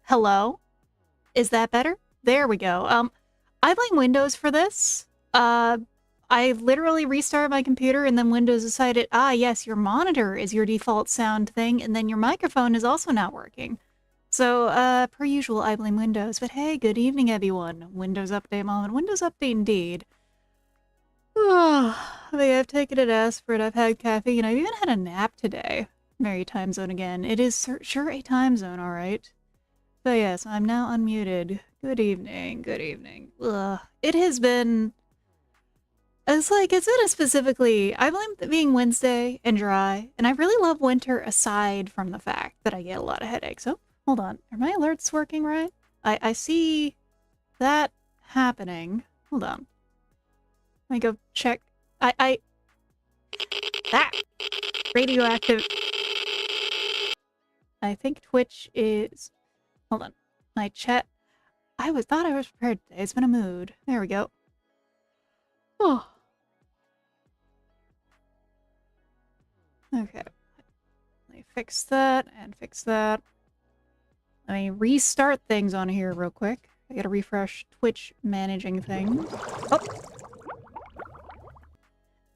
Hello? Is that better? There we go. I blame Windows for this. I literally restarted my computer and then Windows decided, yes, your monitor is your default sound thing, and then your microphone is also not working. So, per usual, I blame Windows. But hey, good evening, everyone. Windows update moment. Windows update indeed. I've taken an aspirin, I've had caffeine, I've even had a nap today. Merry time zone again. It is sure a time zone, alright. But yes, I'm now unmuted. Good evening, good evening. It has been... it's been specifically... I blame it being Wednesday and dry, and I really love winter aside from the fact that I get a lot of headaches. Oh, hold on. Are my alerts working right? I see that happening. Hold on. Let me go check. That! Radioactive. I think Twitch is... Hold on. My chat... thought I was prepared today. It's been a mood. There we go. Oh. Okay. Let me fix that and fix that. Let me restart things on here real quick. I gotta refresh Twitch managing things. Oh!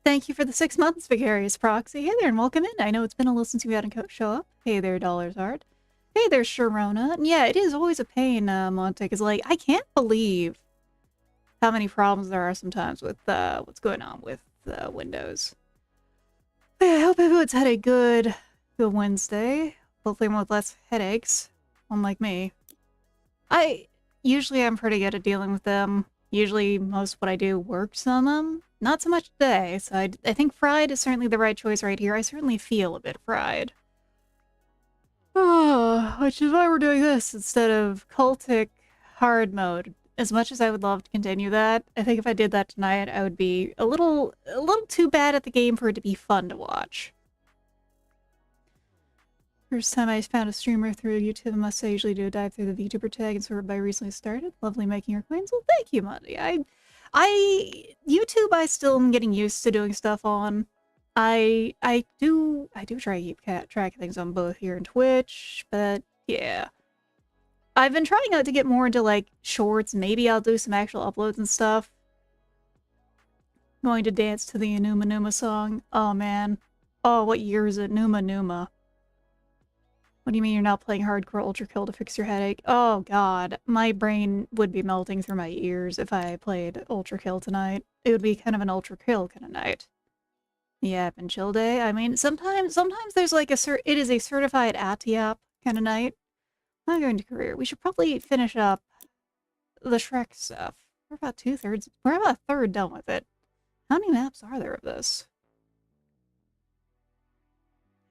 Thank you for the 6 months, Vicarious Proxy. Hey there and welcome in. I know it's been a little since you had a show up. Hey there, Dollars Art. Hey there, Sharona. And yeah, it is always a pain, Monte, because, like, I can't believe how many problems there are sometimes with, what's going on with, Windows. But yeah, I hope everyone's had a good Wednesday. Hopefully everyone with less headaches, unlike me. Usually I'm pretty good at dealing with them. Usually most of what I do works on them. Not so much today, so I think fried is certainly the right choice right here. I certainly feel a bit fried. Which is why we're doing this instead of cultic hard mode. As much as I would love to continue that, I think if I did that tonight, I would be a little too bad at the game for it to be fun to watch. First time I found a streamer through YouTube, I must say I usually do a dive through the VTuber tag and sort by recently started. Lovely making your acquaintance. Well, thank you, Monty. YouTube I still am getting used to doing stuff on. I do try to keep track of things on both here and Twitch, but yeah. I've been trying out to get more into, like, shorts. Maybe I'll do some actual uploads and stuff. Going to dance to the Numa Numa song. Oh, man. Oh, what year is it? Numa Numa. What do you mean you're not playing hardcore ultra kill to fix your headache? Oh, God. My brain would be melting through my ears if I played ultra kill tonight. It would be kind of an ultra kill kind of night. Yep, and chill day. I mean, sometimes there's like it is a certified ATIAP kind of night. I'm going to career. We should probably finish up the Shrek stuff. We're about 2/3. We're about a third done with it. How many maps are there of this?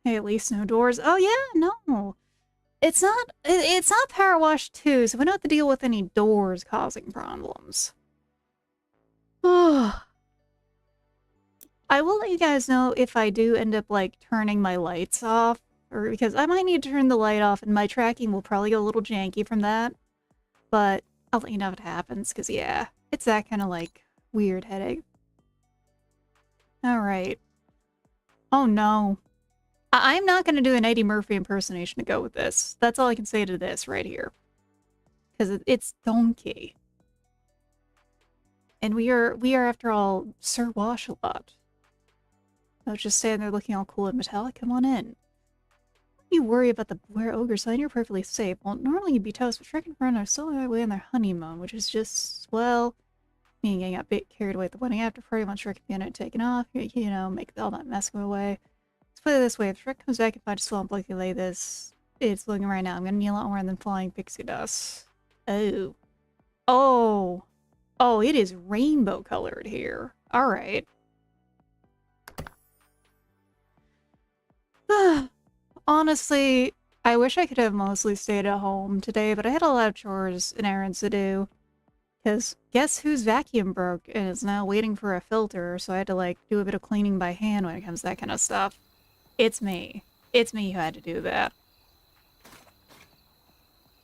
Hey, at least no doors. Oh yeah, no. It's not Powerwash 2, so we don't have to deal with any doors causing problems. Oh. I will let you guys know if I do end up, like, turning my lights off, or because I might need to turn the light off, and my tracking will probably go a little janky from that. But I'll let you know if it happens, because, yeah, it's that kind of, like, weird headache. Alright. Oh, no. I'm not going to do an Eddie Murphy impersonation to go with this. That's all I can say to this right here. Because it's donkey. And we are, after all, Sir Wash-a-lot. I was just standing there looking all cool and metallic. Come on in. You worry about the Blair Ogre sign, you're perfectly safe. Well, normally you'd be toast, but Shrek and Fern are still away on their honeymoon, which is just, well, me and getting a bit carried away at the wedding after party once Shrek and Fiona taken off, you know, make all that mess go away. Let's put it this way, if Shrek comes back and finds still and blankly lay this, it's looking right now. I'm gonna need a lot more than flying pixie dust. Oh. Oh. Oh, it is rainbow colored here. Alright. Honestly, I wish I could have mostly stayed at home today, but I had a lot of chores and errands to do. Because guess whose vacuum broke and is now waiting for a filter, so I had to, like, do a bit of cleaning by hand when it comes to that kind of stuff. It's me. It's me who had to do that.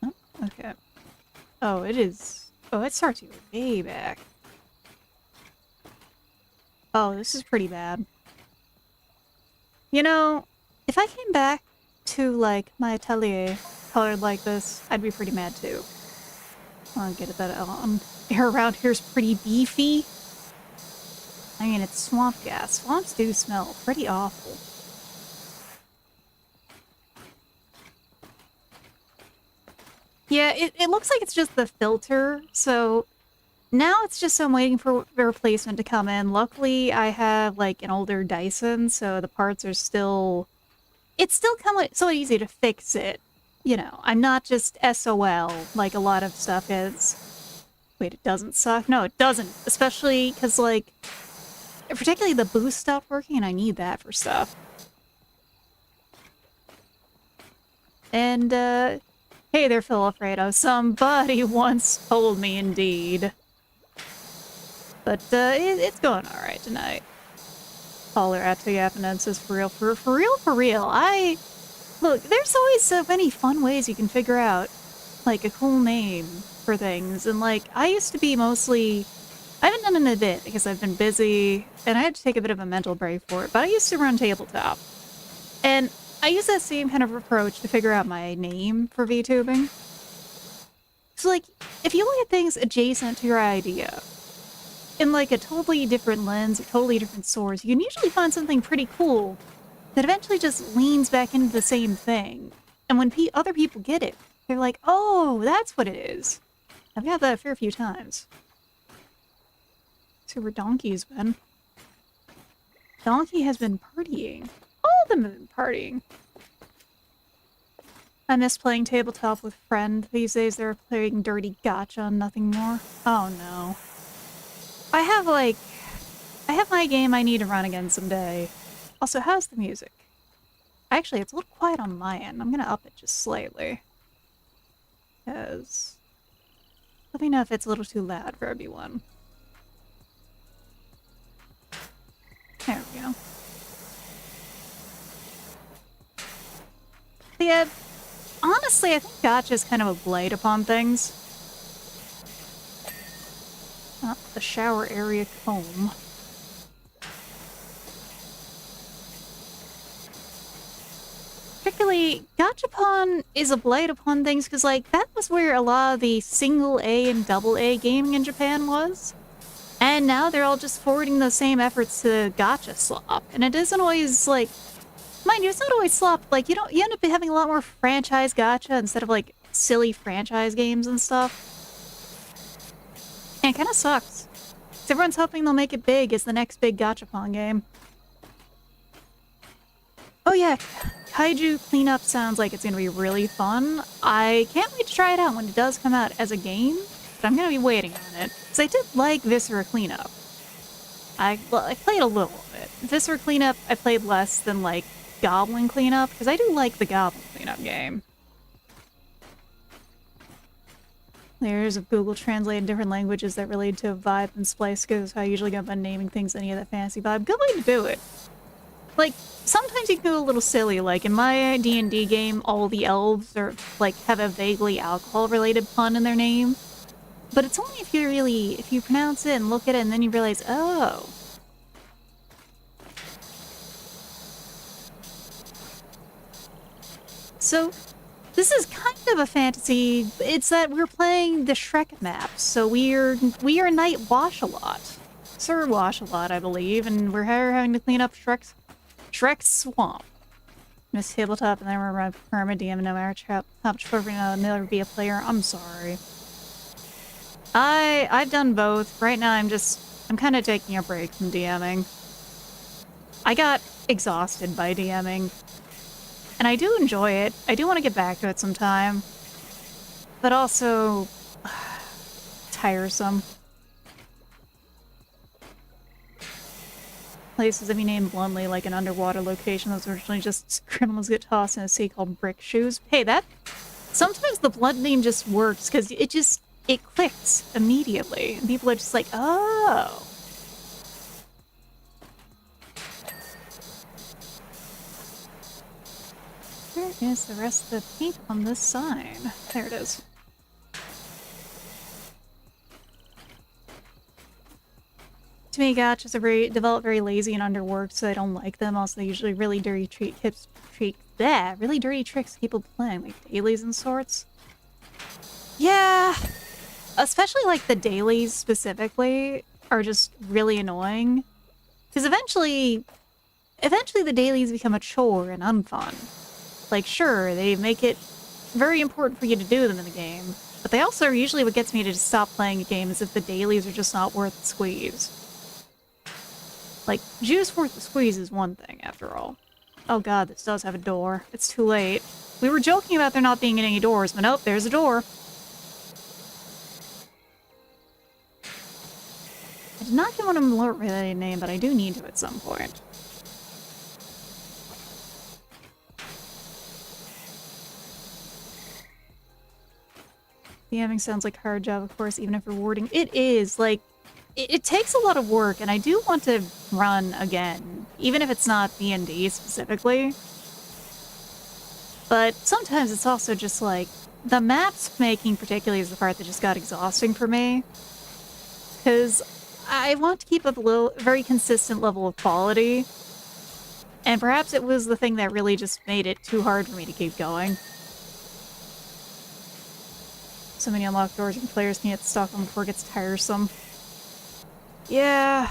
Oh, okay. Oh, it is... Oh, it starts you way back. Oh, this is pretty bad. You know, if I came back to, like, my atelier colored like this, I'd be pretty mad too. I'll get it that air around here's pretty beefy. I mean, it's swamp gas. Swamps do smell pretty awful. Yeah, it looks like it's just the filter, so now it's just I'm waiting for the replacement to come in. Luckily, I have, like, an older Dyson, so the parts are still... It's still kind of so easy to fix it. You know, I'm not just SOL like a lot of stuff is. Wait, it doesn't suck? No, it doesn't. Especially because, like, particularly the boost stopped working, and I need that for stuff. And, hey there, Phil Alfredo. Somebody once told me indeed. But, it's going alright tonight. Caller Atiapanensis for real, for real, for real. Look, there's always so many fun ways you can figure out, like, a cool name for things. And, like, I used to be mostly... I haven't done it in a bit because I've been busy, and I had to take a bit of a mental break for it, but I used to run tabletop. And I use that same kind of approach to figure out my name for VTubing. So, like, if you look at things adjacent to your idea, in, like, a totally different lens or totally different source, you can usually find something pretty cool that eventually just leans back into the same thing. And when other people get it, they're like, oh, that's what it is. I've had that a fair few times. See where Donkey's been. Donkey has been partying. All of them have been partying. I miss playing tabletop with friend. These days they're playing dirty gacha and nothing more. Oh no. I have my game I need to run again someday. Also, how's the music? Actually, it's a little quiet on my end. I'm gonna up it just slightly. Because... let me know if it's a little too loud for everyone. There we go. Yeah, honestly, I think gacha is kind of a blight upon things. The shower area comb. Particularly, Gachapon is a blight upon things because, like, that was where a lot of the single A and double A gaming in Japan was. And now they're all just forwarding those same efforts to gacha slop. And it isn't always, like... Mind you, it's not always slop. Like, you end up having a lot more franchise gacha instead of, like, silly franchise games and stuff. And it kind of sucks. Because everyone's hoping they'll make it big as the next big gachapon game. Oh yeah, Kaiju Cleanup sounds like it's gonna be really fun. I can't wait to try it out when it does come out as a game, but I'm gonna be waiting on it. Because I did like Viscera Cleanup. I played a little of it. Viscera Cleanup, I played less than, like, Goblin Cleanup, because I do like the Goblin Cleanup game. Layers of Google Translate in different languages that relate to a vibe and splice, because I usually go about naming things any of that fantasy vibe. Good way to do it. Like, sometimes you can go a little silly, like in my D&D game, all the elves are, like, have a vaguely alcohol-related pun in their name. But it's only if you pronounce it and look at it and then you realize, oh. So, this is kind of a fantasy. It's that we're playing the Shrek map, so we are Knight Wash-A-Lot. Sir Wash-A-Lot, I believe, and we're having to clean up Shrek's swamp. Miss Tabletop, and then we're around Perma DM, and no matter how much further I'll never be a player. I'm sorry. I've done both. Right now I'm kind of taking a break from DMing. I got exhausted by DMing. And I do enjoy it. I do want to get back to it sometime. But also... tiresome. Places that be named bluntly like an underwater location that was originally just criminals get tossed in a sea called Brick Shoes. Hey, that... sometimes the blunt name just works, because it clicks immediately. And people are just like, oh. Where is the rest of the paint on this sign? There it is. To me, gachas are develop very lazy and underworked, so I don't like them. Also, they usually really dirty treat really dirty tricks people playing, like dailies and sorts. Yeah, especially like the dailies specifically are just really annoying. Because eventually the dailies become a chore and unfun. Like, sure, they make it very important for you to do them in the game, but they also are usually what gets me to just stop playing a game, is if the dailies are just not worth the squeeze. Like, juice worth the squeeze is one thing, after all. Oh god, this does have a door. It's too late. We were joking about there not being any doors, but nope, there's a door. I did not get one of them alert-related name, but I do need to at some point. DMing sounds like a hard job, of course, even if rewarding. It is, like, it takes a lot of work, and I do want to run again, even if it's not D&D specifically. But sometimes it's also just, like, the maps making particularly is the part that just got exhausting for me. Because I want to keep up a very consistent level of quality, and perhaps it was the thing that really just made it too hard for me to keep going. So many unlocked doors and players can get stuck on before it gets tiresome. Yeah.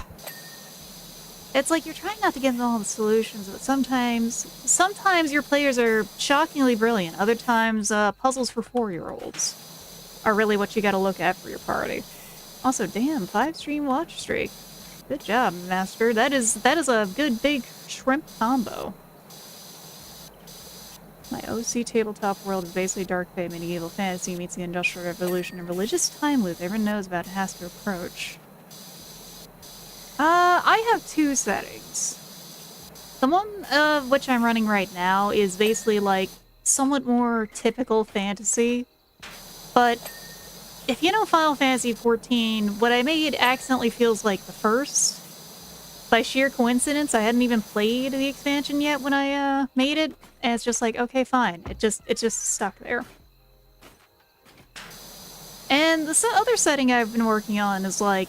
It's like you're trying not to give them all the solutions, but sometimes your players are shockingly brilliant. Other times, puzzles for 4-year-olds are really what you gotta look at for your party. Also, damn, 5-stream watch streak. Good job, Master. That is a good big shrimp combo. My OC tabletop world is basically dark fate medieval fantasy meets the Industrial Revolution and religious time loop everyone knows about and has to approach. I have 2 settings. The one of which I'm running right now is basically like somewhat more typical fantasy, but if you know Final Fantasy XIV, what I made accidentally feels like the first. By sheer coincidence, I hadn't even played the expansion yet when I made it, and it's just like, okay, fine. It just stuck there. And the other setting I've been working on is like,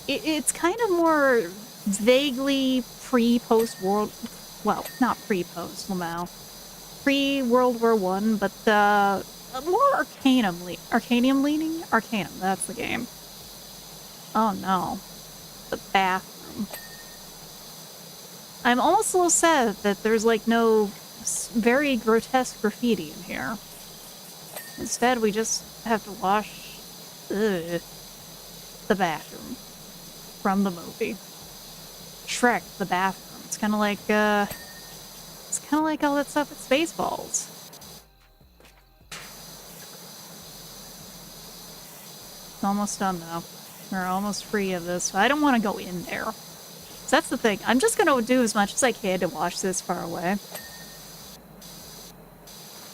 it's kind of more vaguely pre-post-world... Well, not pre-post, Lamau. Pre-World War I, but more Arcanium-leaning? Arcanum, that's the game. Oh no. The bathroom. I'm almost a little sad that there's like no very grotesque graffiti in here. Instead, we just have to wash the bathroom from the movie. Shrek, the bathroom. It's kind of like all that stuff at Spaceballs. It's almost done though. We're almost free of this. I don't want to go in there. So that's the thing. I'm just gonna do as much as I can to watch this far away.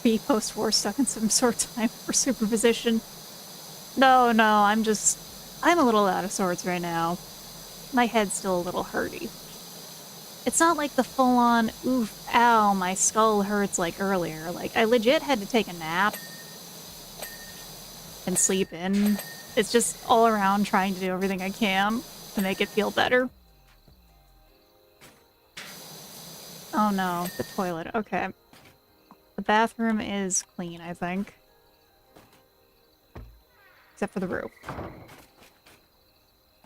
Be post-war stuck in some sort of time for superposition. No, I'm a little out of sorts right now. My head's still a little hurty. It's not like the full-on, oof, ow, my skull hurts like earlier. Like, I legit had to take a nap and sleep in. It's just all around trying to do everything I can to make it feel better. Oh no, the toilet. Okay. The bathroom is clean, I think. Except for the roof.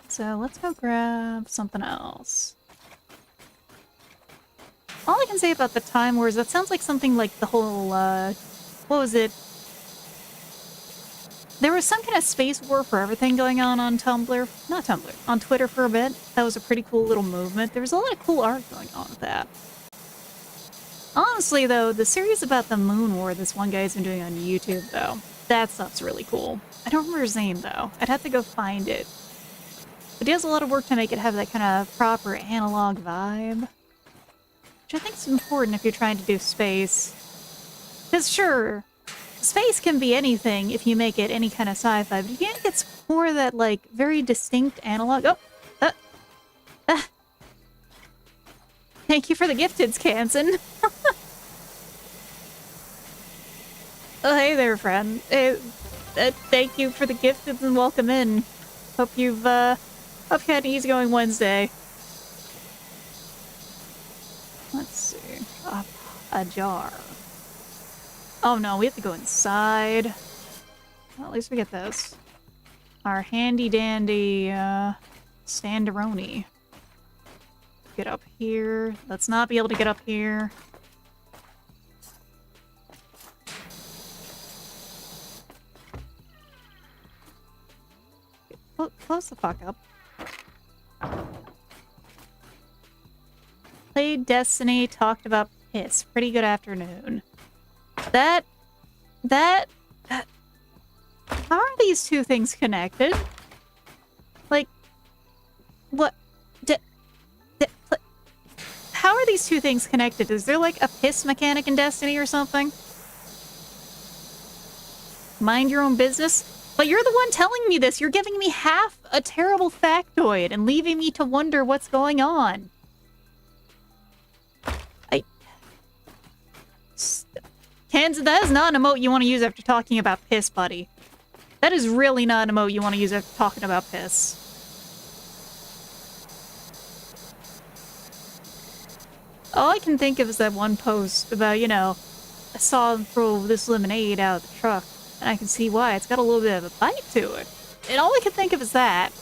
So let's go grab something else. All I can say about the Time Wars, that sounds like something like the whole, what was it? There was some kind of space war for everything going on Tumblr. Not Tumblr. On Twitter for a bit. That was a pretty cool little movement. There was a lot of cool art going on with that. Honestly, though, the series about the Moon War this one guy's been doing on YouTube, though, that stuff's really cool. I don't remember his name, though. I'd have to go find it. But he does a lot of work to make it have that kind of proper analog vibe. Which I think is important if you're trying to do space. Because sure, space can be anything if you make it any kind of sci-fi, but if you make it more that, like, very distinct analog... Oh! Thank you for the gifteds, Kansen. Oh, hey there, friend. Thank you for the gifteds and welcome in. Hope you had an easygoing Wednesday. Let's see. a jar. Oh no, we have to go inside. Well, at least we get this. Our handy dandy, standeroni. Get up here. Let's not be able to get up here. Close the fuck up. Played Destiny, talked about piss. Pretty good afternoon. That... How are these two things connected? Like... What... How are these two things connected? Is there like a piss mechanic in Destiny or something? Mind your own business? But you're the one telling me this. You're giving me half a terrible factoid and leaving me to wonder what's going on. Kansas, that is not an emote you want to use after talking about piss, buddy. That is really not an emote you want to use after talking about piss. All I can think of is that one post about, you know, I saw him throw this lemonade out of the truck, and I can see why. It's got a little bit of a bite to it. And all I can think of is that.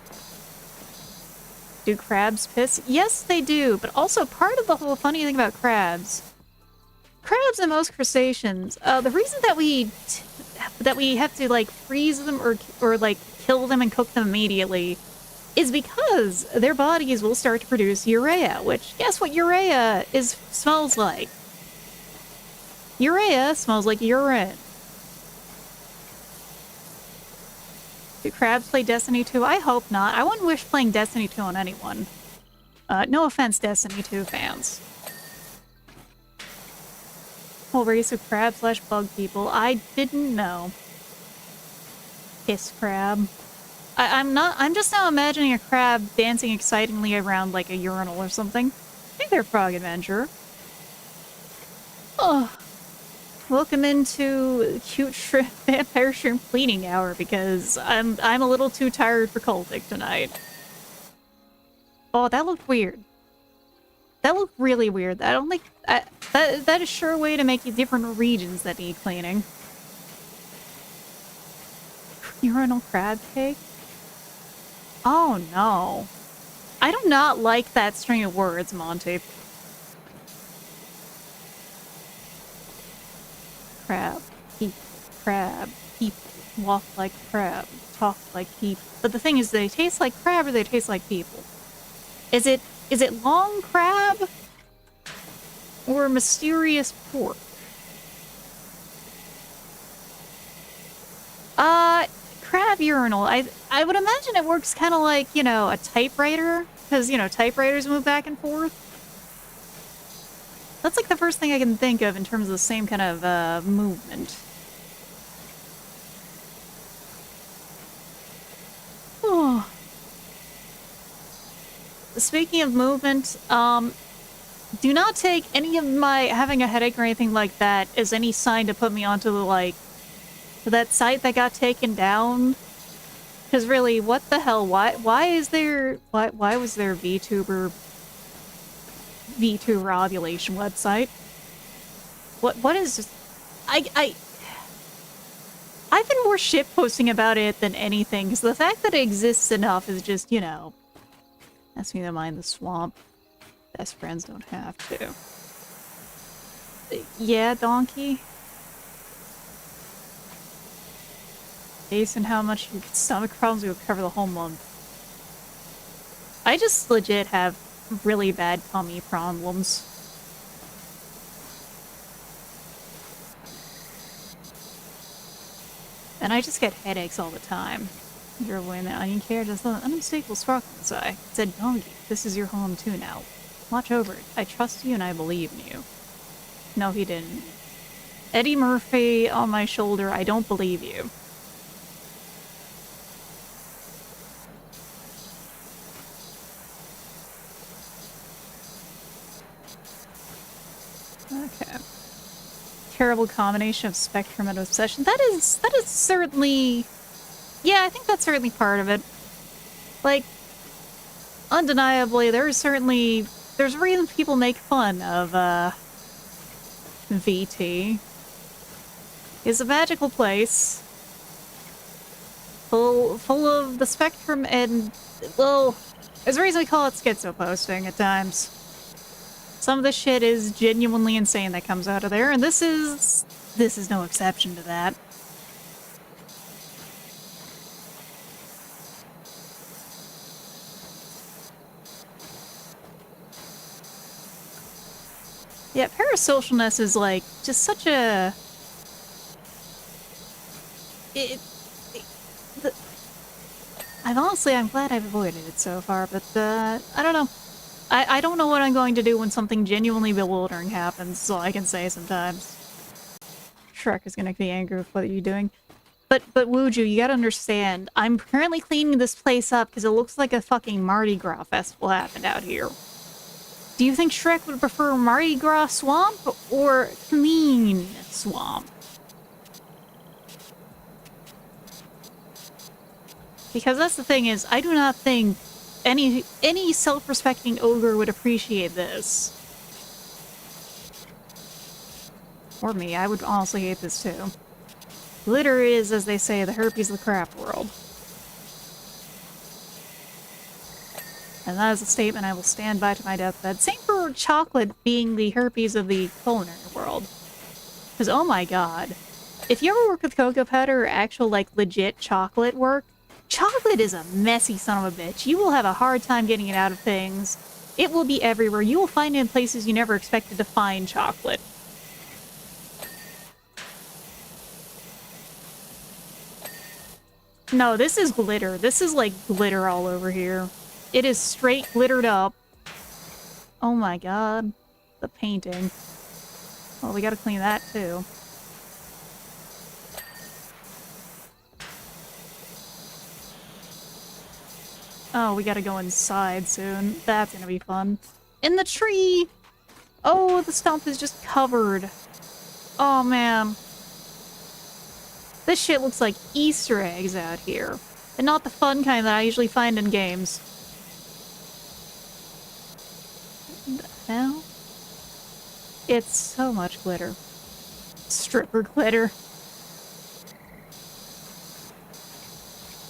Do crabs piss? Yes, they do, but also part of the whole funny thing about crabs and most crustaceans, the reason that we have to like freeze them or like kill them and cook them immediately is because their bodies will start to produce urea, which guess what urea smells like? Urea smells like urine. Do crabs play Destiny 2? I hope not. I wouldn't wish playing Destiny 2 on anyone. No offense, Destiny 2 fans. Whole race of crab/bug people. I didn't know. Piss crab. I'm just now imagining a crab dancing excitingly around like a urinal or something. Hey there, Frog Adventure. Oh. Welcome into cute shrimp vampire shrimp cleaning hour because I'm a little too tired for cultic tonight. Oh, that looked weird. That looked really weird. I don't think that is sure a way to make you different regions that need cleaning. Urinal crab cake? Oh no. I do not like that string of words, Monty. Crab, people, walk like crab, talk like people. But the thing is, do they taste like crab or they taste like people? Is it long crab or mysterious pork? Crab urinal. I would imagine it works kind of like, you know, a typewriter, because, you know, typewriters move back and forth. That's like the first thing I can think of in terms of the same kind of movement. Oh. Speaking of movement, do not take any of my having a headache or anything like that as any sign to put me onto the, like, that site that got taken down. Because really, what the hell? Why was there VTuber ovulation website? What is this? I've been more shitposting about it than anything, because the fact that it exists enough is just, you know, ask me to mind the swamp. Best friends don't have to. Yeah, donkey. Based on how much your stomach problems will cover the whole month. I just legit have really bad tummy problems. And I just get headaches all the time. You're avoiding that onion care, just an unmistakable sparkle inside. It said, donkey, this is your home too now. Watch over it. I trust you and I believe in you. No, he didn't. Eddie Murphy on my shoulder, I don't believe you. Okay. Terrible combination of spectrum and obsession. That is certainly... Yeah, I think that's certainly part of it. Like, undeniably, there's reasons people make fun of, VT is a magical place full of the spectrum and, well, there's a reason we call it schizo posting at times. Some of the shit is genuinely insane that comes out of there, and this is no exception to that. Yeah, parasocialness is like just such a I'm glad I've avoided it so far, but I don't know. I don't know what I'm going to do when something genuinely bewildering happens, so I can say sometimes. Shrek is gonna be angry with what you're doing. But Wuju, you gotta understand, I'm currently cleaning this place up because it looks like a fucking Mardi Gras festival happened out here. Do you think Shrek would prefer Mardi Gras swamp or clean swamp? Because that's the thing is, I do not think any self-respecting ogre would appreciate this. Or me, I would honestly hate this too. Glitter is, as they say, the herpes of the craft world. And that is a statement I will stand by to my deathbed. Same for chocolate being the herpes of the culinary world. Because, oh my god. If you ever work with cocoa powder or actual, like, legit chocolate work, chocolate is a messy son of a bitch. You will have a hard time getting it out of things. It will be everywhere. You will find it in places you never expected to find chocolate. No, this is glitter. This is like glitter all over here. It is straight glittered up. Oh my god. The painting. Well, we gotta clean that too. Oh, we gotta go inside soon. That's gonna be fun. In the tree! Oh, the stump is just covered. Oh, man. This shit looks like Easter eggs out here. And not the fun kind that I usually find in games. What the hell? It's so much glitter. Stripper glitter.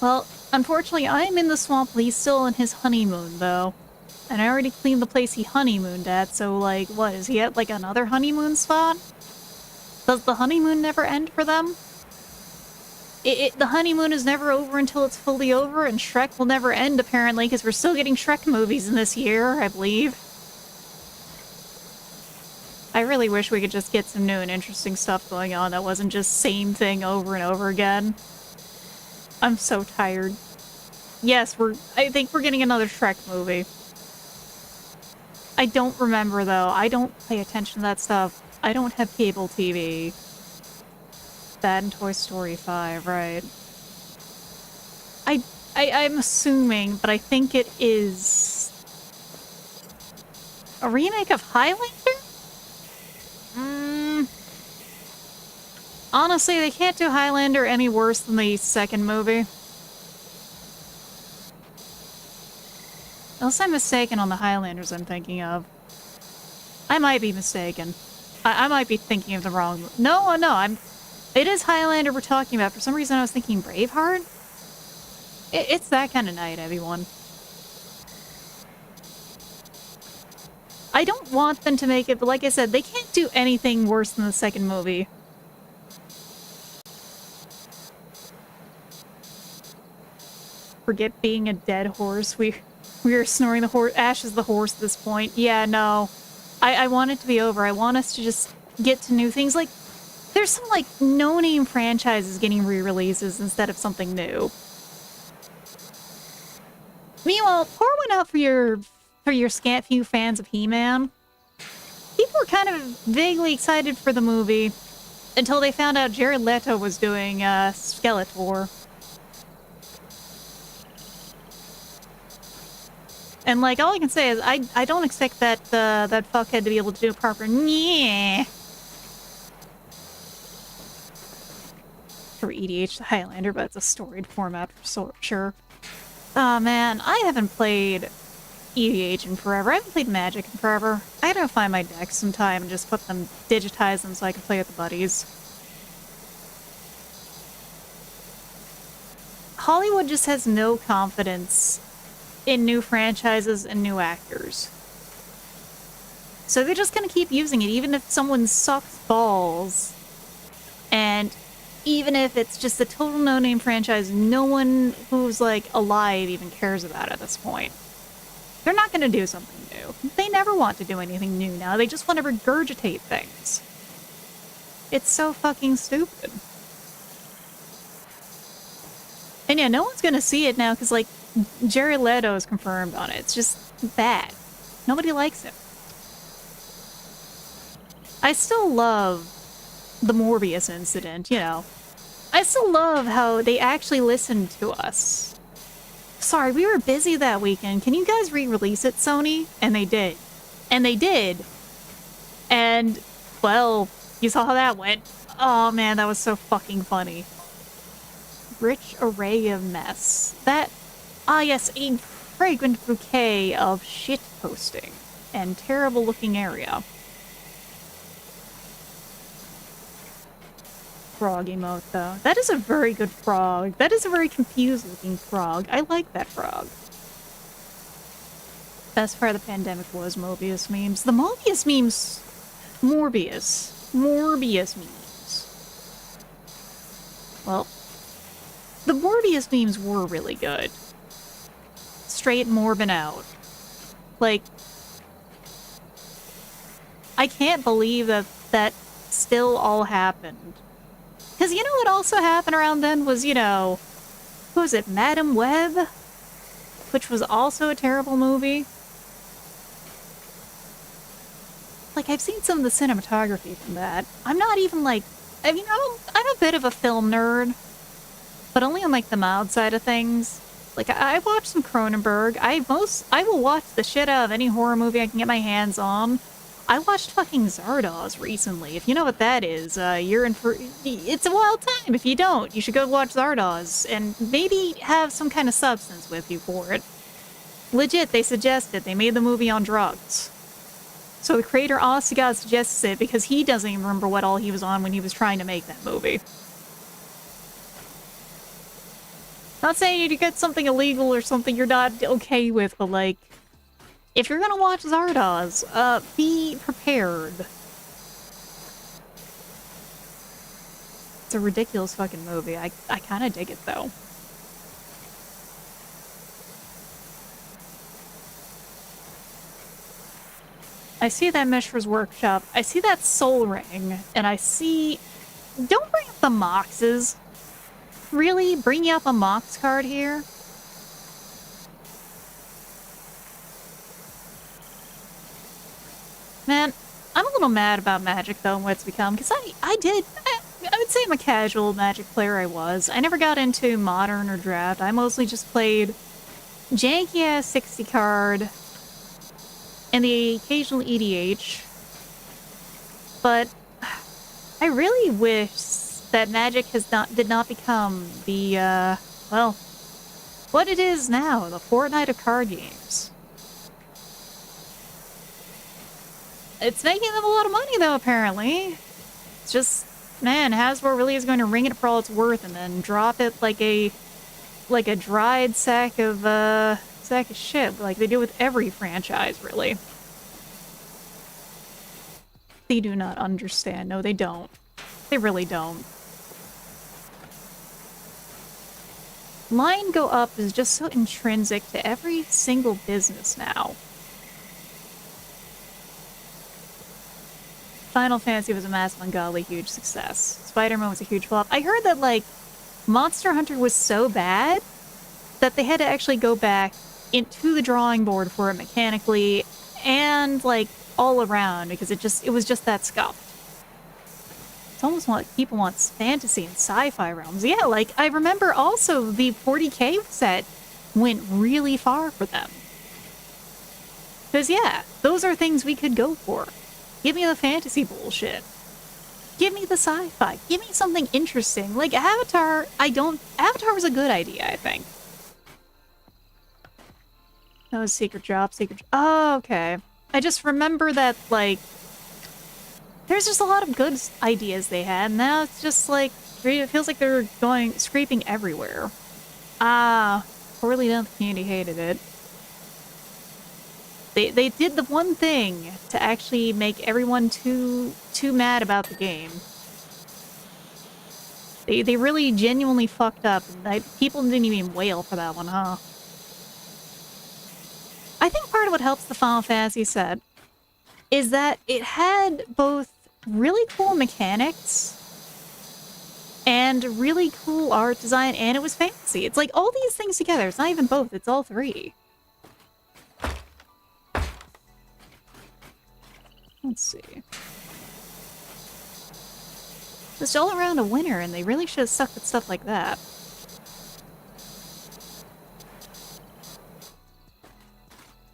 Well, unfortunately, I am in the swamp. He's still on his honeymoon, though. And I already cleaned the place he honeymooned at, so, like, what? Is he at, like, another honeymoon spot? Does the honeymoon never end for them? The honeymoon is never over until it's fully over, and Shrek will never end, apparently, because we're still getting Shrek movies in this year, I believe. I really wish we could just get some new and interesting stuff going on that wasn't just same thing over and over again. I'm so tired. Yes, I think we're getting another Shrek movie. I don't remember, though. I don't pay attention to that stuff. I don't have cable TV. That and Toy Story 5, right? I'm assuming, but I think it is a remake of Highlander? Honestly, they can't do Highlander any worse than the second movie. Unless I'm mistaken on the Highlanders I'm thinking of. I might be mistaken. I might be thinking of the wrong... No, it is Highlander we're talking about. For some reason I was thinking Braveheart? It's that kind of night, everyone. I don't want them to make it, but like I said, they can't do anything worse than the second movie. Forget being a dead horse. We are snoring the horse. Ash is the horse at this point. Yeah, no. I want it to be over. I want us to just get to new things. Like, there's some, like, no-name franchises getting re-releases instead of something new. Meanwhile, pour one out for your scant few fans of He-Man. People were kind of vaguely excited for the movie until they found out Jared Leto was doing Skeletor. And, like, all I can say is I don't expect that that fuckhead to be able to do a proper nyeh for EDH the Highlander, but it's a storied format for sure. Oh man, I haven't played EDH in forever. I haven't played Magic in forever. I gotta find my decks sometime and just put them, digitize them so I can play with the buddies. Hollywood just has no confidence in new franchises and new actors. So they're just gonna keep using it, even if someone sucks balls. And even if it's just a total no-name franchise, no one who's, like, alive even cares about it at this point. They're not gonna do something new. They never want to do anything new now. They just want to regurgitate things. It's so fucking stupid. And yeah, no one's gonna see it now because, like, Jared Leto is confirmed on it. It's just bad. Nobody likes him. I still love the Morbius incident, you know. I still love how they actually listened to us. Sorry, we were busy that weekend. Can you guys re-release it, Sony? And they did. And they did. And, well, you saw how that went. Oh man, that was so fucking funny. Rich array of mess. That, yes, a fragrant bouquet of shit posting and terrible looking area. Frog emote, though. That is a very good frog. That is a very confused looking frog. I like that frog. Best part of the pandemic was Mobius memes. The Mobius memes... Morbius. Morbius memes. Well, the Morbius memes were really good. Straight Morbin out. Like, I can't believe that that still all happened. Because you know what also happened around then was, you know, who was it, Madam Web? Which was also a terrible movie. Like, I've seen some of the cinematography from that. I'm not even, like... I mean, I'm a bit of a film nerd. But only on, like, the mild side of things. Like, I watched some Cronenberg. I will watch the shit out of any horror movie I can get my hands on. I watched fucking Zardoz recently. If you know what that is, you're in for... It's a wild time. If you don't, you should go watch Zardoz. And maybe have some kind of substance with you for it. Legit, they suggested. They made the movie on drugs. So the creator, honest to God, suggests it because he doesn't even remember what all he was on when he was trying to make that movie. Not saying you need to get something illegal or something you're not okay with, but like... If you're gonna watch Zardoz, be prepared. It's a ridiculous fucking movie. I kinda dig it, though. I see that Mishra's Workshop. I see that Soul Ring. And I see... Don't bring up the Moxes. Really? Bring you up a Mox card here? Man, I'm a little mad about Magic, though, and what it's become, because I would say I'm a casual Magic player. I was. I never got into Modern or Draft. I mostly just played janky-ass 60 card and the occasional EDH. But I really wish that Magic did not become the, well, what it is now, the Fortnite of card games. It's making them a lot of money, though, apparently. It's just, man, Hasbro really is going to ring it for all it's worth and then drop it like a dried sack of shit, like they do with every franchise, really. They do not understand. No, they don't. They really don't. Line go up is just so intrinsic to every single business now. Final Fantasy was a massive, ungodly, huge success. Spider-Man was a huge flop. I heard that, like, Monster Hunter was so bad that they had to actually go back into the drawing board for it mechanically and, like, all around because it was just that scuffed. It's almost like people want fantasy and sci-fi realms. Yeah, like, I remember also the 40K set went really far for them. Because, yeah, those are things we could go for. Give me the fantasy bullshit. Give me the sci-fi. Give me something interesting. Like, Avatar, Avatar was a good idea, I think. That was secret job, Oh, okay. I just remember that, like, there's just a lot of good ideas they had, and now it's just like, it feels like they're scraping everywhere. Ah, poorly done, the community hated it. They did the one thing to actually make everyone too mad about the game. They really genuinely fucked up, and people didn't even wail for that one, huh? I think part of what helps the Final Fantasy set is that it had both really cool mechanics and really cool art design, and it was fantasy. It's like all these things together. It's not even both, it's all three. Let's see. Just all around a winner, and they really should have stuck with stuff like that.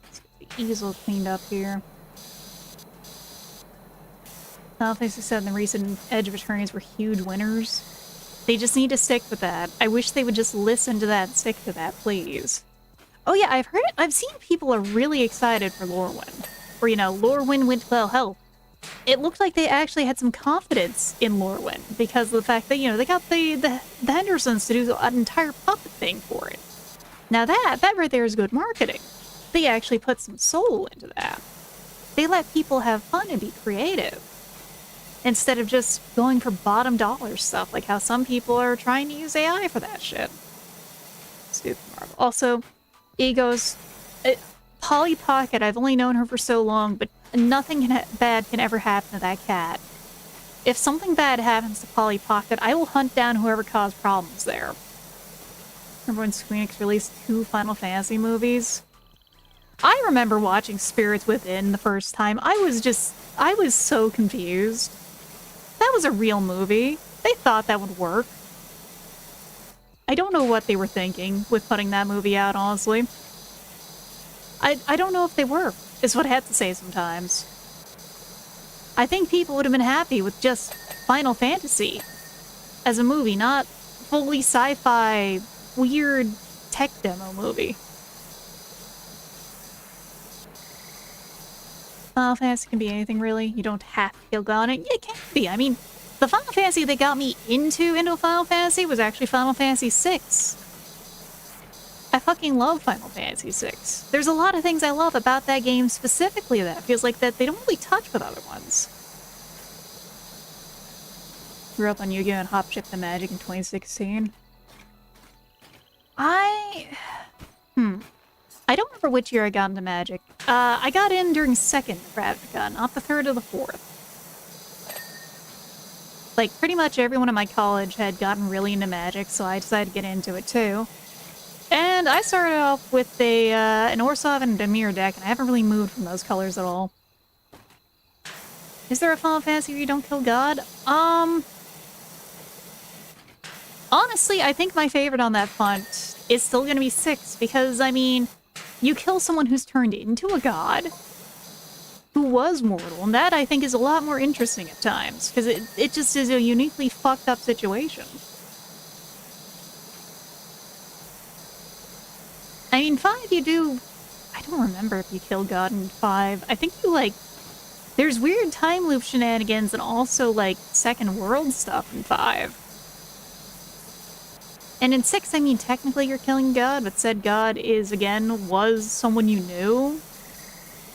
Let's get the easel cleaned up here. Final Fantasy VII and the recent Edge of Eternities were huge winners. They just need to stick with that. I wish they would just listen to that and stick to that, please. Oh yeah, I've seen people are really excited for Lorwyn. Or, you know, Lorwyn went well, hell. It looked like they actually had some confidence in Lorwyn because of the fact that, you know, they got the Hendersons to do an entire puppet thing for it. Now that right there is good marketing. They actually put some soul into that. They let people have fun and be creative. Instead of just going for bottom dollar stuff, like how some people are trying to use AI for that shit. Stupid Marvel. Also, Egos, Polly Pocket, I've only known her for so long, but nothing bad can ever happen to that cat. If something bad happens to Polly Pocket, I will hunt down whoever caused problems there. Remember when Square Enix released 2 Final Fantasy movies? I remember watching Spirits Within the first time. I was so confused. That was a real movie. They thought that would work. I don't know what they were thinking with putting that movie out, honestly. I don't know if they were, is what I have to say sometimes. I think people would have been happy with just Final Fantasy as a movie, not fully sci-fi, weird tech demo movie. Final Fantasy can be anything, really. You don't have to kill God on it. Yeah, it can be. I mean, the Final Fantasy that got me into Final Fantasy was actually Final Fantasy VI. I fucking love Final Fantasy VI. There's a lot of things I love about that game specifically that feels like that they don't really touch with other ones. Grew up on Yu-Gi-Oh! And Hop Chip the Magic in 2016. I don't remember which year I got into Magic. I got in during 2nd Ravnica, not the 3rd or the 4th. Like, pretty much everyone in my college had gotten really into Magic, so I decided to get into it too. And I started off with an Orsov and a Demir deck, and I haven't really moved from those colors at all. Is there a Final Fantasy where you don't kill God? Honestly, I think my favorite on that front is still gonna be 6, because, I mean, you kill someone who's turned into a god, who was mortal, and that, I think, is a lot more interesting at times, because it just is a uniquely fucked up situation. I mean, 5, you do... I don't remember if you kill God in 5. I think you, like... There's weird time loop shenanigans and also, like, second world stuff in 5. And in 6, I mean, technically you're killing God, but said God was someone you knew.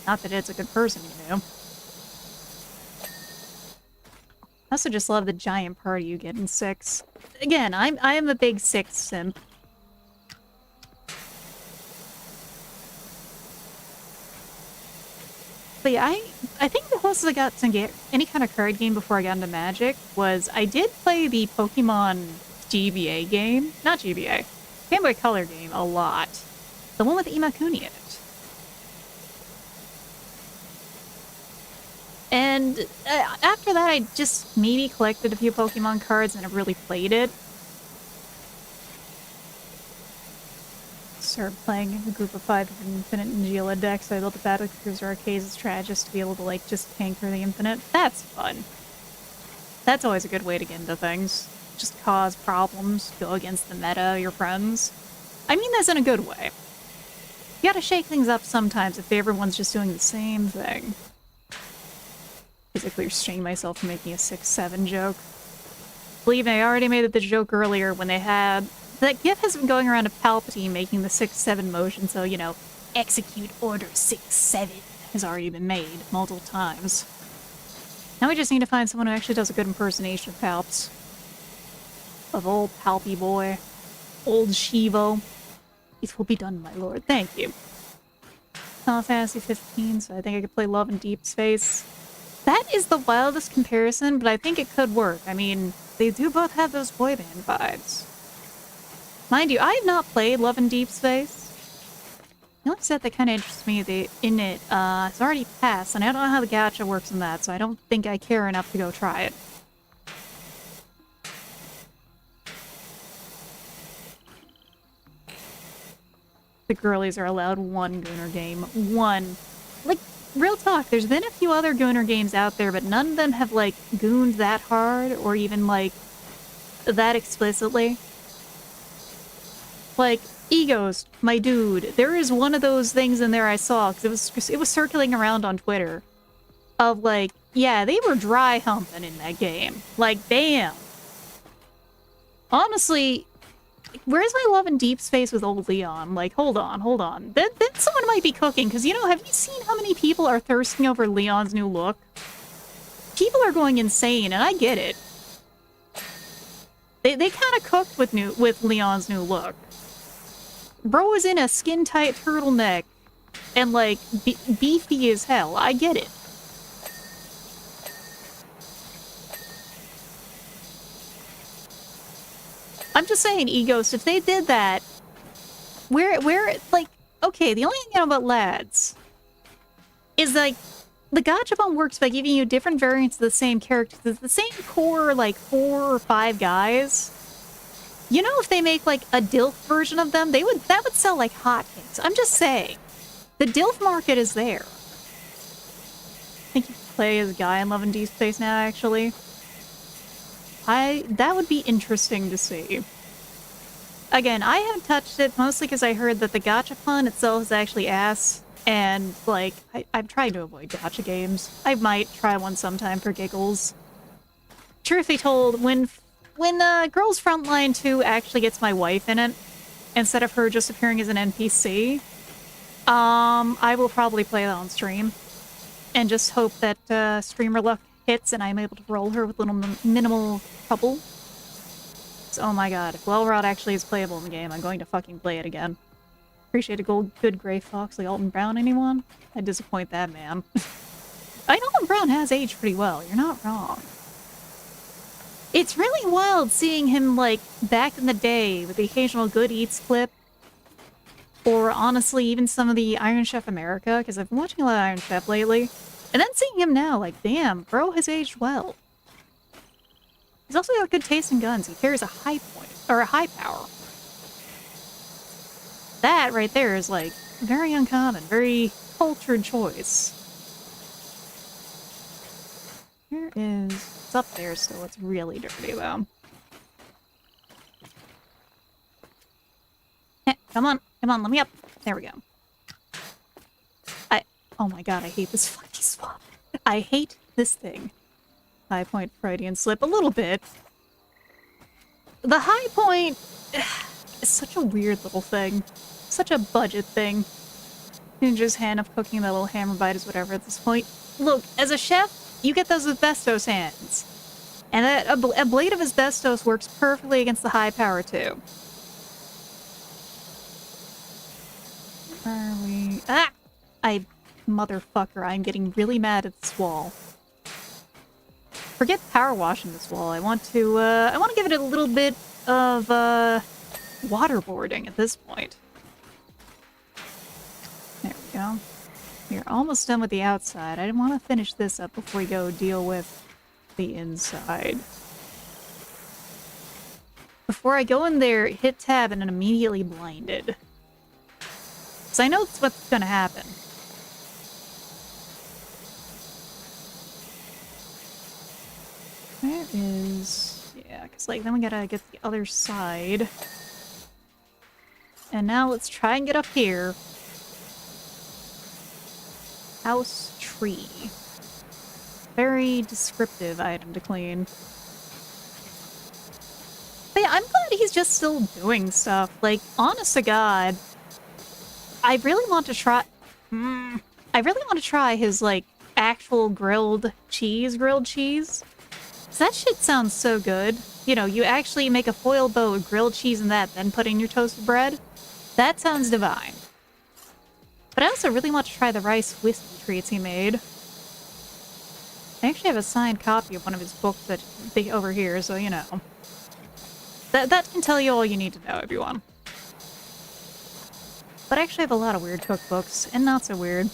Not that it's a good person you knew. I also just love the giant party you get in 6. Again, I am a big 6 simp. But yeah, I think the closest I got to get any kind of card game before I got into Magic was I did play the Pokemon GBA game. Not GBA. Game Boy Color game a lot. The one with Imakuni in it. And after that, I just maybe collected a few Pokemon cards and never really played it. Started playing a group of 5 Infinite and Gila decks. I built a Battle Cruiser Arcades strategist to be able to, like, just tank through the Infinite. That's fun. That's always a good way to get into things. Just cause problems, go against the meta, your friends. I mean this in a good way. You gotta shake things up sometimes if everyone's just doing the same thing. Physically restraining myself from making a 6-7 joke. Believe me, I already made the joke earlier when they had... That GIF has been going around of Palpatine making the 6-7 motion, so, you know, execute Order 6-7 has already been made multiple times. Now we just need to find someone who actually does a good impersonation of Palps. Of old Palpy boy. Old Shivo. It will be done, my lord. Thank you. Final Fantasy 15, so I think I could play Love in Deep Space. That is the wildest comparison, but I think it could work. I mean, they do both have those boy band vibes. Mind you, I have not played Love in Deep Space. The only set that kind of interests me in it, it's already passed, and I don't know how the gacha works in that, so I don't think I care enough to go try it. The girlies are allowed one Gooner game. One. Like, real talk, there's been a few other Gooner games out there, but none of them have, like, gooned that hard, or even, like, that explicitly. Like, Egos, my dude, there is one of those things in there I saw, because it was circulating around on Twitter, of, like, yeah, they were dry humping in that game. Like, damn. Honestly... Where's my Love in Deep Space with old Leon? Like, hold on, hold on. Then someone might be cooking, because, you know, have you seen how many people are thirsting over Leon's new look? People are going insane, and I get it. They kind of cooked with Leon's new look. Bro is in a skin-tight turtleneck, and, like, beefy as hell. I get it. I'm just saying, Egos, if they did that, where, like, okay, the only thing I know about lads is, like, the gachapon works by giving you different variants of the same characters. It's the same core, like, 4 or 5 guys. You know, if they make, like, a DILF version of them, that would sell like hotcakes. I'm just saying. The DILF market is there. I think you can play as a guy in Love and Deep Space now, actually. That would be interesting to see. Again, I haven't touched it, mostly because I heard that the gachapon itself is actually ass, and, like, I'm trying to avoid gacha games. I might try one sometime for giggles. Truth be told, when Girls Frontline 2 actually gets my wife in it, instead of her just appearing as an NPC, I will probably play that on stream, and just hope that streamer luck hits and I'm able to roll her with little minimal trouble. So, oh my god, if Wellrod actually is playable in the game, I'm going to fucking play it again. Appreciate a good Gray Fox like Alton Brown, anyone? I disappoint that man. I know Alton Brown has aged pretty well, you're not wrong. It's really wild seeing him, like, back in the day with the occasional Good Eats clip. Or, honestly, even some of the Iron Chef America, because I've been watching a lot of Iron Chef lately. And then seeing him now, like, damn, bro has aged well. He's also got good taste in guns. He carries a high point, or a high power. That right there is, like, very uncommon, very cultured choice. Here is... It's up there still, it's really dirty, though. Come on, let me up. There we go. Oh my god, I hate this fucking swap. I hate this thing. High point Freudian slip a little bit. The high point is such a weird little thing. Such a budget thing. Ninja's hand of cooking that little hammer bite is whatever at this point. Look, as a chef, you get those asbestos hands. And a blade of asbestos works perfectly against the high power too. Where are we? Ah! Motherfucker, I'm getting really mad at this wall. Forget power washing this wall. I want to give it a little bit of, waterboarding at this point. There we go. We're almost done with the outside. I want to finish this up before we go deal with the inside. Before I go in there, hit tab and I'm immediately blinded. Because I know that's what's gonna happen. Where is... Yeah, because, like, then we gotta get the other side. And now let's try and get up here. House tree. Very descriptive item to clean. But yeah, I'm glad he's just still doing stuff. Like, honest to God, I really want to try... I really want to try his, like, actual grilled cheese. That shit sounds so good. You know, you actually make a foil bow with grilled cheese in that, then put in your toasted bread. That sounds divine. But I also really want to try the rice whiskey treats he made. I actually have a signed copy of one of his books that over here, so you know. That can tell you all you need to know, everyone. But I actually have a lot of weird cookbooks, and not so weird.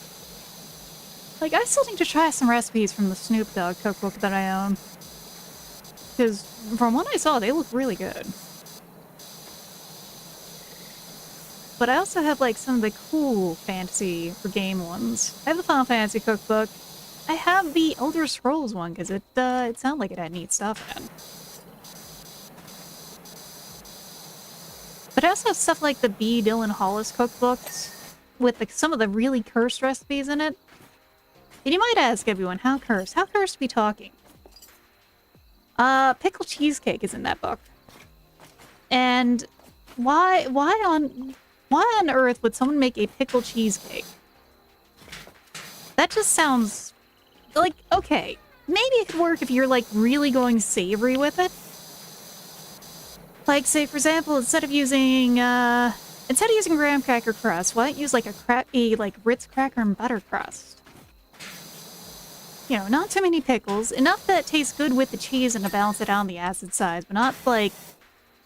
Like, I still need to try some recipes from the Snoop Dogg cookbook that I own. Because from what I saw, they look really good. But I also have, like, some of the cool fantasy or game ones. I have the Final Fantasy cookbook. I have the Elder Scrolls one, because it sounded like it had neat stuff in. But I also have stuff like the B. Dylan Hollis cookbooks, with some of the really cursed recipes in it. And you might ask everyone, how cursed? How cursed are we talking? Pickle cheesecake is in that book. And why on earth would someone make a pickle cheesecake? That just sounds like, okay, maybe it could work if you're like really going savory with it. Like, say for example, instead of using graham cracker crust, why don't you use like a Ritz cracker and butter crust? You know, not too many pickles, enough that it tastes good with the cheese and to balance it out on the acid side, but not like,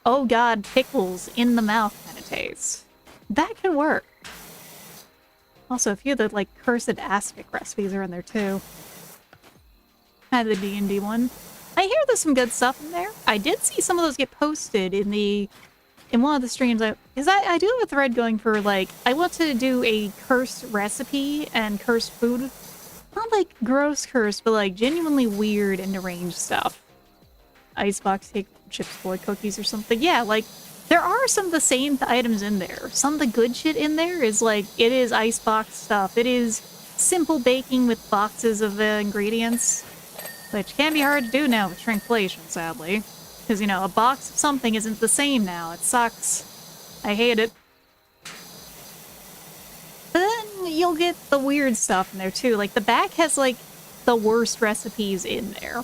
oh god, pickles in the mouth kind of taste. That could work. Also, a few of the, like, cursed aspic recipes are in there, too. I had the D&D one. I hear there's some good stuff in there. I did see some of those get posted in one of the streams. Because I do have a thread going for, like, I want to do a cursed recipe and cursed food. Not, like, gross cursed, but, like, genuinely weird and deranged stuff. Icebox cake, chips, boy cookies or something. Yeah, like, there are some of the same items in there. Some of the good shit in there is, like, it is icebox stuff. It is simple baking with boxes of ingredients. Which can be hard to do now with shrinkflation, sadly. Because, you know, a box of something isn't the same now. It sucks. I hate it. But then you'll get the weird stuff in there, too. Like, the back has, like, the worst recipes in there.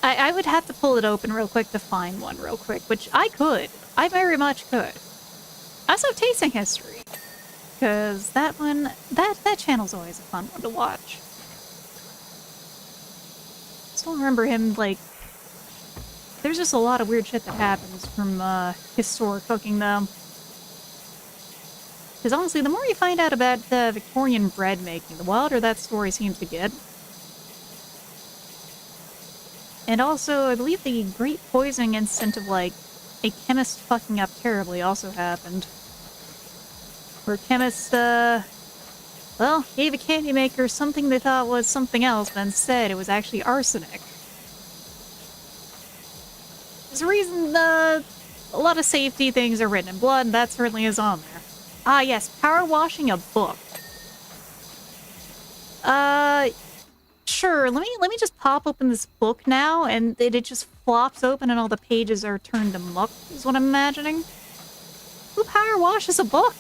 I would have to pull it open real quick to find one real quick, which I could. I very much could. I also have tasting history. Because that one, that channel's always a fun one to watch. Still remember him, like, there's just a lot of weird shit that happens from historic cooking, though. Because honestly, the more you find out about Victorian bread making, the wilder that story seems to get. And also, I believe the great poisoning incident of, like, a chemist fucking up terribly also happened. Where chemists, well, gave a candy maker something they thought was something else, but instead it was actually arsenic. There's a reason, a lot of safety things are written in blood, and that certainly is on there. Ah, yes, power washing a book. Sure, let me just pop open this book now, and it just flops open and all the pages are turned to muck, is what I'm imagining. Who power washes a book?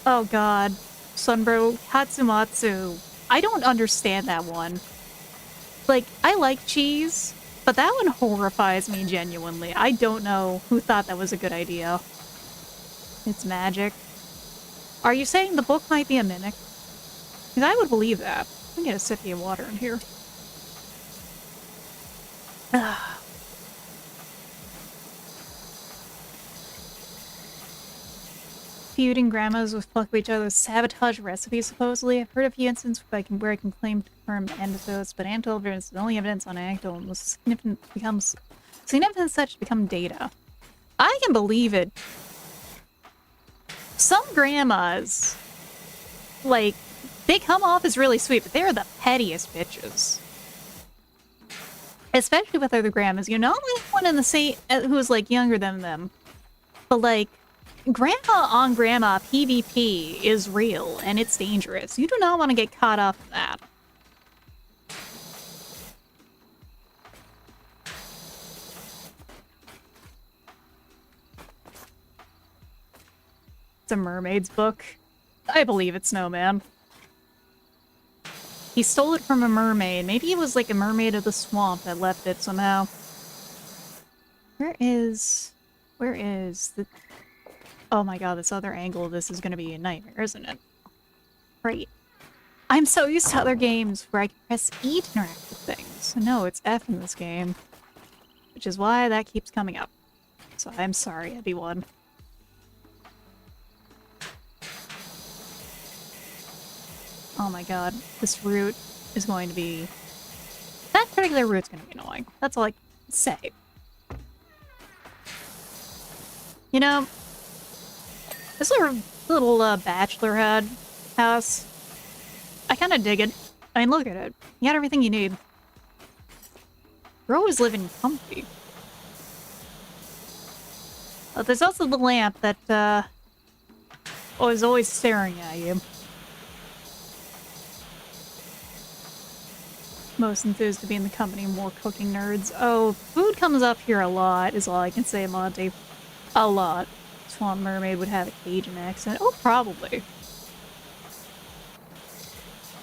Oh god. Sunbro Hatsumatsu. I don't understand that one. Like, I like cheese, but that one horrifies me genuinely. I don't know who thought that was a good idea. It's magic. Are you saying the book might be a mimic? Because I would believe that. I'm gonna get a sippy of water in here. Feuding grandmas with fuck with each other's sabotage recipes, supposedly. I've heard of a few instances where I can claim to confirm anecdotes, but anecdotal evidence is the only evidence on anecdotal and significant such to become data. I can believe it. Some grandmas, like, they come off as really sweet, but they're the pettiest bitches. Especially with other grandmas. You're not like one in the same who's like younger than them, but like Grandma on grandma PvP is real, and it's dangerous. You do not want to get caught up in that. It's a mermaid's book. I believe it, Snowman. He stole it from a mermaid. Maybe it was like a mermaid of the swamp that left it somehow. Where is the... Oh my god, this other angle of this is gonna be a nightmare, isn't it? Right. I'm so used to other games where I can press E to interact with things. No, it's F in this game. Which is why that keeps coming up. So I'm sorry, everyone. Oh my god, this route is going to be... That particular route's going to be annoying. That's all I can say. You know, this little bachelor house, I kind of dig it. I mean, look at it. You got everything you need. You're always living comfy. But there's also the lamp that is always staring at you. Most enthused to be in the company of more cooking nerds. Oh, food comes up here a lot, is all I can say, Monty. A lot. Swamp Mermaid would have a Cajun accent. Oh, probably.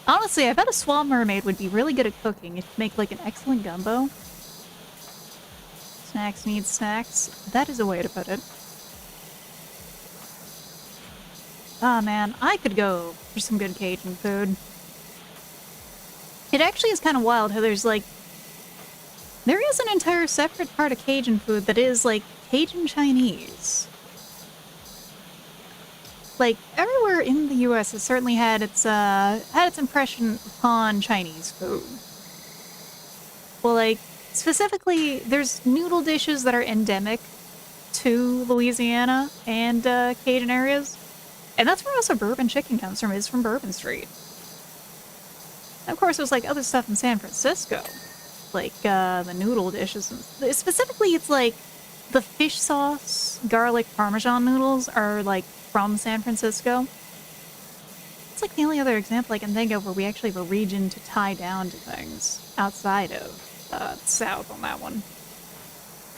Honestly, I bet a Swamp Mermaid would be really good at cooking. It'd make, like, an excellent gumbo. Snacks need snacks. That is a way to put it. Ah, man, I could go for some good Cajun food. It actually is kind of wild how there's, like... There is an entire separate part of Cajun food that is, like, Cajun Chinese. Like, everywhere in the US has certainly had its impression upon Chinese food. Well, like, specifically, there's noodle dishes that are endemic to Louisiana and Cajun areas. And that's where also bourbon chicken comes from, is from Bourbon Street. And of course, there's, like, other stuff in San Francisco. Like, the noodle dishes. And specifically, it's, like, the fish sauce, garlic Parmesan noodles are, like, from San Francisco. It's, like, the only other example I can think of where we actually have a region to tie down to things outside of South on that one.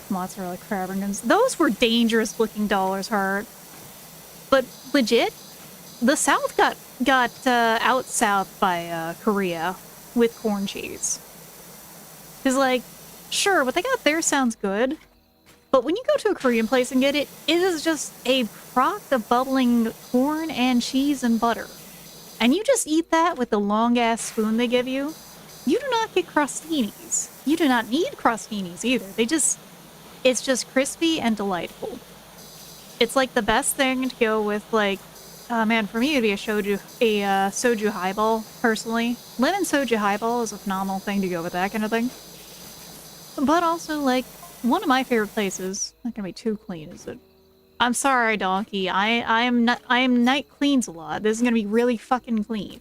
Mozzarella crabbergans. Those were dangerous-looking dollars, Hart. But legit, the South got out south by Korea with corn cheese. Because, like, sure, what they got there sounds good, but when you go to a Korean place and get it, it is just a crock of bubbling corn and cheese and butter. And you just eat that with the long-ass spoon they give you. You do not get crostinis. You do not need crostinis either. It's just crispy and delightful. It's like the best thing to go with, like, man, for me it'd be a soju highball, personally. Lemon soju highball is a phenomenal thing to go with that kind of thing. But also, like, one of my favorite places, not gonna be too clean, is it? I'm sorry, Donkey. I am night cleans a lot. This is gonna be really fucking clean.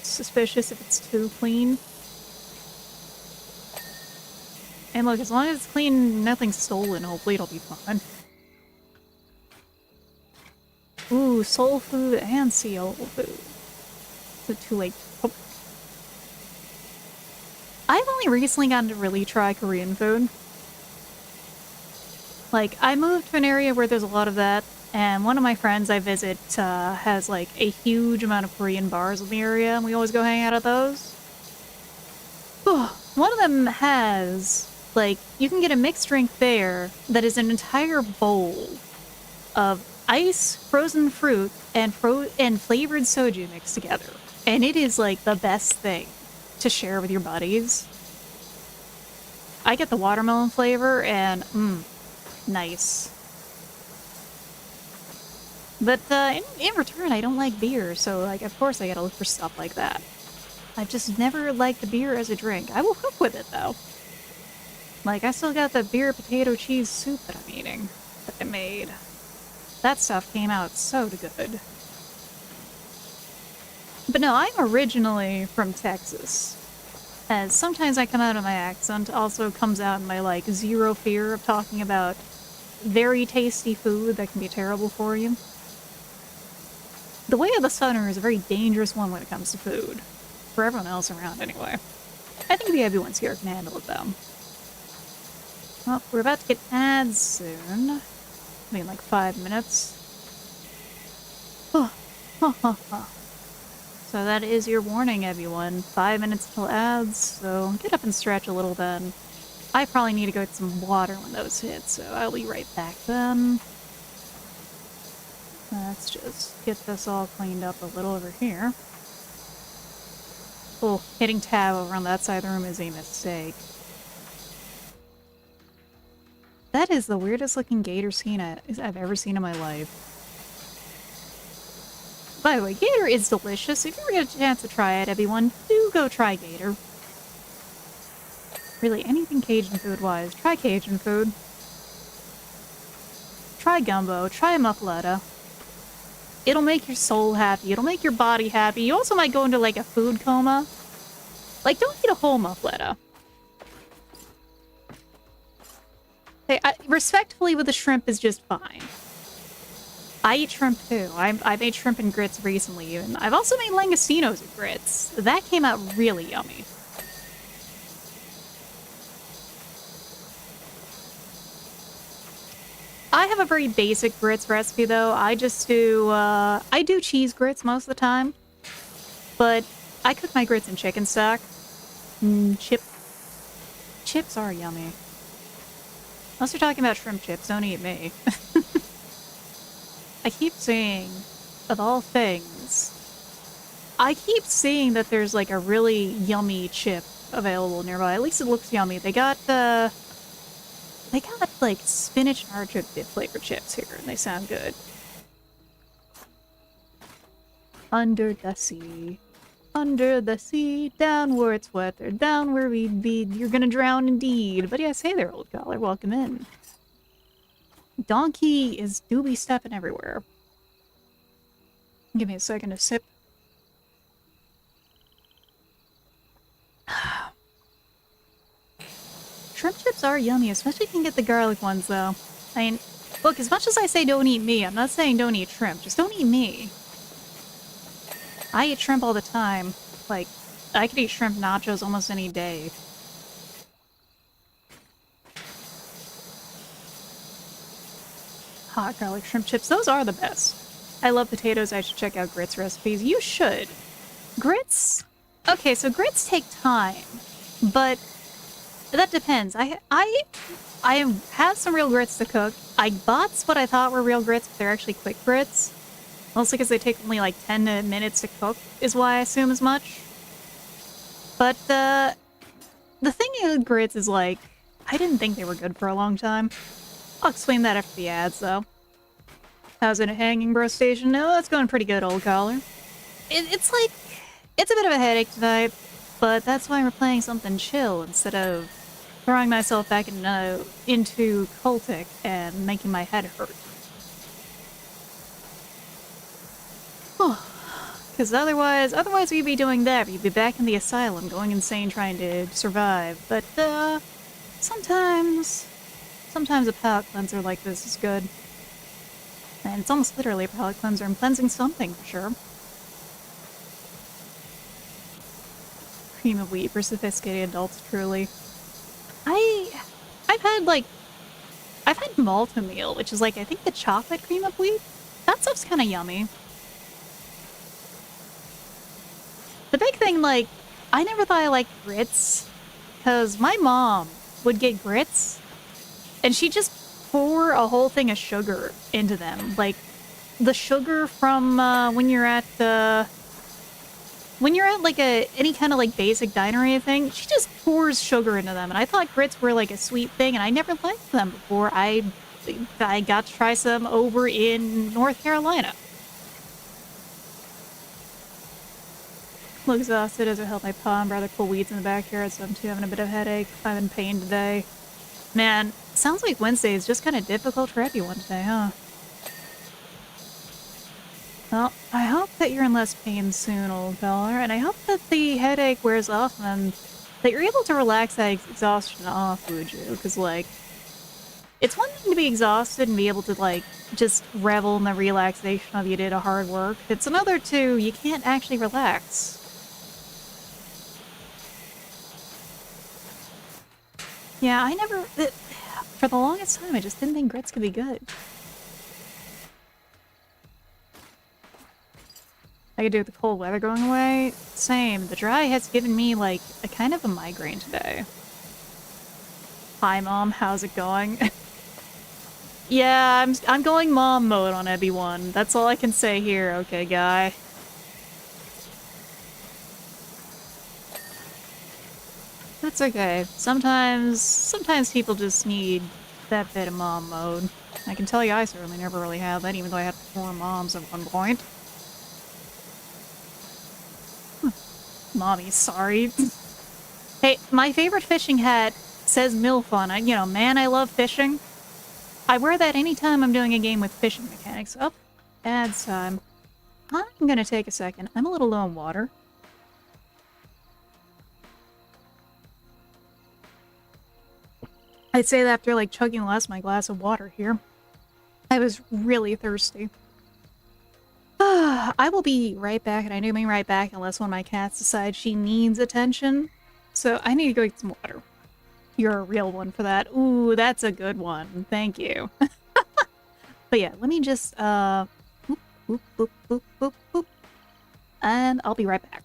Suspicious if it's too clean. And look, as long as it's clean, nothing's stolen, hopefully it'll be fine. Ooh, soul food and seal food. Is it too late? Oh. I've only recently gotten to really try Korean food. Like, I moved to an area where there's a lot of that, and one of my friends I visit has, like, a huge amount of Korean bars in the area, and we always go hang out at those. One of them has, like, you can get a mixed drink there that is an entire bowl of ice, frozen fruit, and flavored soju mixed together. And it is, like, the best thing to share with your buddies. I get the watermelon flavor, and, nice. But, in return, I don't like beer, so, like, of course I gotta look for stuff like that. I've just never liked the beer as a drink. I will cook with it, though. Like, I still got the beer potato cheese soup that I'm eating, that I made. That stuff came out so good. But no, I'm originally from Texas. As sometimes I come out of my accent, also comes out in my, like, zero fear of talking about very tasty food that can be terrible for you. The way of the Southerner is a very dangerous one when it comes to food. For everyone else around, anyway. I think the everyone's here can handle it, though. Well, we're about to get ads soon. I mean, like 5 minutes. So that is your warning, everyone. 5 minutes till ads, so get up and stretch a little then. I probably need to go get some water when those hit, so I'll be right back then. Let's just get this all cleaned up a little over here. Oh, hitting tab over on that side of the room is a mistake. That is the weirdest looking gator scene I've ever seen in my life. By the way, gator is delicious. If you ever get a chance to try it, everyone, do go try gator. Really, anything Cajun food-wise, try Cajun food. Try gumbo, try muffaletta. It'll make your soul happy, it'll make your body happy. You also might go into, like, a food coma. Like, don't eat a whole muffaletta. Hey, respectfully with the shrimp is just fine. I eat shrimp too. I made shrimp and grits recently even. I've also made langostinos and grits. That came out really yummy. I have a very basic grits recipe though. I just do, I do cheese grits most of the time. But I cook my grits in chicken stock. Chips are yummy. Unless you're talking about shrimp chips, don't eat me. I keep seeing, of all things, I keep seeing that there's like a really yummy chip available nearby. At least it looks yummy. They got like spinach and artichoke dip flavored chips here, and they sound good. Under the sea, down where it's wetter, down where we'd be. You're gonna drown indeed. But yes, hey there, old caller. Welcome in. Donkey is doobie stepping everywhere. Give me a second to sip. Shrimp chips are yummy, especially if you can get the garlic ones, though. I mean, look, as much as I say don't eat me, I'm not saying don't eat shrimp. Just don't eat me. I eat shrimp all the time. Like, I could eat shrimp nachos almost any day. Hot garlic shrimp chips, those are the best. I love potatoes, I should check out grits recipes. You should. Grits? Okay, so grits take time, but that depends. I have some real grits to cook. I bought what I thought were real grits, but they're actually quick grits. Mostly because they take only like 10 minutes to cook, is why I assume as much. But, the thing with grits is, like, I didn't think they were good for a long time. I'll explain that after the ads, though. How's it hanging, bro station? No, that's going pretty good, old caller. It's like, it's a bit of a headache tonight, but that's why we're playing something chill instead of throwing myself back into cultic and making my head hurt. Because otherwise we'd be doing that. We'd be back in the asylum, going insane trying to survive. But, sometimes a palate cleanser like this is good. And it's almost literally a palate cleanser. I'm cleansing something, for sure. Cream of wheat for sophisticated adults, truly. I've had malto meal, which is like, I think the chocolate cream of wheat. That stuff's kind of yummy. The big thing, like, I never thought I liked grits, because my mom would get grits, and she'd just pour a whole thing of sugar into them. Like, the sugar from, when you're at, like, any kind of, like, basic diner or anything, she just pours sugar into them, and I thought grits were, like, a sweet thing, and I never liked them before I got to try some over in North Carolina. I'm exhausted as I help my pa and brother pull weeds in the backyard, so I'm too having a bit of a headache. I'm in pain today. Man, sounds like Wednesday is just kind of difficult for everyone today, huh? Well, I hope that you're in less pain soon, old caller, and I hope that the headache wears off and that you're able to relax that exhaustion off, Wuju, because, like, it's one thing to be exhausted and be able to, like, just revel in the relaxation of you did a hard work. It's another to, you can't actually relax. Yeah, I never... for the longest time, I just didn't think grits could be good. I could do with the cold weather going away. Same. The dry has given me, like, a kind of a migraine today. Hi, Mom. How's it going? Yeah, I'm going mom mode on everyone. That's all I can say here, okay, guy? That's okay. Sometimes people just need that bit of mom mode. I can tell you I certainly never really had that, even though I had 4 moms at one point. Mommy, sorry. Hey, my favorite fishing hat says MILF on it. You know, man, I love fishing. I wear that anytime I'm doing a game with fishing mechanics. Oh, ads time. I'm gonna take a second. I'm a little low on water. I'd say that after, like, chugging the last of my glass of water here. I was really thirsty. I will be right back, and I do mean right back unless one of my cats decides she needs attention. So I need to go get some water. You're a real one for that. Ooh, that's a good one. Thank you. But yeah, let me just, boop, boop, boop, boop, boop, boop. And I'll be right back.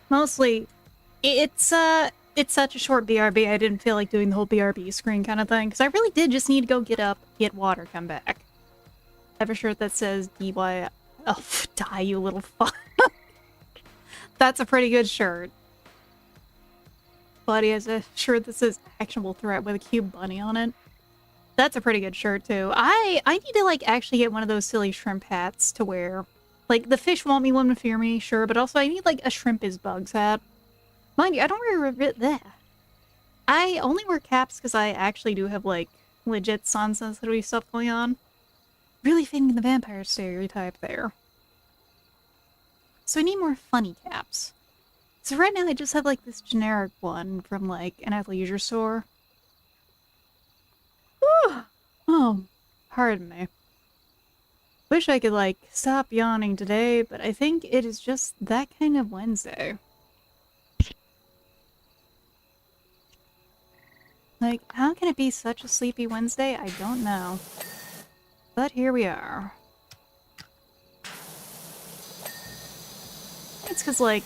Mostly, it's such a short BRB, I didn't feel like doing the whole BRB screen kind of thing, because I really did just need to go get up, get water, come back. I have a shirt that says DY... Oh, die, you little fuck. That's a pretty good shirt. Buddy has a shirt that says actionable threat with a cute bunny on it. That's a pretty good shirt, too. I need to, like, actually get one of those silly shrimp hats to wear. Like, the fish want me, women fear me, sure, but also I need, like, a shrimp is bugs hat. Mind you, I don't wear that. I only wear caps because I actually do have, like, legit sun-sensitivity stuff going on. Really fitting the vampire stereotype there. So I need more funny caps. So right now I just have, like, this generic one from, like, an athleisure store. Whew. Oh, pardon me. Wish I could, like, stop yawning today, but I think it is just that kind of Wednesday. Like, how can it be such a sleepy Wednesday? I don't know. But here we are. It's because, like,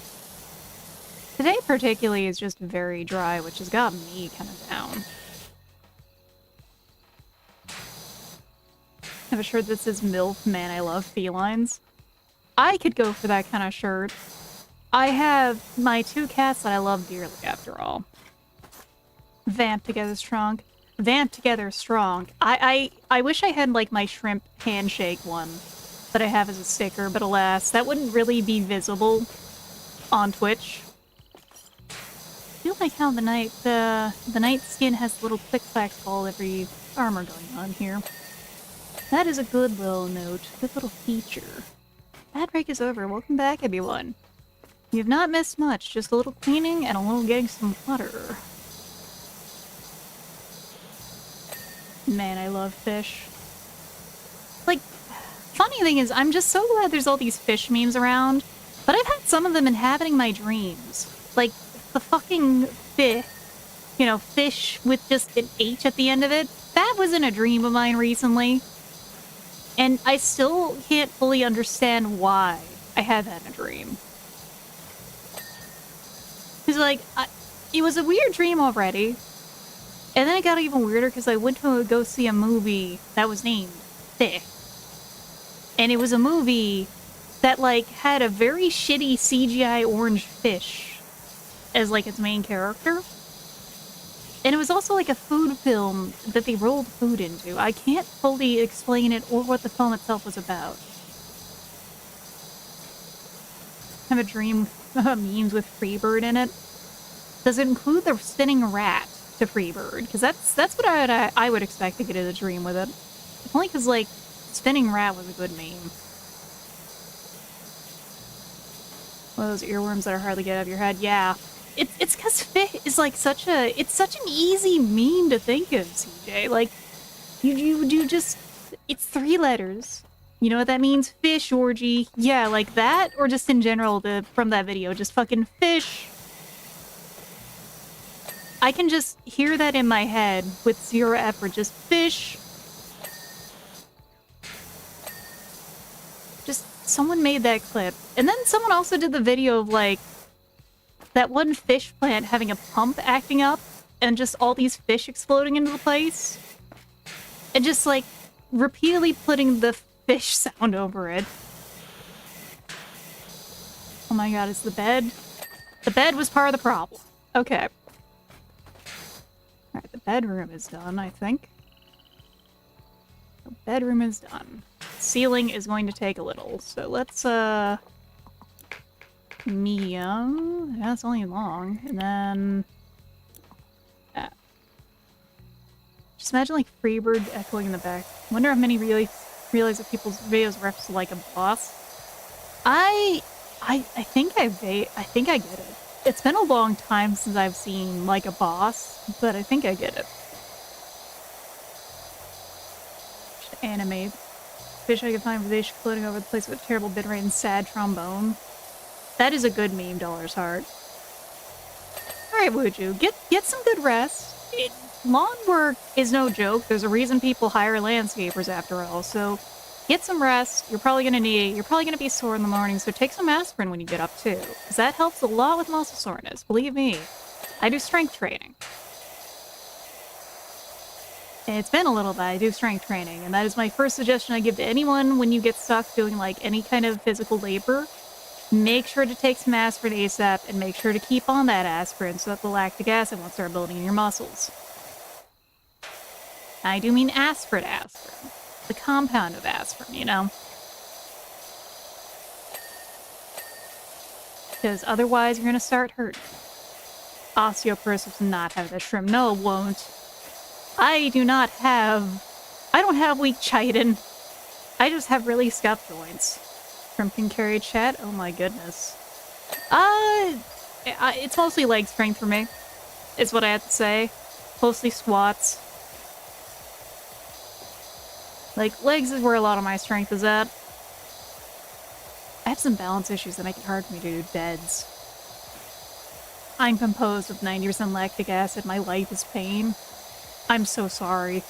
today particularly is just very dry, which has got me kind of down. I have a shirt that says MILF, man, I love felines. I could go for that kind of shirt. I have my 2 cats that I love dearly, after all. Vamp together strong. Vamp together strong. I wish I had, like, my shrimp handshake one that I have as a sticker, but alas, that wouldn't really be visible on Twitch. I feel like how the night skin has a little click-clack all every armor going on here. That is a good little note, good little feature. Ad break is over. Welcome back, everyone. You have not missed much, just a little cleaning and a little getting some water. Man, I love fish. Like, funny thing is, I'm just so glad there's all these fish memes around, but I've had some of them inhabiting my dreams. Like, the fucking fish, you know, fish with just an H at the end of it. That was in a dream of mine recently. And I still can't fully understand why I had that in a dream. Because, like, it was a weird dream already. And then it got even weirder because I went to go see a movie that was named Thick. And it was a movie that, like, had a very shitty CGI orange fish as, like, its main character. And it was also like a food film that they rolled food into. I can't fully explain it or what the film itself was about. I have a dream memes with Freebird in it. Does it include the spinning rat to Freebird? Because that's what I would expect to get in a dream with it. Only because, like, spinning rat was a good meme. One of those earworms that are hard to get out of your head. Yeah. It's because fish is like such an easy meme to think of, CJ. Like, you do just, it's 3 letters. You know what that means? Fish orgy. Yeah, like that, or just in general from that video, just fucking fish. I can just hear that in my head with 0 effort, just fish. Just, someone made that clip. And then someone also did the video of, like, that one fish plant having a pump acting up, and just all these fish exploding into the place. And just, like, repeatedly putting the fish sound over it. Oh my god, it's the bed. The bed was part of the problem. Okay. Alright, the bedroom is done, I think. The bedroom is done. Ceiling is going to take a little, so let's, medium. Yeah, it's only long. And then... yeah. Just imagine, like, Freebird echoing in the back. Wonder how many realize that people's videos reps like a boss. I think I get it. It's been a long time since I've seen like a boss, but I think I get it. Just animate. Fish I can find Vish floating over the place with a terrible bitrate and sad trombone. That is a good meme, Dollar's Heart. Alright, Wuju, get some good rest. Lawn work is no joke. There's a reason people hire landscapers after all, so get some rest. You're probably gonna need it. You're probably gonna be sore in the morning, so take some aspirin when you get up too, because that helps a lot with muscle soreness. Believe me, I do strength training. It's been a little bit. I do strength training, and that is my first suggestion I give to anyone when you get stuck doing like any kind of physical labor. Make sure to take some aspirin ASAP, and make sure to keep on that aspirin so that the lactic acid won't start building in your muscles. I do mean aspirin. The compound of aspirin, you know? Because otherwise you're gonna start hurting. Osteoporosis will not have that shrimp. No, it won't. I don't have weak chitin. I just have really scuffed joints. Shrimp can carry chat? Oh my goodness. It's mostly leg strength for me. Is what I have to say. Mostly squats. Like, legs is where a lot of my strength is at. I have some balance issues that make it hard for me to do deads. I'm composed of 90% lactic acid. My life is pain. I'm so sorry.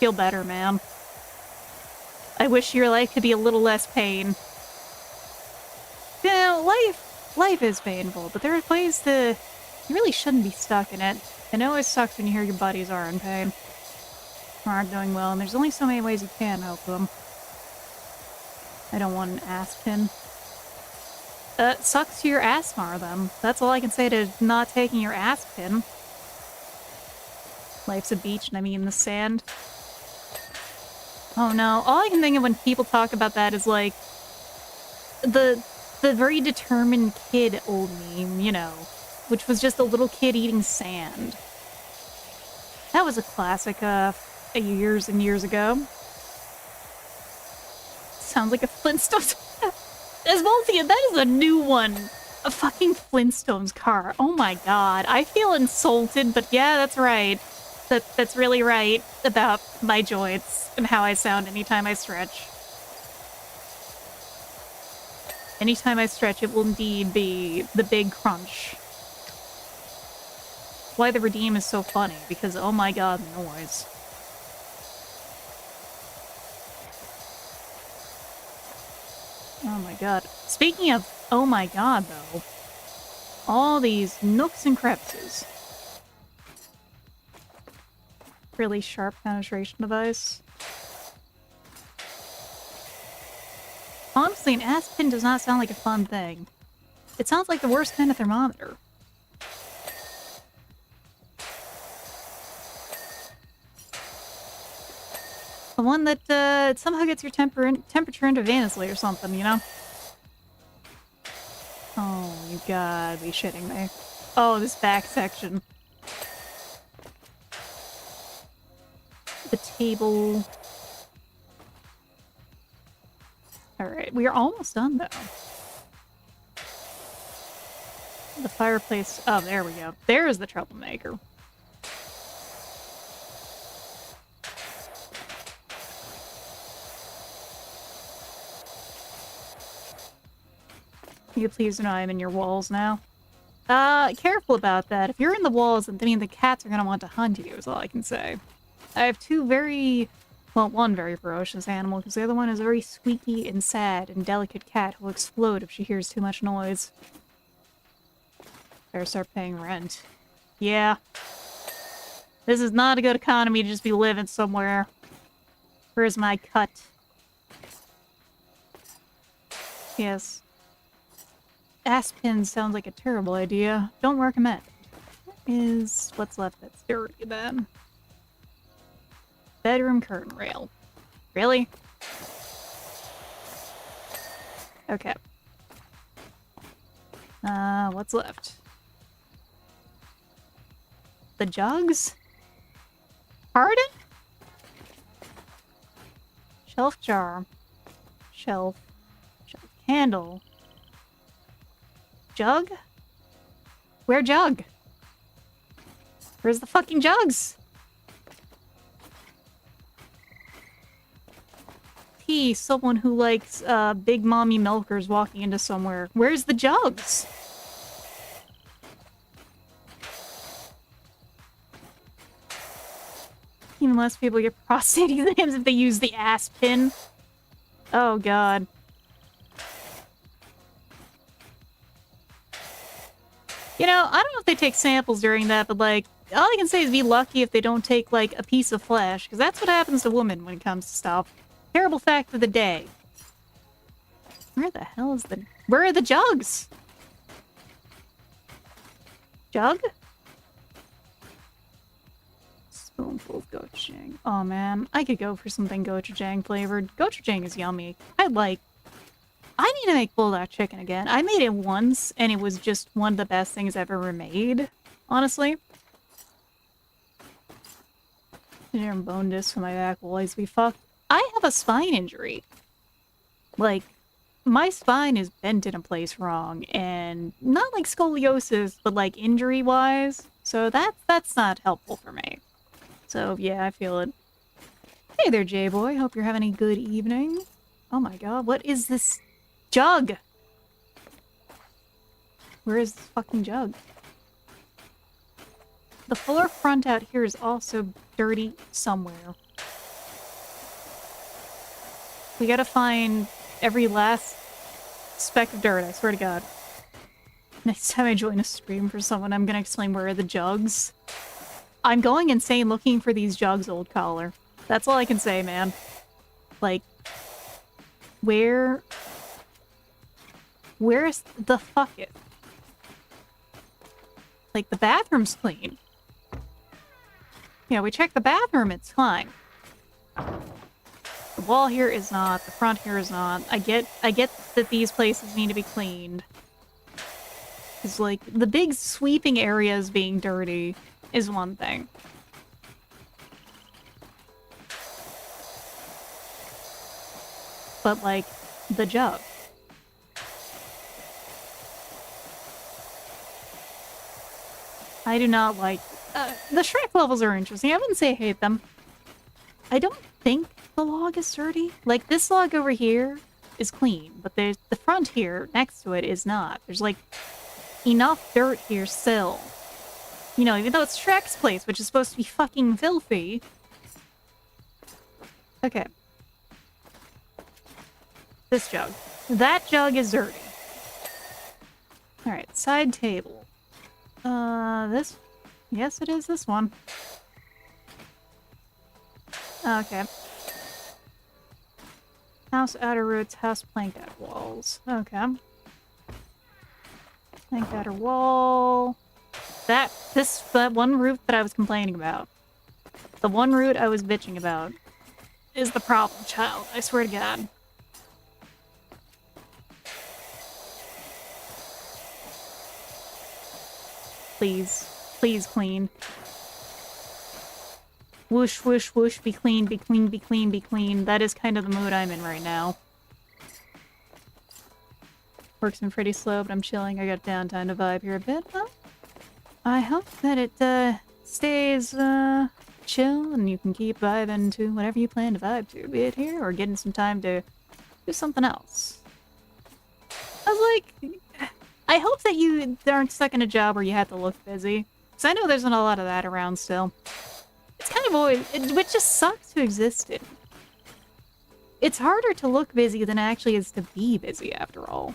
Feel better, man. I wish your life could be a little less pain. You know, life is painful, but there are ways to... You really shouldn't be stuck in it. I know it sucks when you hear your buddies are in pain. Aren't doing well, and there's only so many ways you can help them. I don't want an ass pin. Sucks to your ass mar them. That's all I can say to not taking your ass pin. Life's a beach, and I mean the sand. Oh no, all I can think of when people talk about that is like the very determined kid old meme, you know, which was just a little kid eating sand. That was a classic, years and years ago. Sounds like a Flintstones. As Voltia, that is a new one. A fucking Flintstones car. Oh my god. I feel insulted, but yeah, that's right. That's really right about my joints and how I sound anytime I stretch. Anytime I stretch, it will indeed be the big crunch. Why the Redeem is so funny, because oh my god, the noise. Oh my god. Speaking of oh my god, though, all these nooks and crevices. Really sharp penetration device. Honestly, an ass pin does not sound like a fun thing. It sounds like the worst kind of thermometer. The one that somehow gets your temperature intravenously or something, you know? Oh, you gotta be shitting me. Oh, this back section. The table. Alright, we are almost done, though. The fireplace. Oh, there we go. There's the troublemaker. You please know I'm in your walls now. Careful about that. If you're in the walls, I mean the cats are gonna want to hunt you, is all I can say. I have two very... Well, one very ferocious animal, because the other one is a very squeaky and sad and delicate cat who will explode if she hears too much noise. Better start paying rent. Yeah. This is not a good economy to just be living somewhere. Where's my cut? Yes. Aspin sounds like a terrible idea. Don't recommend. What is what's left that's dirty then? Bedroom curtain rail. Really? Okay. What's left? The jugs? Pardon? Shelf jar. Shelf. Shelf candle. Jug? Where jug? Where's the fucking jugs? P, someone who likes big mommy milkers walking into somewhere. Where's the jugs? Even less people get prostate exams if they use the ass pin. Oh god. You know, I don't know if they take samples during that, but, like, all I can say is be lucky if they don't take, like, a piece of flesh, because that's what happens to women when it comes to stuff. Terrible fact of the day. Where the hell is the... Where are the jugs? Jug? Spoonful of gochujang. Oh, man. I could go for something gochujang flavored. Gochujang is yummy. I need to make bulldog chicken again. I made it once, and it was just one of the best things I've ever made, honestly. Bone disc for my back will always be fucked. I have a spine injury. Like, my spine is bent in a place wrong, and not like scoliosis, but like injury-wise. So that's not helpful for me. So yeah, I feel it. Hey there, J-Boy. Hope you're having a good evening. Oh my god, what is this jug? Where is this fucking jug? The floor front out here is also dirty somewhere. We gotta find every last speck of dirt, I swear to god. Next time I join a stream for someone, I'm gonna explain where are the jugs. I'm going insane looking for these jugs, old caller. That's all I can say, man. Like, where's the fuck it? Like, the bathroom's clean. Yeah, we checked the bathroom, it's fine. The wall here is not, the front here is not. I get that these places need to be cleaned. It's like, the big sweeping areas being dirty is one thing. But, like, the jug. I do not like... the Shrek levels are interesting. I wouldn't say I hate them. I don't think the log is dirty. Like, this log over here is clean, but there's the front here next to it is not. There's, like, enough dirt here still. You know, even though it's Shrek's place, which is supposed to be fucking filthy. Okay. This jug. That jug is dirty. Alright, side table. This... Yes, it is this one. Okay. House outer roots, house planked out walls. Okay. Planked outer wall. That one root that I was complaining about. The one root I was bitching about. is the problem child. I swear to God. Please. Please clean. Whoosh, whoosh, whoosh, be clean, be clean, be clean, be clean. That is kind of the mood I'm in right now. Work's been pretty slow, but I'm chilling. I got downtime to vibe here a bit. Well, I hope that it, stays, chill and you can keep vibing to whatever you plan to vibe to, be it here or getting some time to do something else. I was like, I hope that you aren't stuck in a job where you have to look busy. Because I know there's not a lot of that around still. It's kind of always, which just sucks to exist in. It's harder to look busy than it actually is to be busy after all.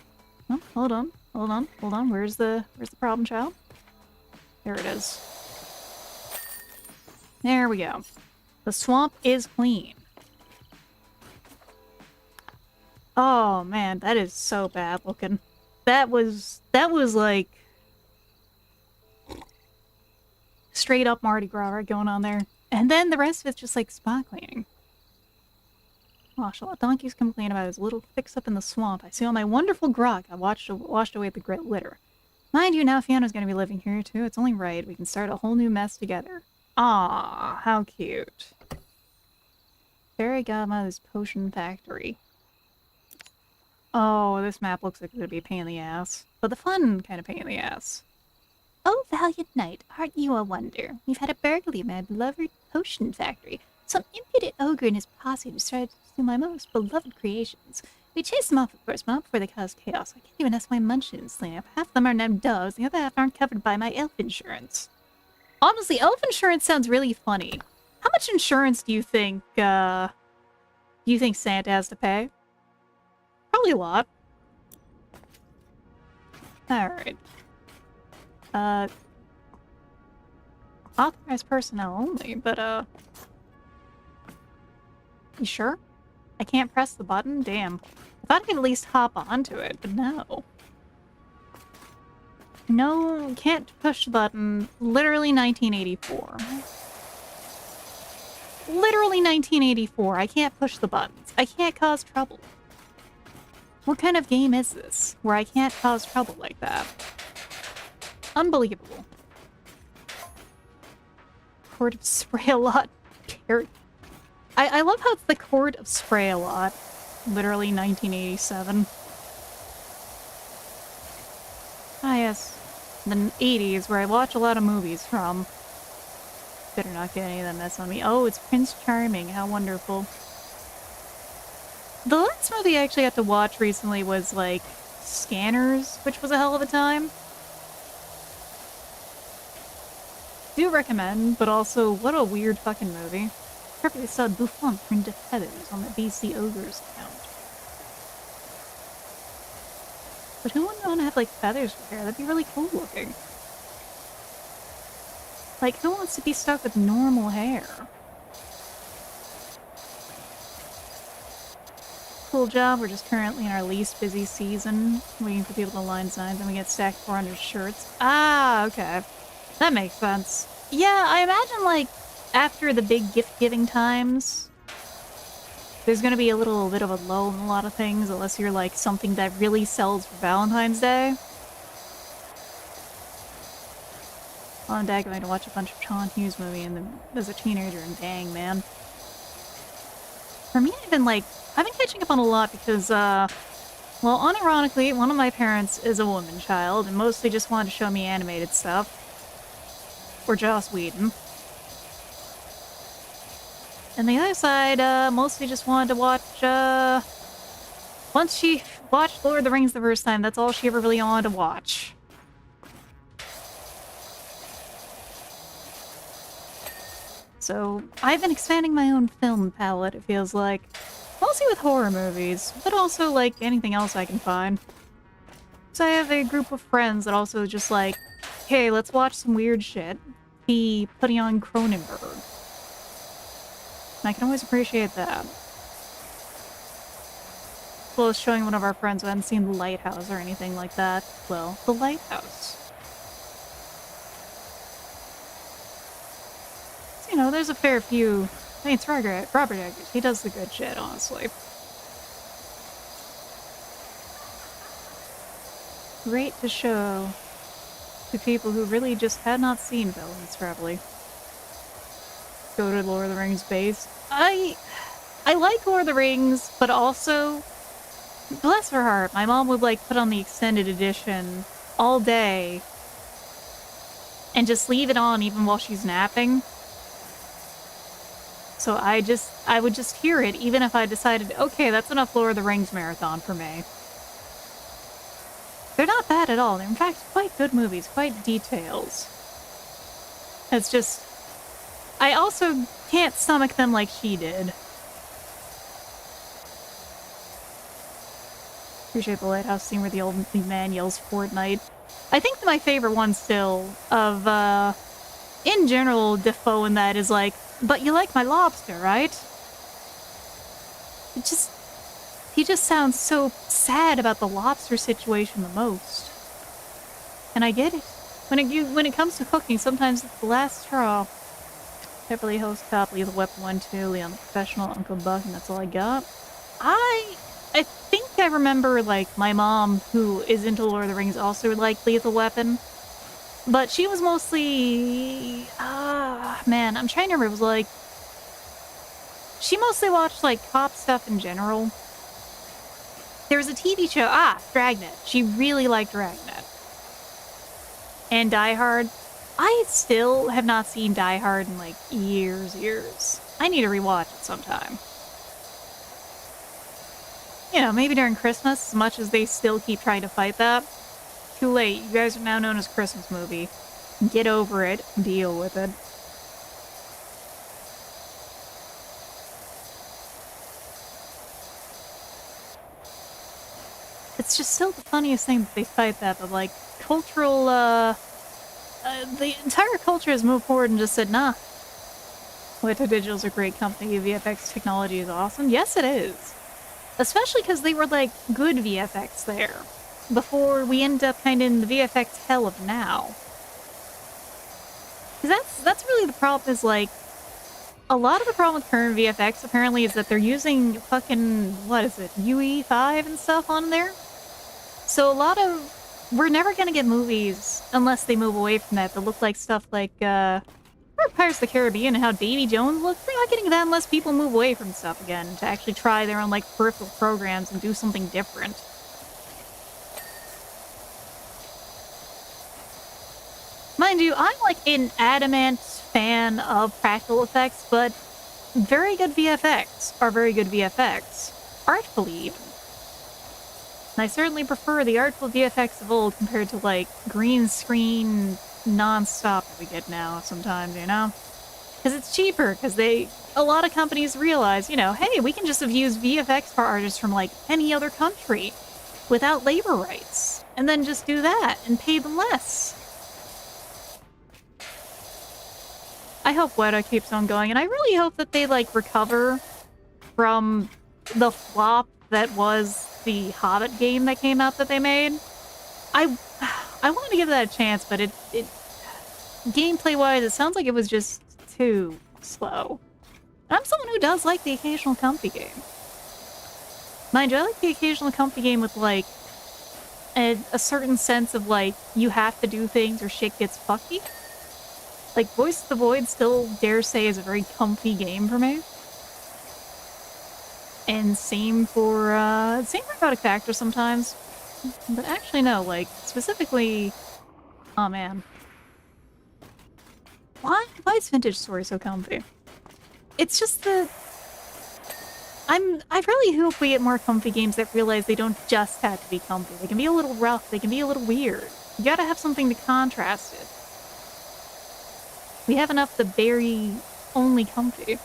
Oh, hold on, hold on, hold on. Where's the problem child? There it is. There we go. The swamp is clean. Oh man, that is so bad looking. That was like straight up Mardi Gras right going on there. And then the rest of it's just like spot cleaning. Gosh, a lot of donkeys complain about his little fix up in the swamp. I see all my wonderful grog. I washed away the great litter. Mind you, now Fiona's gonna be living here too. It's only right. We can start a whole new mess together. Ah, how cute. Fairy Godmother's Potion Factory. Oh, this map looks like it's gonna be a pain in the ass. But the fun kind of pain in the ass. Oh, valiant knight, aren't you a wonder? We've had a burglary in my beloved potion factory. Some impudent ogre and his posse decided to steal my most beloved creations. We chased them off, of course, but not before they caused chaos. I can't even ask my munchkins clean up. Half of them are named doves, the other half aren't covered by my elf insurance. Honestly, elf insurance sounds really funny. How much insurance do you think Santa has to pay? Probably a lot. Alright. Authorized personnel only, but, you sure? I can't press the button? Damn. I thought I could at least hop onto it, but no. No, can't push the button. Literally 1984. Literally 1984. I can't push the buttons. I can't cause trouble. What kind of game is this, where I can't cause trouble like that? Unbelievable. Court of Spray-a-Lot. I love how it's the Court of Spray-a-Lot. Literally 1987. Ah yes, the 80s, where I watch a lot of movies from. Better not get any of that mess on me. Oh, it's Prince Charming. How wonderful. The last movie I actually got to watch recently was, like, Scanners, which was a hell of a time. Do recommend, but also, what a weird fucking movie. Perfectly saw Buffon print of feathers on the BC Ogres account. But who wouldn't want to have, like, feathers for hair? That'd be really cool looking. Like, who wants to be stuck with normal hair? Cool job. We're just currently in our least busy season, waiting for people to line signs, and we get stacked 400 shirts. Ah, okay. That makes sense. Yeah, I imagine, like, after the big gift-giving times, there's gonna be a little bit of a lull in a lot of things, unless you're, like, something that really sells for Valentine's Day. Mom and Dad going to watch a bunch of Sean Hughes movie as a teenager, and dang, man. For me, I've been catching up on a lot because, well, unironically, one of my parents is a woman child, and mostly just wanted to show me animated stuff. Or Joss Whedon. And the other side, mostly just wanted to watch, once she watched Lord of the Rings the first time, that's all she ever really wanted to watch. So, I've been expanding my own film palette, it feels like. Mostly with horror movies, but also, like, anything else I can find. So I have a group of friends that also just like, hey, let's watch some weird shit. Be putting on Cronenberg. And I can always appreciate that. As well as showing one of our friends who hadn't seen The Lighthouse or anything like that. Well, The Lighthouse. So, you know, there's a fair few I mean, it's Robert Eggers. He does the good shit, honestly. Great to show to people who really just had not seen villains, probably. Go to Lord of the Rings base. I like Lord of the Rings, but also, bless her heart, my mom would like put on the extended edition all day and just leave it on even while she's napping. So I would just hear it even if I decided, okay, that's enough Lord of the Rings marathon for me. They're not bad at all. They're in fact quite good movies, quite details. It's just, I also can't stomach them like she did. Appreciate the lighthouse scene where the old man yells Fortnite. I think my favorite one still of, in general, Defoe in that is like, but you like my lobster, right? He just sounds so sad about the lobster situation the most. And I get it. When it comes to cooking, sometimes it's the last straw. Beverly Hills Cop, Lethal Weapon 1, 2, Leon the Professional, Uncle Buck, and that's all I got. I think I remember, like, my mom, who is into Lord of the Rings, also liked Lethal Weapon. But she was mostly... man, I'm trying to remember. It was like... She mostly watched, like, cop stuff in general. There was a TV show... Dragnet. She really liked Dragnet. And Die Hard. I still have not seen Die Hard in, like, years. I need to rewatch it sometime. You know, maybe during Christmas, as much as they still keep trying to fight that. Too late. You guys are now known as Christmas movie. Get over it. Deal with it. It's just still the funniest thing that they fight that, but like, cultural, the entire culture has moved forward and just said, nah. Weta Digital's a great company, VFX technology is awesome. Yes, it is. Especially because they were, like, good VFX there. Before we end up kind of in the VFX hell of now. Because that's really the problem is, like, a lot of the problem with current VFX, apparently, is that they're using fucking, what is it, UE5 and stuff on there? So a lot of... We're never gonna get movies, unless they move away from that look like stuff like, Pirates of the Caribbean and how Davy Jones looked. We're not getting that unless people move away from stuff again, to actually try their own, like, peripheral programs and do something different. Mind you, I'm, like, an adamant fan of practical effects, but very good VFX are very good VFX. Artfully, even. And I certainly prefer the artful VFX of old compared to, like, green screen non-stop that we get now sometimes, you know? Because it's cheaper, because a lot of companies realize, you know, hey, we can just have used VFX for artists from, like, any other country without labor rights, and then just do that and pay them less. I hope Weta keeps on going, and I really hope that they, like, recover from the flop that was the Hobbit game that came out that they made. I want to give that a chance, but it gameplay-wise, it sounds like it was just too slow. And I'm someone who does like the occasional comfy game. Mind you, I like the occasional comfy game with, like, a certain sense of, like, you have to do things or shit gets fucky. Like, Voice of the Void still, dare say, is a very comfy game for me. And same for Erotic Factor sometimes. But actually, no, like, specifically... Oh, man. Why is Vintage Story so comfy? It's just that... I really hope we get more comfy games that realize they don't just have to be comfy. They can be a little rough, they can be a little weird. You gotta have something to contrast it. We have enough to bury only comfy.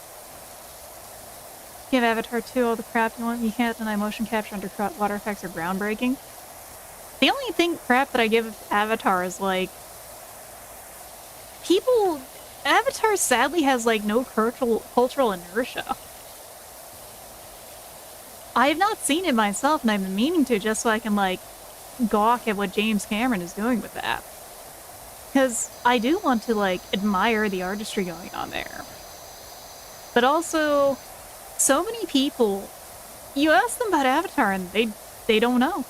Give Avatar 2 all the crap you want. You can't deny motion capture under water effects are groundbreaking. The only crap that I give Avatar is, like... Avatar sadly has, like, no cultural inertia. I have not seen it myself, and I've been meaning to just so I can, like, gawk at what James Cameron is doing with that. Because I do want to, like, admire the artistry going on there. But also, so many people, you ask them about Avatar and they don't know.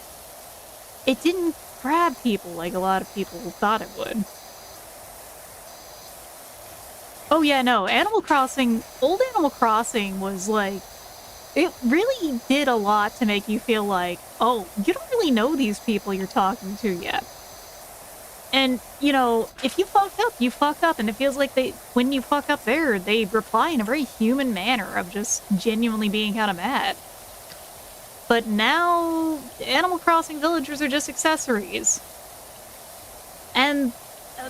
It didn't grab people like a lot of people thought it would. Oh yeah, no, old Animal Crossing was like, it really did a lot to make you feel like, oh, you don't really know these people you're talking to yet. And, you know, if you fuck up, you fuck up, and it feels like when you fuck up there, they reply in a very human manner of just genuinely being kind of mad. But now, Animal Crossing villagers are just accessories. And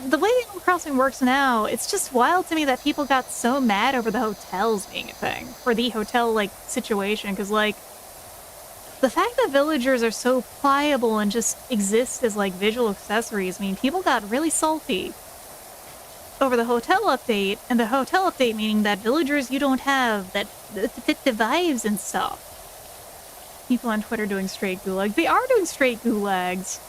the way Animal Crossing works now, it's just wild to me that people got so mad over the hotels being a thing, or the hotel, like, situation, because, like, the fact that villagers are so pliable and just exist as, like, visual accessories, I mean, people got really salty over the hotel update, and the hotel update meaning that villagers you don't have that fit the vibes and stuff. People on Twitter doing straight gulags. They are doing straight gulags.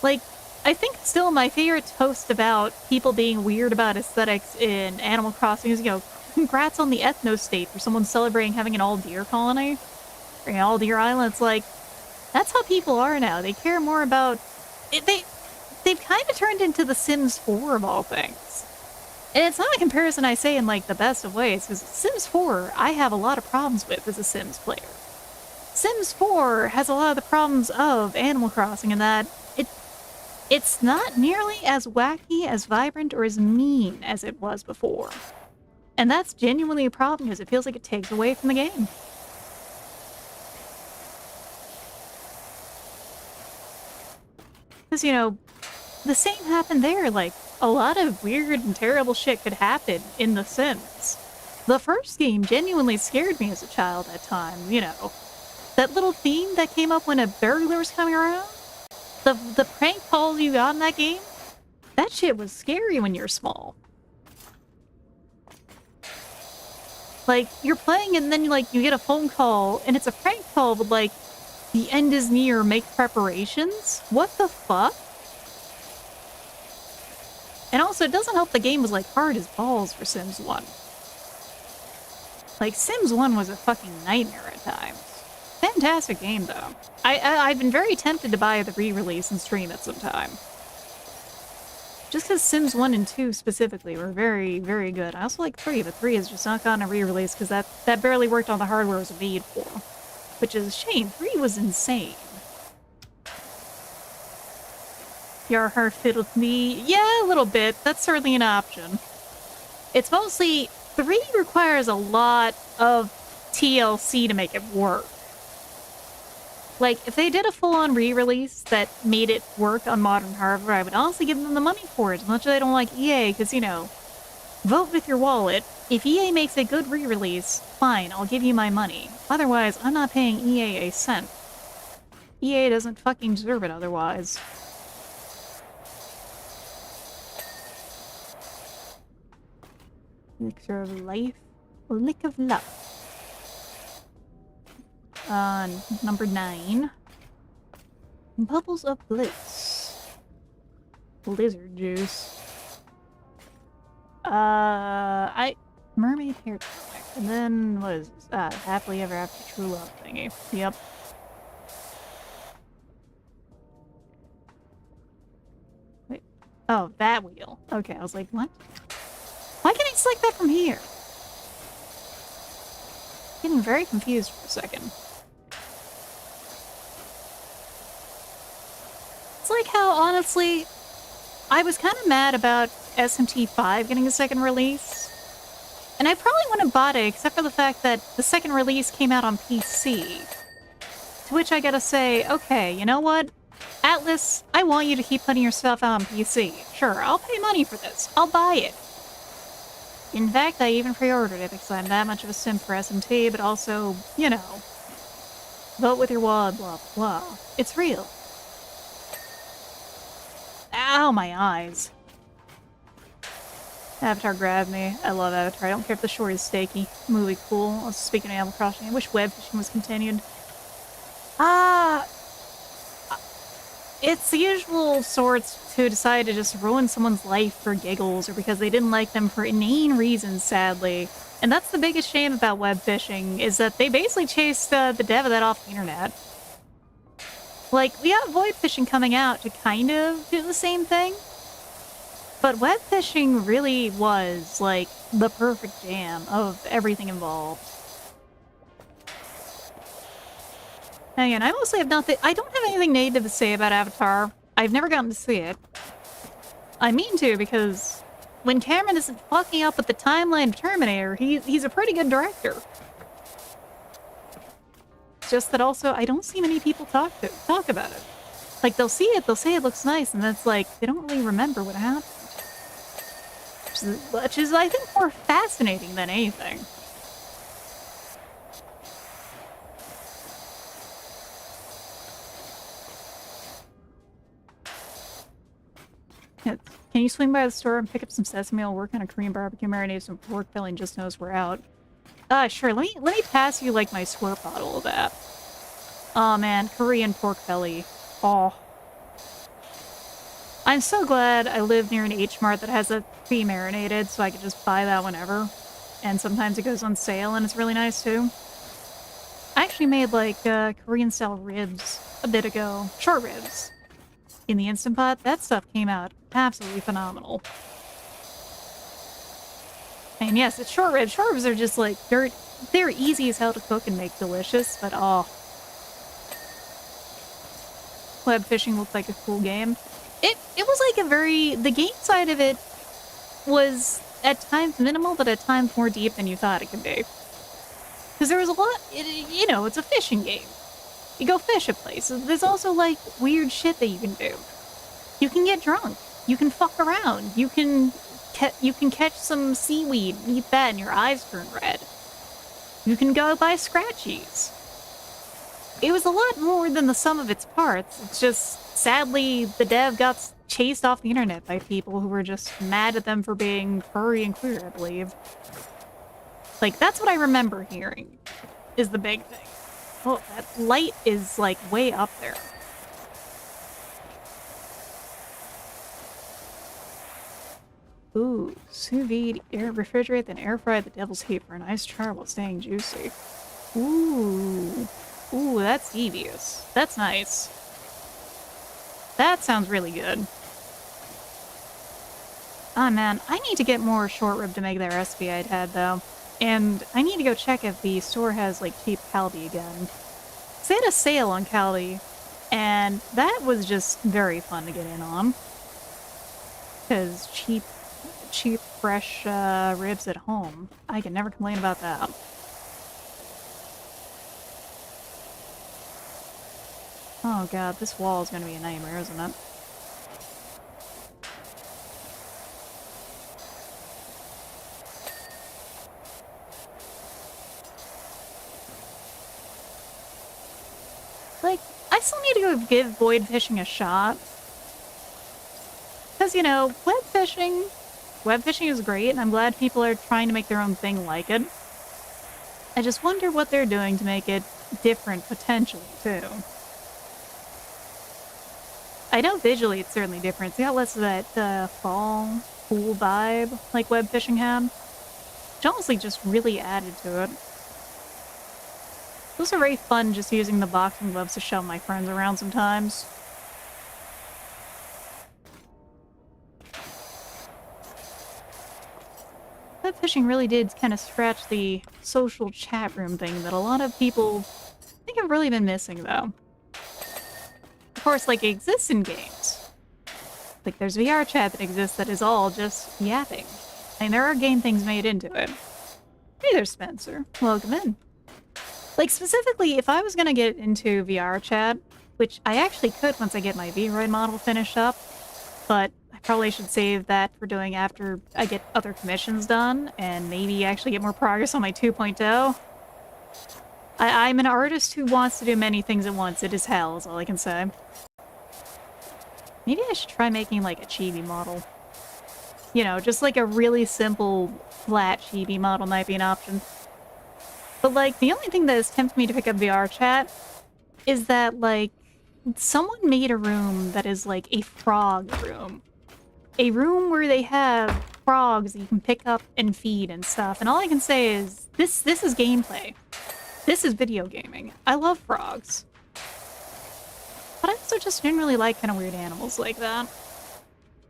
Like, I think still my favorite post about people being weird about aesthetics in Animal Crossing is, you know, congrats on the ethno state for someone celebrating having an all-deer colony. Or, you know, all-deer island. It's like, that's how people are now. They care more about... They've kind of turned into the Sims 4 of all things. And it's not a comparison I say in, like, the best of ways, because Sims 4 I have a lot of problems with as a Sims player. Sims 4 has a lot of the problems of Animal Crossing in that it's not nearly as wacky, as vibrant, or as mean as it was before. And that's genuinely a problem because it feels like it takes away from the game. Because, you know, the same happened there. Like, a lot of weird and terrible shit could happen in The Sims. The first game genuinely scared me as a child at times, you know. That little theme that came up when a burglar was coming around? The prank calls you got in that game? That shit was scary when you're small. Like, you're playing and then, like, you get a phone call, and it's a prank call with, like, the end is near, make preparations? What the fuck? And also, it doesn't help the game was, like, hard as balls for Sims 1. Like, Sims 1 was a fucking nightmare at times. Fantastic game, though. I've been very tempted to buy the re-release and stream it sometime. Just because Sims 1 and 2 specifically were very, very good. I also like 3, but 3 has just not gotten a re-release because that barely worked on the hardware it was made for. Which is a shame. 3 was insane. Your heart fiddled with me. Yeah, a little bit. That's certainly an option. It's mostly... 3 requires a lot of TLC to make it work. Like, if they did a full-on re-release that made it work on modern hardware, I would honestly give them the money for it, as much as I don't like EA, because, you know, vote with your wallet. If EA makes a good re-release, fine, I'll give you my money. Otherwise, I'm not paying EA a cent. EA doesn't fucking deserve it otherwise. Elixir of life. Lick of luck. Number 9. Bubbles of bliss. Blizzard juice. Mermaid hair tonic. And then, what is this? Happily ever after true love thingy. Yep. Wait. Oh, that wheel. Okay, I was like, what? Why can I select that from here? Getting very confused for a second. It's like how, honestly, I was kind of mad about SMT5 getting a second release. And I probably wouldn't have bought it, except for the fact that the second release came out on PC. To which I gotta say, okay, you know what? Atlas, I want you to keep putting your stuff out on PC. Sure, I'll pay money for this. I'll buy it. In fact, I even pre-ordered it because I'm that much of a simp for SMT, but also, you know, vote with your wallet, blah, blah. It's real. Ow, my eyes. Avatar grabbed me. I love Avatar. I don't care if the short is steaky. Movie cool. Speaking of Animal Crossing, I wish web fishing was continued. It's the usual sorts who decide to just ruin someone's life for giggles or because they didn't like them for inane reasons, sadly. And that's the biggest shame about web phishing, is that they basically chased the dev of that off the internet. Like, we got void phishing coming out to kind of do the same thing, but web phishing really was, like, the perfect jam of everything involved. And again, I mostly have nothing— I don't have anything negative to say about Avatar. I've never gotten to see it. I mean to, because when Cameron isn't fucking up with the timeline of Terminator, he's a pretty good director. It's just that also, I don't see many people talk about it. Like, they'll see it, they'll say it looks nice, and that's like, they don't really remember what happened. Which is, I think, more fascinating than anything. Yeah, can you swing by the store and pick up some sesame oil, work on a Korean barbecue marinade, some pork belly, and just knows we're out? Sure, let me pass you, like, my squirt bottle of that. Oh man, Korean pork belly. Oh. I'm so glad I live near an H-Mart that has a pre-marinated, so I can just buy that whenever. And sometimes it goes on sale, and it's really nice, too. I actually made, like, Korean-style ribs a bit ago. Short ribs. In the Instant Pot. That stuff came out absolutely phenomenal. And yes, it's short ribs. Short ribs are just, like, they're easy as hell to cook and make delicious, but oh. Web fishing looked like a cool game. It was like a very— the game side of it was at times minimal, but at times more deep than you thought it could be. Because there was a lot— you know, it's a fishing game. You go fish at places. There's also, like, weird shit that you can do. You can get drunk. You can fuck around. You can catch some seaweed, eat that, and your eyes turn red. You can go buy scratchies. It was a lot more than the sum of its parts. It's just, sadly, the dev got chased off the internet by people who were just mad at them for being furry and queer, I believe. Like, that's what I remember hearing, is the big thing. Oh, that light is, like, way up there. Ooh, sous vide, refrigerate, then air fry the devil's heat for a nice char while staying juicy. Ooh. Ooh, that's devious. That's nice. That sounds really good. Ah, man, I need to get more short rib to make that recipe I'd had, though. And I need to go check if the store has, like, cheap Calbee again. They had a sale on Calbee, and that was just very fun to get in on. Because cheap, fresh ribs at home. I can never complain about that. Oh god, this wall is gonna be a nightmare, isn't it? Like, I still need to go give void fishing a shot. Because, you know, web fishing is great, and I'm glad people are trying to make their own thing like it. I just wonder what they're doing to make it different, potentially, too. I know visually it's certainly different. It's got less of that fall, cool vibe like web fishing had. Which honestly just really added to it. It was very fun just using the boxing gloves to shove my friends around sometimes. Web fishing really did kind of scratch the social chat room thing that a lot of people I think have really been missing, though. Of course, like, it exists in games. Like, there's VR chat that exists that is all just yapping. I mean, there are game things made into it. Hey there, Spencer. Welcome in. Like, specifically, if I was gonna get into VR chat, which I actually could once I get my V-Roid model finished up, but I probably should save that for doing after I get other commissions done, and maybe actually get more progress on my 2.0. I'm an artist who wants to do many things at once. It is hell, is all I can say. Maybe I should try making, like, a chibi model. You know, just like a really simple, flat chibi model might be an option. But, like, the only thing that has tempted me to pick up VR chat is that, like, someone made a room that is like a frog room. A room where they have frogs that you can pick up and feed and stuff. And all I can say is, this is gameplay. This is video gaming. I love frogs. But I also just generally like kind of weird animals like that.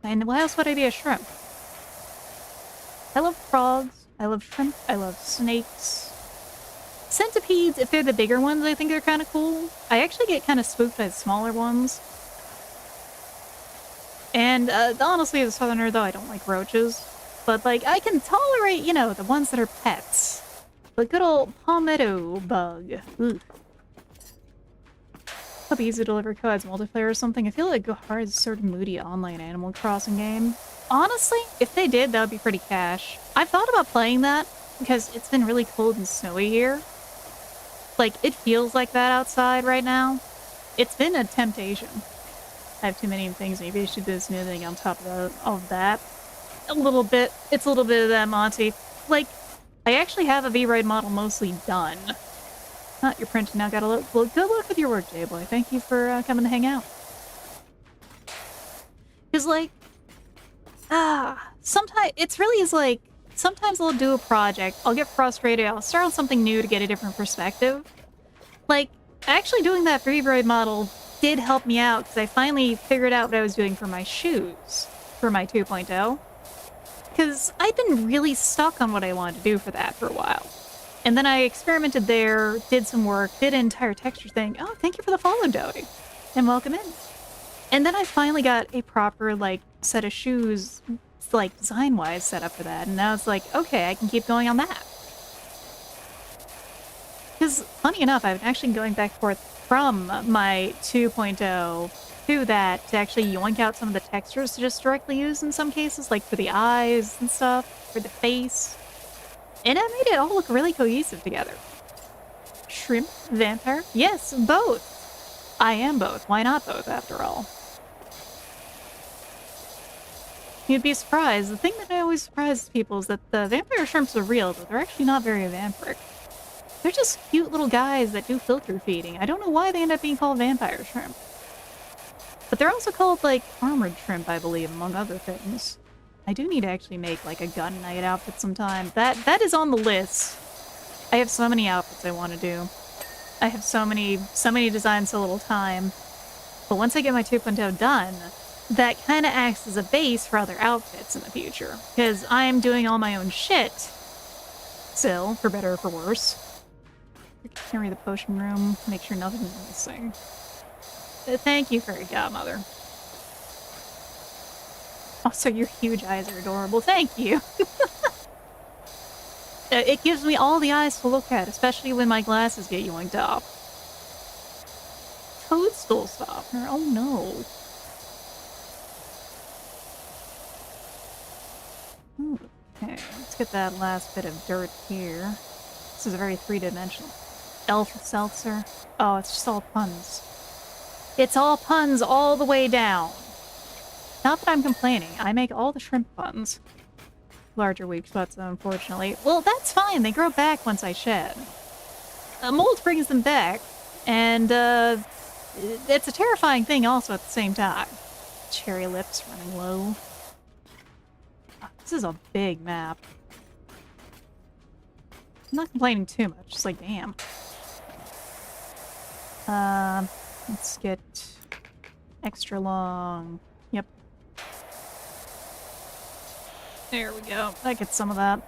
And why else would I be a shrimp? I love frogs. I love shrimp. I love snakes. Centipedes, if they're the bigger ones, I think they're kind of cool. I actually get kind of spooked by the smaller ones. And honestly, as a southerner, though, I don't like roaches. But, like, I can tolerate, you know, the ones that are pets. The good old palmetto bug. Ugh. Hope easy to deliver co-eds multiplayer or something. I feel like Gohar is a sort of moody online Animal Crossing game. Honestly, if they did, that would be pretty cash. I've thought about playing that because it's been really cold and snowy here. Like, it feels like that outside right now. It's been a temptation. I have too many things. Maybe I should do smoothing on top of that. A little bit. It's a little bit of that, Monty. Like, I actually have a V-Ride model mostly done. Not your printing now. Gotta look. Well, good luck with your work, J-Boy. Thank you for coming to hang out. Because, like, sometimes it's really is like, sometimes I'll do a project, I'll get frustrated, I'll start on something new to get a different perspective. Like, actually doing that V-Ride model did help me out because I finally figured out what I was doing for my shoes for my 2.0. Because I'd been really stuck on what I wanted to do for that for a while. And then I experimented there, did some work, did an entire texture thing. Oh, thank you for the follow, Doty. And welcome in. And then I finally got a proper, like, set of shoes, like, design-wise set up for that. And now it's like, okay, I can keep going on that. Because, funny enough, I've been actually going back and forth from my 2.0 to that to actually yoink out some of the textures to just directly use in some cases, like for the eyes and stuff, for the face. And it made it all look really cohesive together. Shrimp? Vampire? Yes, both. I am both. Why not both, after all? You'd be surprised. The thing that I always surprise people is that the vampire shrimps are real, but they're actually not very vampiric. They're just cute little guys that do filter feeding. I don't know why they end up being called vampire shrimp. But they're also called, like, armored shrimp, I believe, among other things. I do need to actually make, like, a gun knight outfit sometime. That is on the list. I have so many outfits I want to do. I have so many designs, so little time. But once I get my 2.0 done, that kind of acts as a base for other outfits in the future. Because I am doing all my own shit. Still, for better or for worse. Carry the potion room, make sure nothing's missing. Thank you, fairy godmother. Also, your huge eyes are adorable. Thank you. It gives me all the eyes to look at, especially when my glasses get yoinked off. Toadstool softener? Oh no. Okay, let's get that last bit of dirt here. This is a very three-dimensional. Elf seltzer. Oh, it's just all puns. It's all puns all the way down. Not that I'm complaining. I make all the shrimp puns. Larger weak spots, unfortunately. Well, that's fine. They grow back once I shed. Mold brings them back, and it's a terrifying thing also at the same time. Cherry lips running low. Oh, this is a big map. I'm not complaining too much. Just like, damn. Let's get extra long. Yep. There we go. That gets some of that.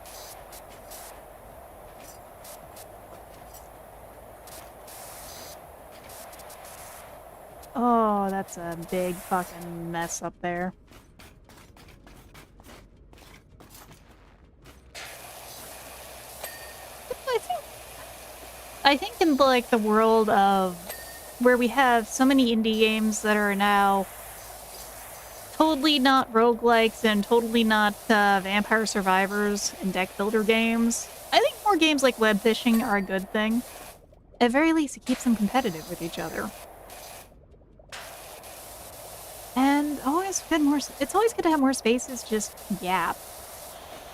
Oh, that's a big fucking mess up there. I think in, like, the world of where we have so many indie games that are now totally not roguelikes and totally not vampire survivors and deck builder games, I think more games like web fishing are a good thing. At very least, it keeps them competitive with each other. And it's always good to have more spaces to just yap.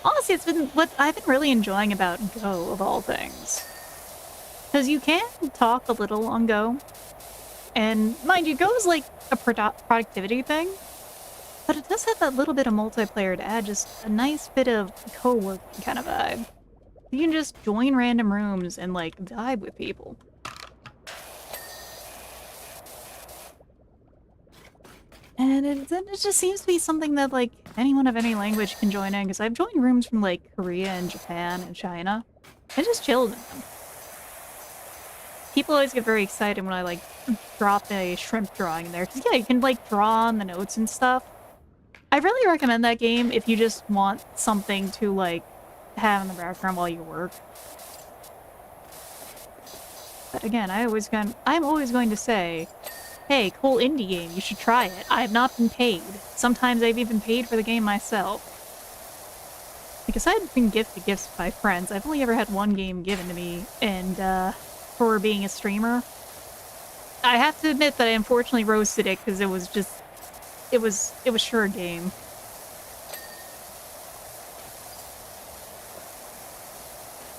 Honestly, it's been what I've been really enjoying about Go, of all things. Because you can talk a little on Go. And mind you, Go is like a productivity thing, but it does have that little bit of multiplayer to add just a nice bit of co-working kind of vibe. You can just join random rooms and like vibe with people. And it just seems to be something that like anyone of any language can join in, because I've joined rooms from like Korea and Japan and China. I just chilled in them. People always get very excited when I like drop a shrimp drawing in there, because yeah, you can like draw on the notes and stuff. I really recommend that game if you just want something to like have in the background while you work. But again, I'm always going to say, hey, cool indie game, you should try it. I have not been paid. Sometimes I've even paid for the game myself. Because I've been gifted gifts by friends. I've only ever had one game given to me, and for being a streamer. I have to admit that I unfortunately roasted it because it was just it was sure a game.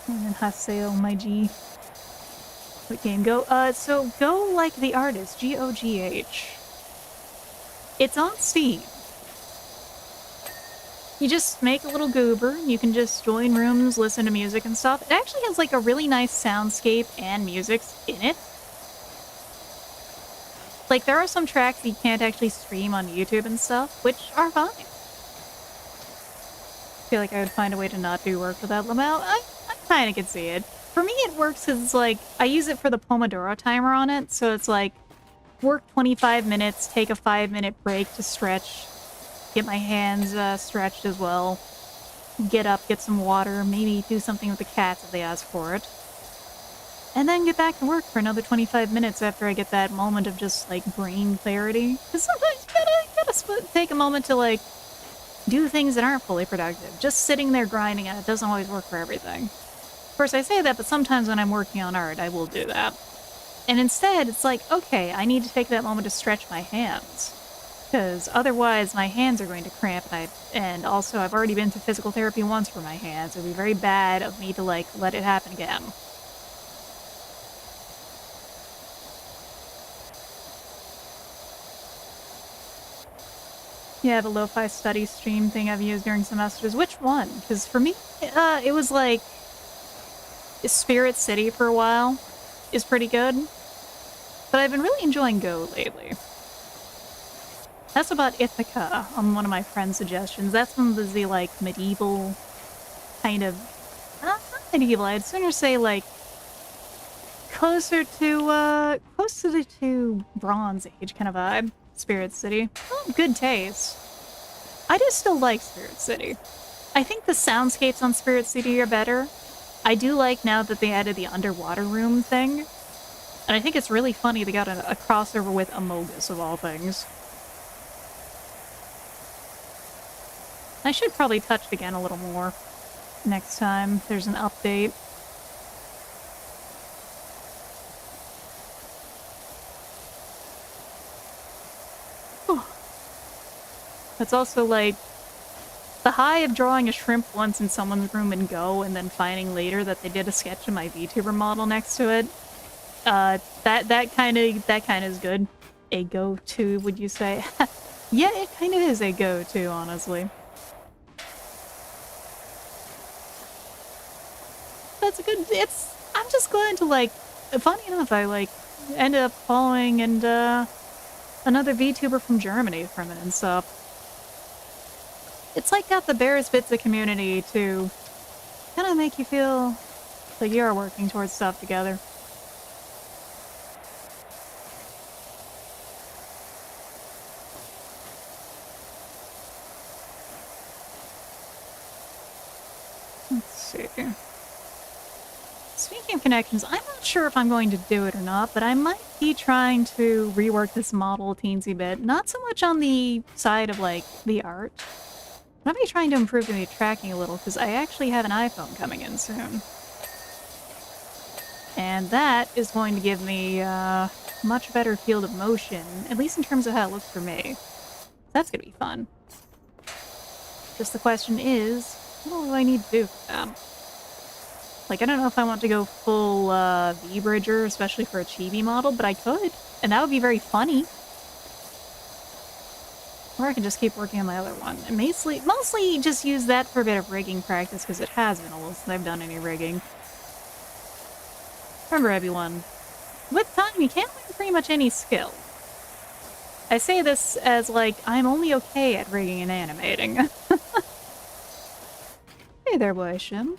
And then Haseo, my G. What game? Go? So Go like the artist, G-O-G-H. It's on Steam. You just make a little goober, you can just join rooms, listen to music and stuff. It actually has like a really nice soundscape and music in it. Like, there are some tracks that you can't actually stream on YouTube and stuff, which are fine. I feel like I would find a way to not do work without Lamau. I kind of can see it. For me, it works because it's like, I use it for the Pomodoro timer on it, so it's like, work 25 minutes, take a 5-minute break to stretch, get my hands stretched as well, get up, get some water, maybe do something with the cats if they ask for it, and then get back to work for another 25 minutes after I get that moment of just, like, brain clarity. Because sometimes you gotta take a moment to, like, do things that aren't fully productive. Just sitting there grinding at it doesn't always work for everything. Of course, I say that, but sometimes when I'm working on art, I will do that. And instead, it's like, okay, I need to take that moment to stretch my hands. Because otherwise, my hands are going to cramp, and also, I've already been to physical therapy once for my hands. It would be very bad of me to, like, let it happen again. Yeah, the lo-fi study stream thing I've used during semesters. Which one? Because for me, it was like Spirit City for a while is pretty good. But I've been really enjoying Go lately. That's about Ithaca on one of my friend's suggestions. That's one of the like medieval kind of not medieval, I'd sooner say like closer to Bronze Age kind of vibe. Spirit City. Oh, good taste. I do still like Spirit City. I think the soundscapes on Spirit City are better. I do like now that they added the underwater room thing. And I think it's really funny they got a crossover with Amogus of all things. I should probably touch it again a little more next time there's an update. It's also like the high of drawing a shrimp once in someone's room in Go and then finding later that they did a sketch of my VTuber model next to it. That kind of is good. A go-to, would you say? Yeah, it kind of is a go-to, honestly. That's a good. I'm just glad to like. Funny enough, I like ended up following another VTuber from Germany from it and stuff. It's like got the barest bits of community to kind of make you feel like you're working towards stuff together. Let's see. Speaking of connections, I'm not sure if I'm going to do it or not, but I might be trying to rework this model a teensy bit. Not so much on the side of, like, the art. But I'm trying to improve the tracking a little, because I actually have an iPhone coming in soon. And that is going to give me a much better field of motion, at least in terms of how it looks for me. That's gonna be fun. Just the question is, what do I need to do for that? Like, I don't know if I want to go full V-Bridger, especially for a chibi model, but I could. And that would be very funny. Or I can just keep working on my other one. And mostly just use that for a bit of rigging practice, because it has been a while since I've done any rigging. Remember, everyone, with time, you can't learn pretty much any skill. I say this as, like, I'm only okay at rigging and animating. Hey there, boy, Shim.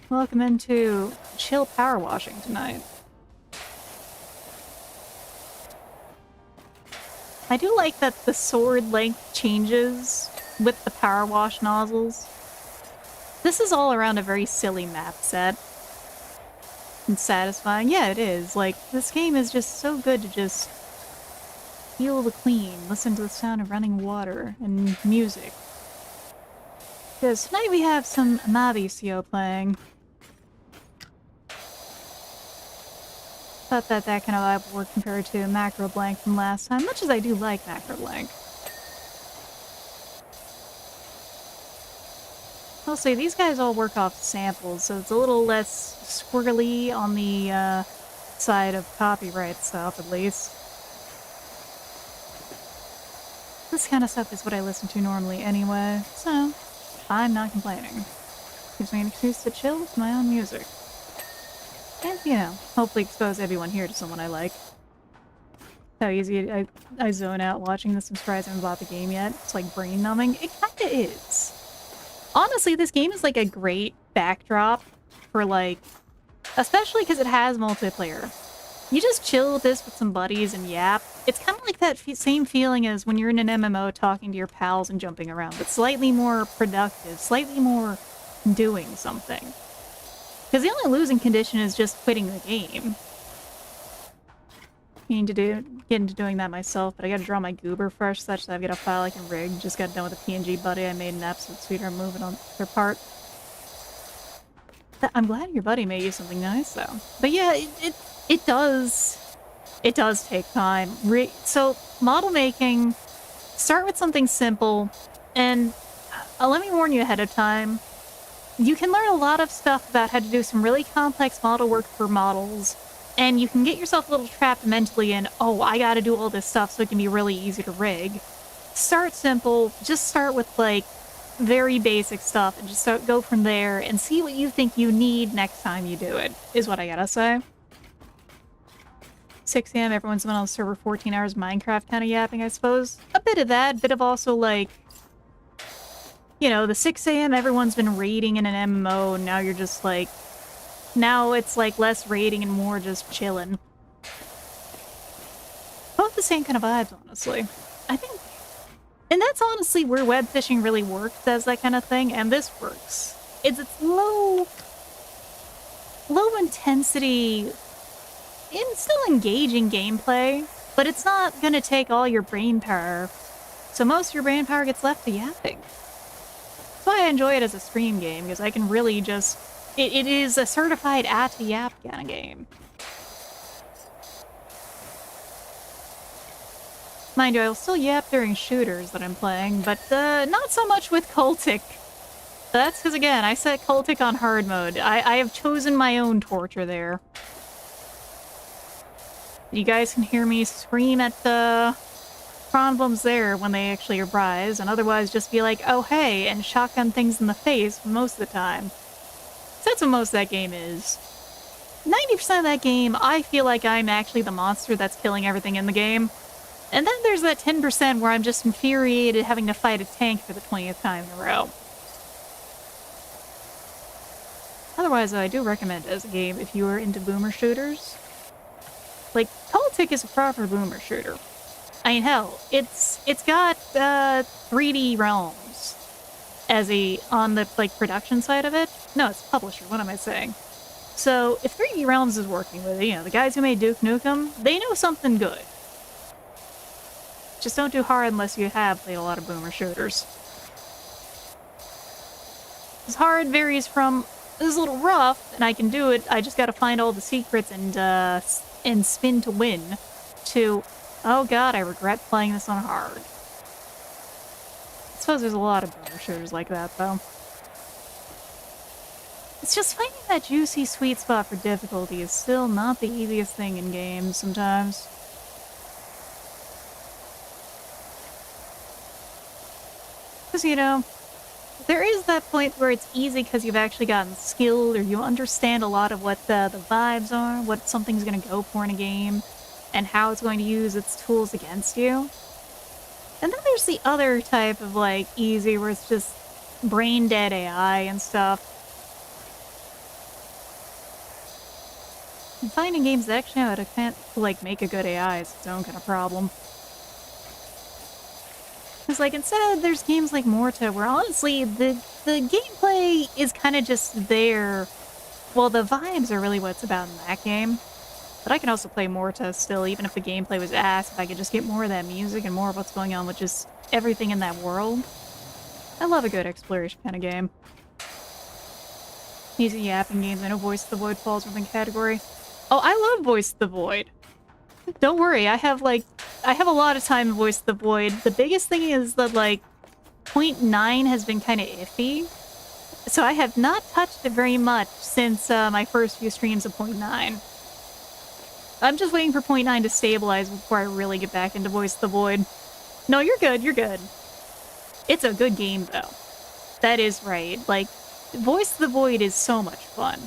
Welcome into chill power washing tonight. I do like that the sword length changes with the power wash nozzles. This is all around a very silly map set. And satisfying. Yeah, it is. Like, this game is just so good to just feel the clean, listen to the sound of running water, and music. Because tonight we have some Mavicio playing. Thought that kind of vibe would work compared to Macro Blank from last time, much as I do like Macro Blank. Mostly, these guys all work off samples, so it's a little less squirrely on the side of copyright stuff, at least. This kind of stuff is what I listen to normally anyway, so I'm not complaining. Gives me an excuse to chill with my own music. And, you know, hopefully expose everyone here to someone I like. How easy I zone out watching this. I'm surprised I haven't bought the game yet. It's like brain numbing. It kinda is. Honestly, this game is like a great backdrop for like, especially because it has multiplayer. You just chill with this with some buddies and yap. It's kind of like that same feeling as when you're in an MMO talking to your pals and jumping around, but slightly more productive, slightly more doing something. Because the only losing condition is just quitting the game. I need to get into doing that myself, but I gotta draw my goober fresh such that I've got a file I can rig. Just got done with a PNG buddy I made an absolute sweetheart moving on their part. I'm glad your buddy made you something nice, though. But yeah, it does take time. So, model making, start with something simple, and let me warn you ahead of time. You can learn a lot of stuff about how to do some really complex model work for models, and you can get yourself a little trapped mentally in, oh, I gotta do all this stuff so it can be really easy to rig. Start simple, just start with, like, very basic stuff, and just go from there, and see what you think you need next time you do it, is what I gotta say. 6 AM, everyone's been on the server 14 hours, Minecraft kind of yapping, I suppose. A bit of that, bit of also, like, you know, the 6 AM, everyone's been raiding in an MMO, and now you're just, like, now it's, like, less raiding and more just chilling. Both the same kind of vibes, honestly. I think... And that's honestly where web fishing really works as that kind of thing, and this works. It's low intensity, and still engaging gameplay, but it's not gonna take all your brain power. So most of your brain power gets left to yapping. That's why I enjoy it as a stream game, because I can really just... It is a certified at-to-yap kind of game. Mind you, I'll still yap during shooters that I'm playing, but not so much with cultic. That's because, again, I set cultic on hard mode. I have chosen my own torture there. You guys can hear me scream at the problems there when they actually arise, and otherwise just be like, oh hey, and shotgun things in the face most of the time. So that's what most of that game is. 90% of that game, I feel like I'm actually the monster that's killing everything in the game. And then there's that 10% where I'm just infuriated having to fight a tank for the 20th time in a row. Otherwise, I do recommend it as a game if you are into boomer shooters. Like, Cultic is a proper boomer shooter. I mean, hell, it's got 3D realms as on the, like, production side of it. No, it's publisher, what am I saying? So, if 3D Realms is working with it, you know, the guys who made Duke Nukem, they know something good. Just don't do hard unless you have played a lot of boomer shooters. Because hard varies from, this is a little rough, and I can do it, I just gotta find all the secrets and spin to win, to, oh god, I regret playing this on hard. I suppose there's a lot of boomer shooters like that, though. It's just finding that juicy sweet spot for difficulty is still not the easiest thing in games sometimes. Because, you know, there is that point where it's easy because you've actually gotten skilled or you understand a lot of what the vibes are, what something's going to go for in a game, and how it's going to use its tools against you. And then there's the other type of, like, easy where it's just brain dead AI and stuff. And finding games that actually know how to, like, make a good AI is its own kind of problem. Because, like, instead, there's games like Morta where, honestly, the gameplay is kind of just there. Well, the vibes are really what's about in that game. But I can also play Morta still, even if the gameplay was ass, if I could just get more of that music and more of what's going on with just everything in that world. I love a good exploration kind of game. Easy yapping games. I know Voice of the Void falls within category. Oh, I love Voice of the Void. Don't worry, I have a lot of time in Voice of the Void. The biggest thing is that, like, 0.9 has been kind of iffy. So I have not touched it very much since my first few streams of 0.9. I'm just waiting for 0.9 to stabilize before I really get back into Voice of the Void. No, you're good, you're good. It's a good game, though. That is right. Like, Voice of the Void is so much fun.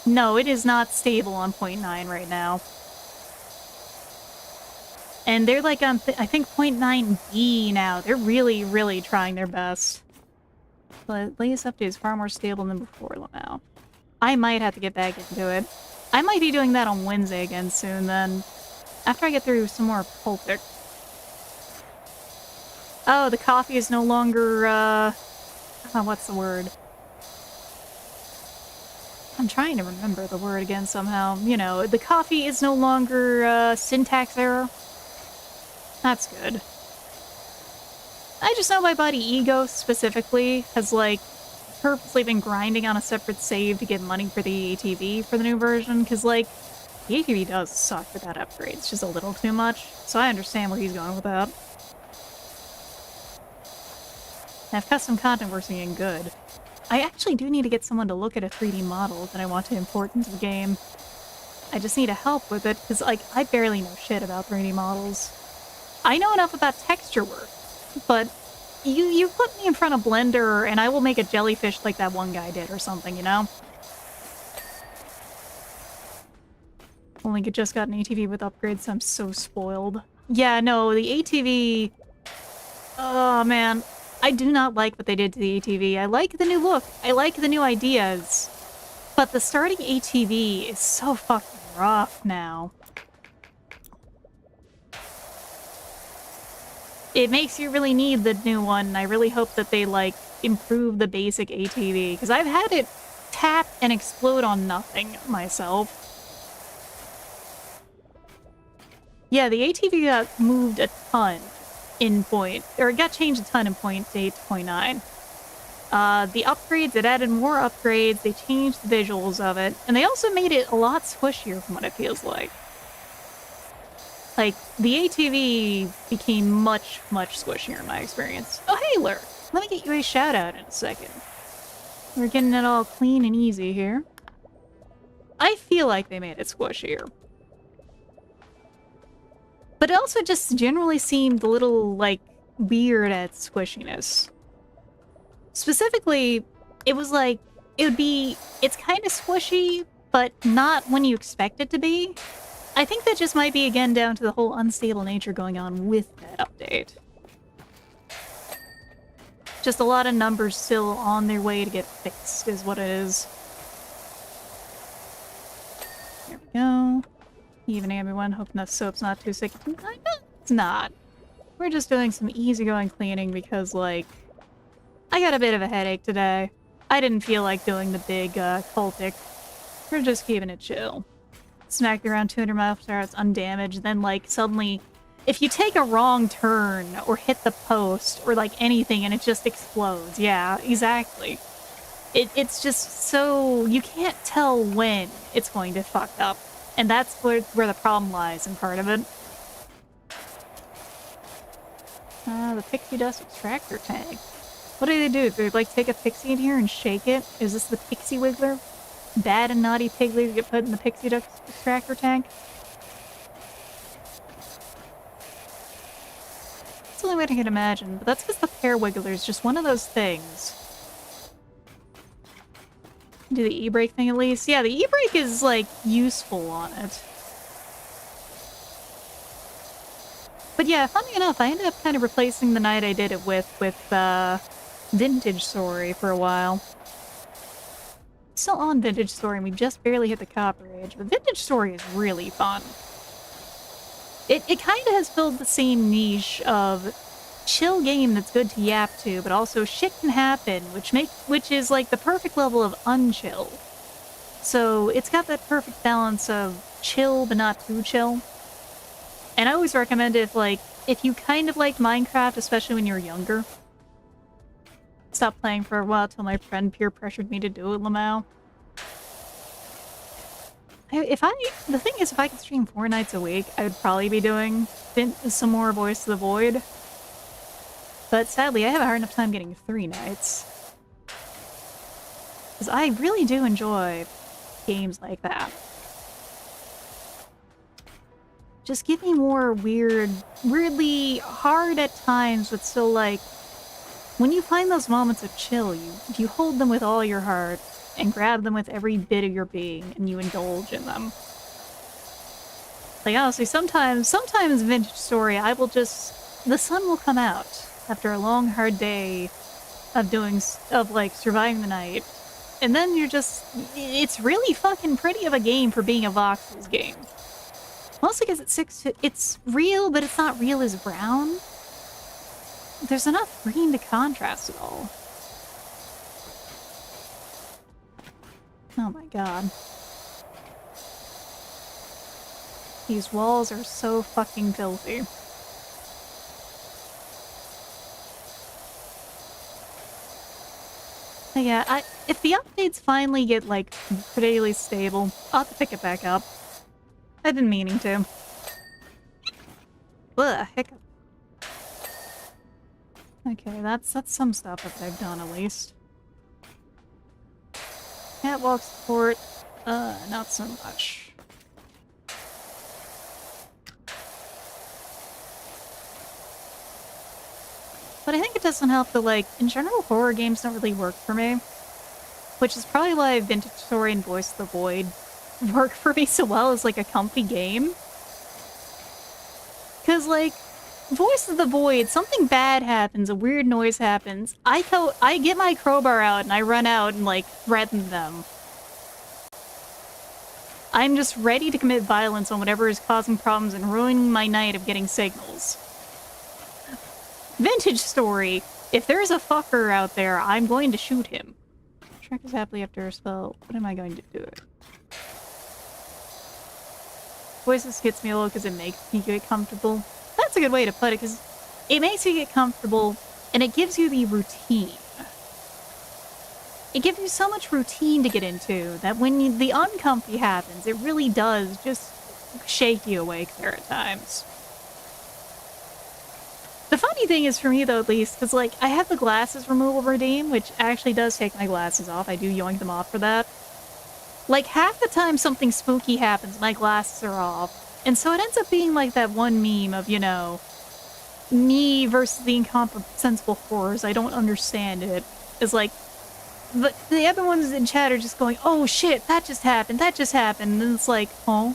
No, it is not stable on 0.9 right now. And they're like on, I think, 0.9B now. They're really, really trying their best. But latest update is far more stable than before now. I might have to get back into it. I might be doing that on Wednesday again soon, then. After I get through some more cultic. Oh, the coffee is no longer, what's the word? I'm trying to remember the word again somehow. You know, the coffee is no longer, syntax error. That's good. I just know my buddy Ego, specifically, has, like, purposely been grinding on a separate save to get money for the ATV for the new version, because, like, the ATV does suck without upgrades, just a little too much, so I understand where he's going with that. And if custom content works being good, I actually do need to get someone to look at a 3D model that I want to import into the game. I just need help with it, because, like, I barely know shit about 3D models. I know enough about texture work, but you put me in front of Blender and I will make a jellyfish like that one guy did or something, you know? Only just got an ATV with upgrades, so I'm so spoiled. Yeah, no, the ATV... Oh, man. I do not like what they did to the ATV. I like the new look. I like the new ideas. But the starting ATV is so fucking rough now. It makes you really need the new one. I really hope that they, like, improve the basic ATV, because I've had it tap and explode on nothing myself. Yeah, the ATV got moved a ton in it got changed a ton in 0.8 to 0.9. The upgrades, it added more upgrades, they changed the visuals of it, and they also made it a lot squishier from what it feels like. Like, the ATV became much, much squishier in my experience. Oh, hey, Lurk! Let me get you a shout-out in a second. We're getting it all clean and easy here. I feel like they made it squishier. But it also just generally seemed a little, like, weird at squishiness. Specifically, it was like, it's kind of squishy, but not when you expect it to be. I think that just might be, again, down to the whole unstable nature going on with that update. Just a lot of numbers still on their way to get fixed is what it is. There we go. Even everyone, hoping that soap's not too sick. It's not. We're just doing some easygoing cleaning because, like, I got a bit of a headache today. I didn't feel like doing the big, cultic. We're just keeping it chill. Smacked around 200 miles per hour, it's undamaged, then, like, suddenly, if you take a wrong turn, or hit the post, or, like, anything, and it just explodes. Yeah, exactly. It's just so... you can't tell when it's going to fuck up. And that's where the problem lies in part of it. The pixie dust extractor tank. What do? Do they, like, take a pixie in here and shake it? Is this the pixie wiggler? bad and naughty piglets get put in the pixie dust extractor tank. That's the only way I can imagine, but that's because the pear wiggler is just one of those things. Do the e-brake thing at least? Yeah, the e-brake is, like, useful on it. But yeah, funny enough, I ended up kind of replacing the knight I did it with Vintage Story for a while. Still on Vintage Story, and we just barely hit the copper age, but Vintage Story is really fun. It kind of has filled the same niche of chill game that's good to yap to, but also shit can happen, which is like the perfect level of unchill. So it's got that perfect balance of chill but not too chill. And I always recommend it if you kind of liked Minecraft, especially when you were younger. Stopped playing for a while till my friend peer pressured me to do it, Lamau. The thing is, if I could stream 4 nights a week, I would probably be doing some more Voice of the Void. But sadly, I have a hard enough time getting 3 nights. Because I really do enjoy games like that. Just give me more weirdly hard at times, but still like, when you find those moments of chill, you hold them with all your heart and grab them with every bit of your being and you indulge in them. Like honestly, sometimes Vintage Story, the sun will come out after a long hard day of like surviving the night. And then it's really fucking pretty of a game for being a voxels game. Mostly because it's real, but it's not real as brown. There's enough green to contrast it all. Oh my god. These walls are so fucking filthy. But yeah, if the updates finally get, like, particularly stable, I'll have to pick it back up. I've been meaning to. Ugh, hiccup. Okay, that's some stuff that I've done at least. Catwalk support, not so much. But I think it doesn't help that, like, in general, horror games don't really work for me. Which is probably why Vintage Story and Voice of the Void work for me so well as, like, a comfy game. Because, like, Voice of the Void, something bad happens, a weird noise happens. I get my crowbar out and I run out and, like, threaten them. I'm just ready to commit violence on whatever is causing problems and ruining my night of getting signals. Vintage Story, if there's a fucker out there, I'm going to shoot him. Shrek is happily after a spell. What am I going to do? Voices gets me a little because it makes me get comfortable. That's a good way to put it, because it makes you get comfortable, and it gives you the routine. It gives you so much routine to get into that when the uncomfy happens, it really does just shake you awake there at times. The funny thing is, for me though, at least, because like, I have the glasses removal redeem, which actually does take my glasses off. I do yoink them off for that. Like, half the time something spooky happens, my glasses are off. And so it ends up being like that one meme of, you know, me versus the incomprehensible horrors. I don't understand it. It's like, the other ones in chat are just going, oh shit, that just happened, and then it's like, oh?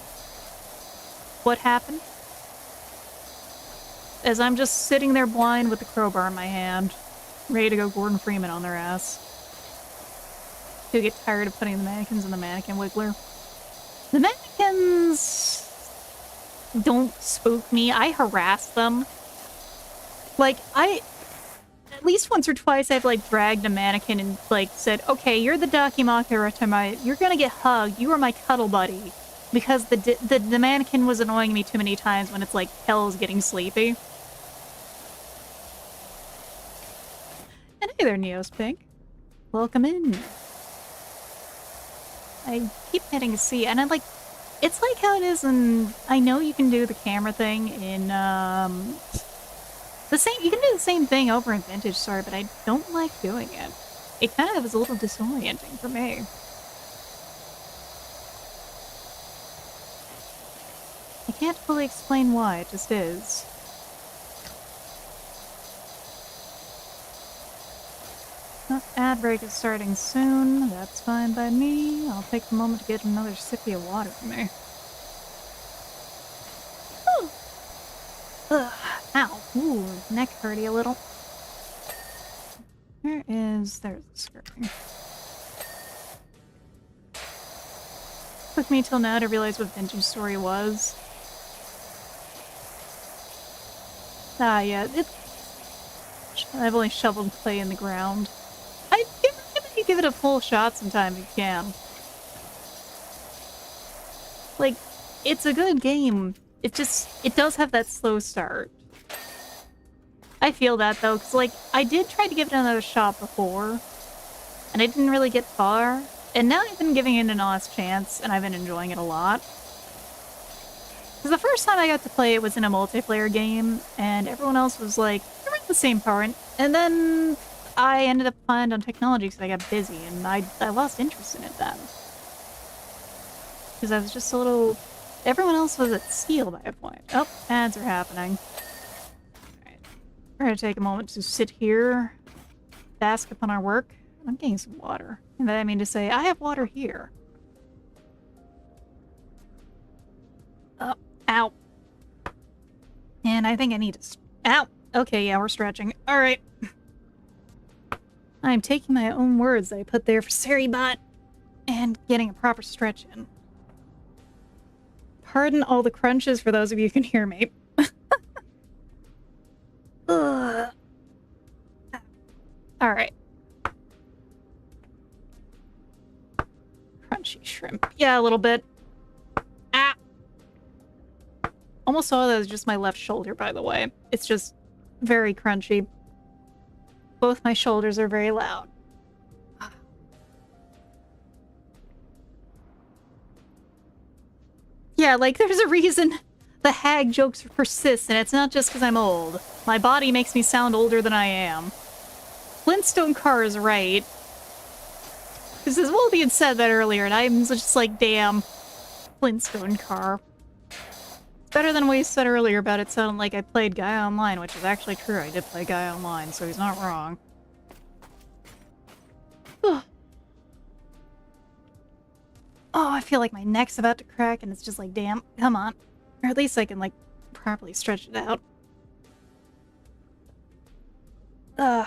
What happened? As I'm just sitting there blind with the crowbar in my hand, ready to go Gordon Freeman on their ass. Who get tired of putting the mannequins in the mannequin wiggler. The mannequins don't spook me. I harass them. Like, at least once or twice I've, like, dragged a mannequin and, like, said, okay, you're the Dakimakura, you're gonna get hugged, you are my cuddle buddy. Because the mannequin was annoying me too many times when it's like, hell's getting sleepy. And hey there, Neos Pink. Welcome in. I keep hitting C, and I'm like, it's like how it is in, I know you can do the camera thing in, you can do the same thing over in Vintage Story, but I don't like doing it. It kind of is a little disorienting for me. I can't fully explain why, it just is. Oh, ad break is starting soon. That's fine by me. I'll take a moment to get another sippy of water from me. Ugh, ow. Ooh, neck hurty a little. There's the skirting. Took me till now to realize what Vintage Story was. Ah, yeah, I've only shoveled clay in the ground. I'd give it a full shot sometime if you can. Like, it's a good game. It does have that slow start. I feel that, though, because, like, I did try to give it another shot before, and I didn't really get far, and now I've been giving it an honest chance, and I've been enjoying it a lot. Because the first time I got to play it was in a multiplayer game, and everyone else was like, you're in the same part, and then I ended up behind on technology because I got busy, and I lost interest in it then. Because I was just a little... Everyone else was at steel by a point. Oh, ads are happening. Alright. We're gonna take a moment to sit here, bask upon our work. I'm getting some water. And then I mean to say, I have water here. Oh, ow. And I think I need to... Ow! Okay, yeah, we're stretching. Alright. I'm taking my own words that I put there for Saribot and getting a proper stretch in. Pardon all the crunches for those of you who can hear me. Ugh. Alright. Crunchy shrimp. Yeah, a little bit. Ah! Almost all of that is just my left shoulder, by the way. It's just very crunchy. Both my shoulders are very loud. Yeah, like, there's a reason the hag jokes persist, and it's not just because I'm old. My body makes me sound older than I am. Flintstone car is right. Because as Wolby had said that earlier, and I'm just like, damn, Flintstone car. It's better than what he said earlier about it sounding like I played Guy Online, which is actually true. I did play Guy Online, so he's not wrong. Ugh. Oh, I feel like my neck's about to crack, and it's just like, damn, come on. Or at least I can, like, properly stretch it out. Ugh.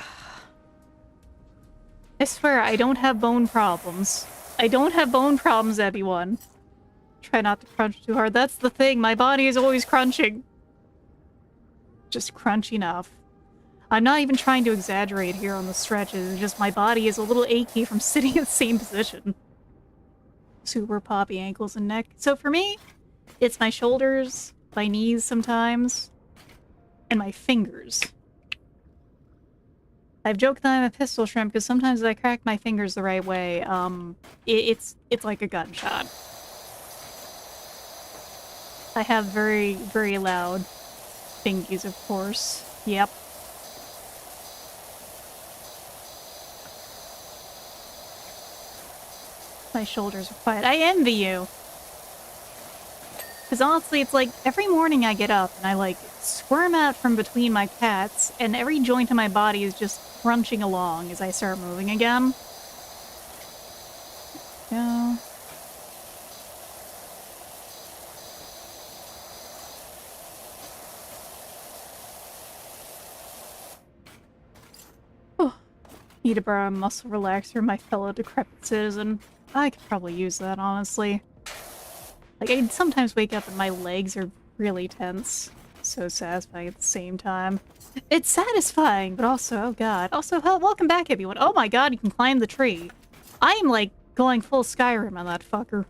I swear, I don't have bone problems. I don't have bone problems, everyone. Try not to crunch too hard. That's the thing, my body is always crunching. Just crunch enough. I'm not even trying to exaggerate here on the stretches, it's just my body is a little achy from sitting in the same position. Super poppy ankles and neck. So for me, it's my shoulders, my knees sometimes, and my fingers. I've joked that I'm a pistol shrimp because sometimes if I crack my fingers the right way, it's like a gunshot. I have very, very loud fingies, of course. Yep. My shoulders are quiet. I envy you! Because honestly, it's like, every morning I get up and I, like, squirm out from between my cats, and every joint in my body is just crunching along as I start moving again. Yeah. Oh. Need to borrow a muscle relaxer, my fellow decrepit citizen. I could probably use that, honestly. Like, I sometimes wake up and my legs are really tense. So satisfying at the same time. It's satisfying, but also, oh god. Also, welcome back, everyone. Oh my god, you can climb the tree. I am, like, going full Skyrim on that fucker.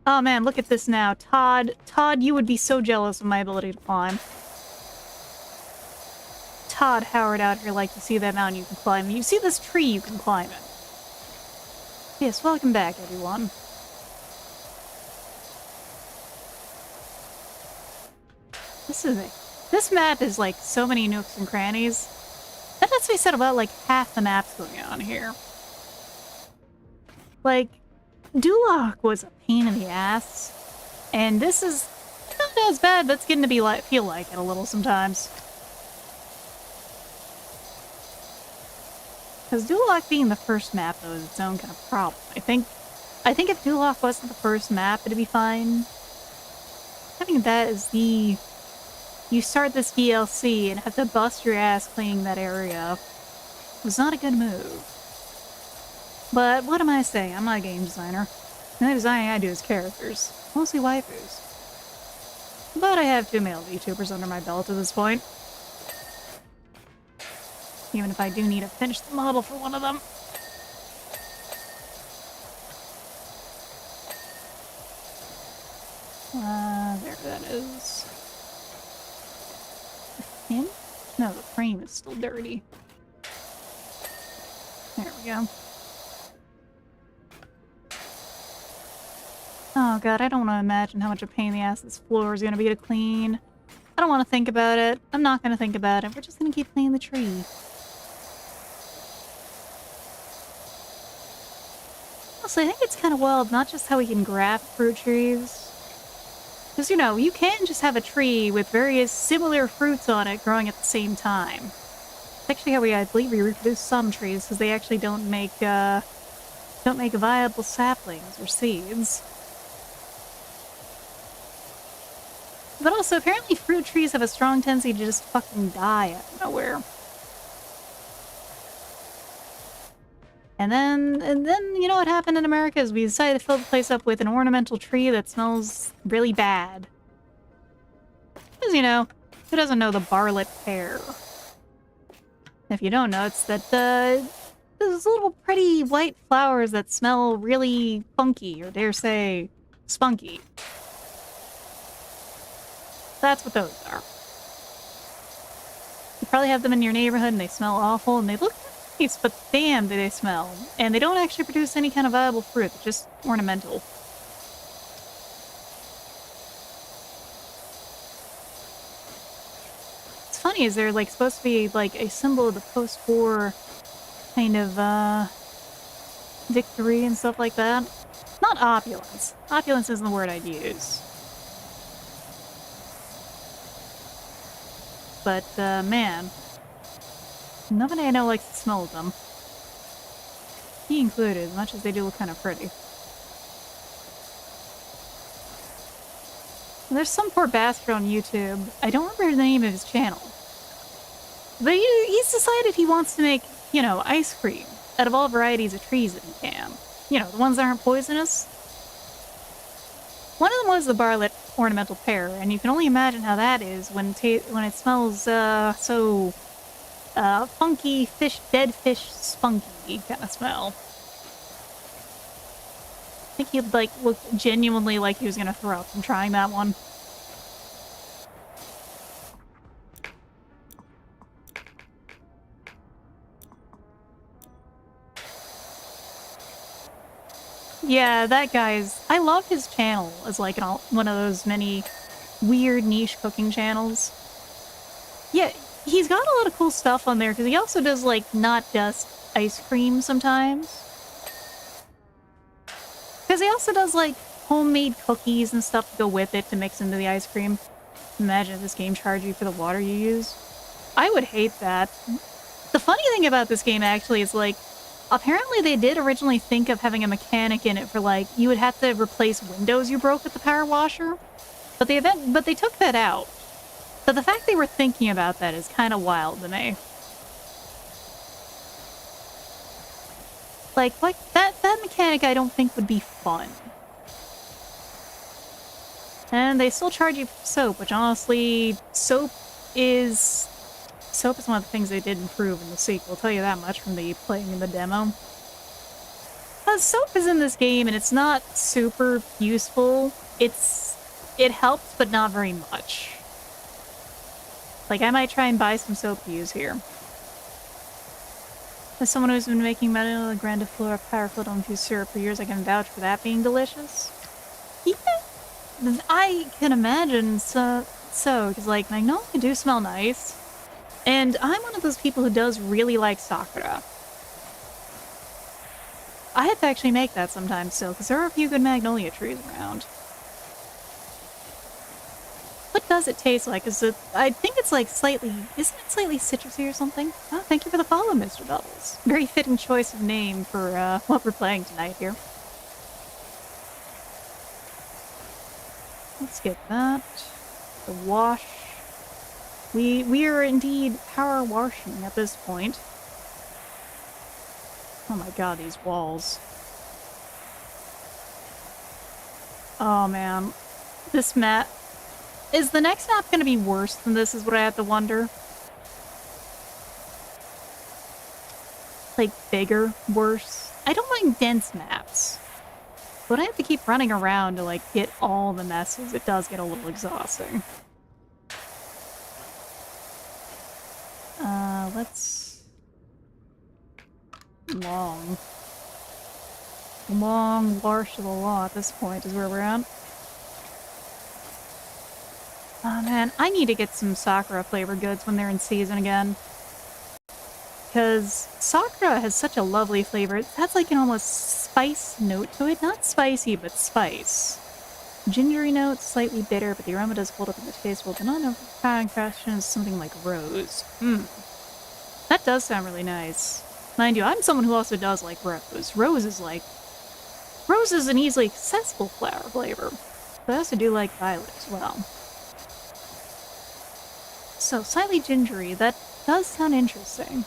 Oh man, look at this now. Todd, you would be so jealous of my ability to climb. Todd Howard out here, like, you see that mountain, you can climb it. You see this tree, you can climb it. Yes, welcome back, everyone. This map is, like, so many nooks and crannies. That has to be said about, like, half the maps going on here. Like, Duloc was a pain in the ass, and this is not as bad, but it's getting to be like feel like it a little sometimes. Because Duloc being the first map, though, is its own kind of problem. I think if Duloc wasn't the first map, it'd be fine. Having that as the... You start this DLC and have to bust your ass cleaning that area was not a good move. But what am I saying? I'm not a game designer. The only designing I do is characters. Mostly waifus. But I have 2 male VTubers under my belt at this point. Even if I do need to finish the model for one of them. There that is. The fin? No, the frame is still dirty. There we go. Oh god, I don't want to imagine how much a pain in the ass this floor is going to be to clean. I don't want to think about it. I'm not going to think about it. We're just going to keep cleaning the tree. Also, I think it's kind of wild, not just how we can graft fruit trees. Because, you know, you can just have a tree with various similar fruits on it growing at the same time. It's actually how I believe we reproduce some trees, because they actually don't make viable saplings or seeds. But also, apparently fruit trees have a strong tendency to just fucking die out of nowhere. And then, you know what happened in America is we decided to fill the place up with an ornamental tree that smells really bad. Because, you know, who doesn't know the Barlet pear? If you don't know, it's that, those little pretty white flowers that smell really funky, or dare say, spunky. That's what those are. You probably have them in your neighborhood and they smell awful and they look nice, but damn do they smell. And they don't actually produce any kind of viable fruit, they're just ornamental. It's funny, is they're like supposed to be like a symbol of the post-war kind of victory and stuff like that. Not opulence. Opulence isn't the word I'd use. But, man. Nobody I know likes the smell of them. Me included, as much as they do look kind of pretty. There's some poor bastard on YouTube. I don't remember the name of his channel. But he's decided he wants to make, you know, ice cream out of all varieties of trees that he can. You know, the ones that aren't poisonous. One of them was the Barlet ornamental pear, and you can only imagine how that is when it smells so funky dead fish spunky kind of smell. I think he like looked genuinely like he was gonna throw up from trying that one. Yeah, that guy's... I love his channel as like one of those many weird niche cooking channels. Yeah, he's got a lot of cool stuff on there because he also does like not just ice cream sometimes. Because he also does like homemade cookies and stuff to go with it to mix into the ice cream. Imagine if this game charged you for the water you use. I would hate that. The funny thing about this game actually is like, apparently they did originally think of having a mechanic in it for like, you would have to replace windows you broke with the power washer. But they took that out. So the fact they were thinking about that is kind of wild to me. Like that mechanic I don't think would be fun. And they still charge you for soap, which honestly, soap is one of the things they did improve in the sequel, I'll tell you that much from the playing in the demo. Soap is in this game and it's not super useful. It helps, but not very much. Like, I might try and buy some soap to use here. As someone who's been making Meadow Grandiflora Powerful infused syrup for years, I can vouch for that being delicious. Yeah, I can imagine so, because like, Magnolia do smell nice. And I'm one of those people who does really like Sakura. I have to actually make that sometime still, because there are a few good magnolia trees around. What does it taste like? Is it? I think it's like slightly. Isn't it slightly citrusy or something? Oh, thank you for the follow, Mr. Bubbles. Very fitting choice of name for what we're playing tonight here. Let's get that. The wash. We are indeed power washing at this point. Oh my god, these walls. Oh man. This map. Is the next map gonna be worse than this, is what I have to wonder? Like, bigger? Worse? I don't mind dense maps. But I have to keep running around to, like, get all the messes. It does get a little exhausting. Let's... Long wash of the law at this point is where we're at. Oh man, I need to get some Sakura flavored goods when they're in season again. Because Sakura has such a lovely flavor. It has like an almost spice note to it. Not spicy, but spice. Gingery notes, slightly bitter, but the aroma does hold up in the taste. Well, the non-overpowering question is something like rose. That does sound really nice. Mind you, I'm someone who also does like rose. Rose is an easily accessible flower flavor. But I also do like violet as well. So, slightly gingery, that does sound interesting.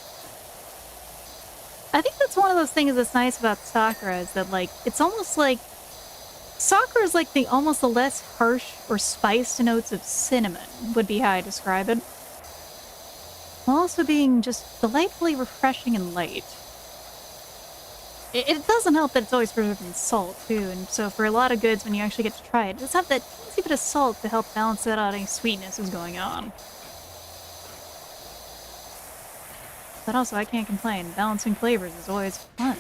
I think that's one of those things that's nice about Sakura, is that, like, it's almost like... Sakura is like almost the less harsh or spiced notes of cinnamon, would be how I describe it. While also being just delightfully refreshing and light. It doesn't help that it's always preserved in salt, too, and so for a lot of goods, when you actually get to try it, just have that teensy bit of salt to help balance out any sweetness is going on. But also, I can't complain. Balancing flavors is always fun.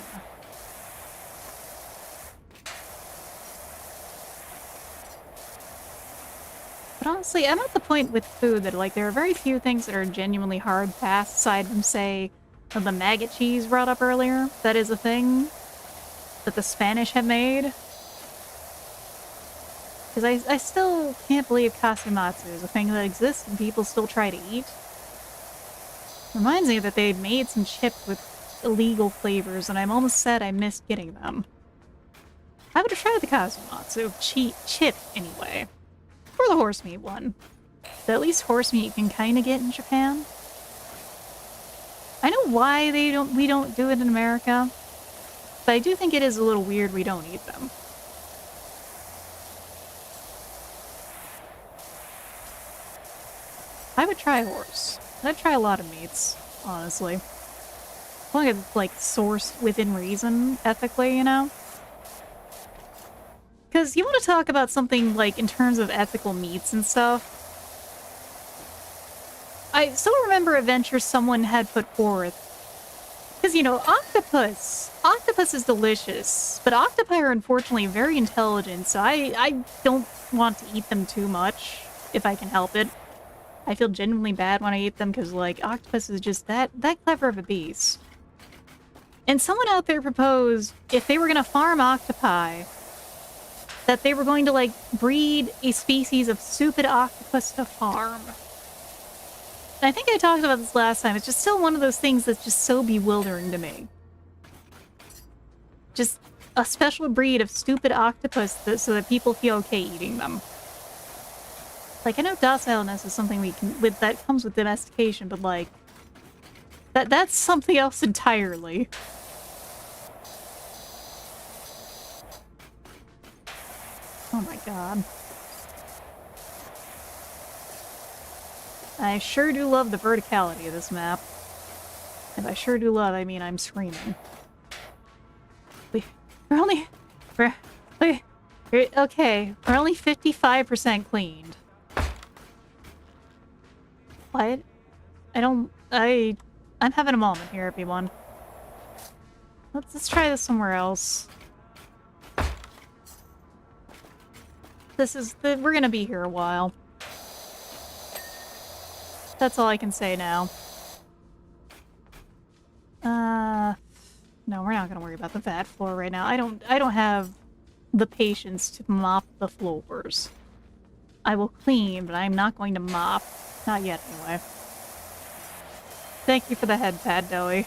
But honestly, I'm at the point with food that, like, there are very few things that are genuinely hard past, aside from, say, the maggot cheese brought up earlier. That is a thing that the Spanish have made. Because I still can't believe kasumatsu is a thing that exists and people still try to eat. Reminds me that they made some chips with illegal flavors, and I'm almost sad I missed getting them. I would have tried the kasumatsu chip anyway. Or the horse meat one. But at least horse meat you can kind of get in Japan. I know why we don't do it in America, but I do think it is a little weird we don't eat them. I would try horse. I'd try a lot of meats, honestly. As long as it's, like, sourced within reason, ethically, you know? Because you want to talk about something, like, in terms of ethical meats and stuff. I still remember a venture someone had put forth. Because, you know, octopus. Octopus is delicious, but octopi are unfortunately very intelligent, so I don't want to eat them too much, if I can help it. I feel genuinely bad when I eat them because, like, octopus is just that clever of a beast. And someone out there proposed, if they were going to farm octopi, that they were going to, like, breed a species of stupid octopus to farm. And I think I talked about this last time. It's just still one of those things that's just so bewildering to me. Just a special breed of stupid octopus so that people feel okay eating them. Like, I know docileness is something that comes with domestication, but, like, that's something else entirely. Oh my god. I sure do love the verticality of this map. And by sure do love, I mean I'm screaming. We're only... okay, we're only 55% cleaned. What? I'm having a moment here, everyone. Let's try this somewhere else. We're gonna be here a while. That's all I can say now. No, we're not gonna worry about the vat floor right now. I don't have the patience to mop the floors. I will clean, but I'm not going to mop. Not yet, anyway. Thank you for the head pad, Doey.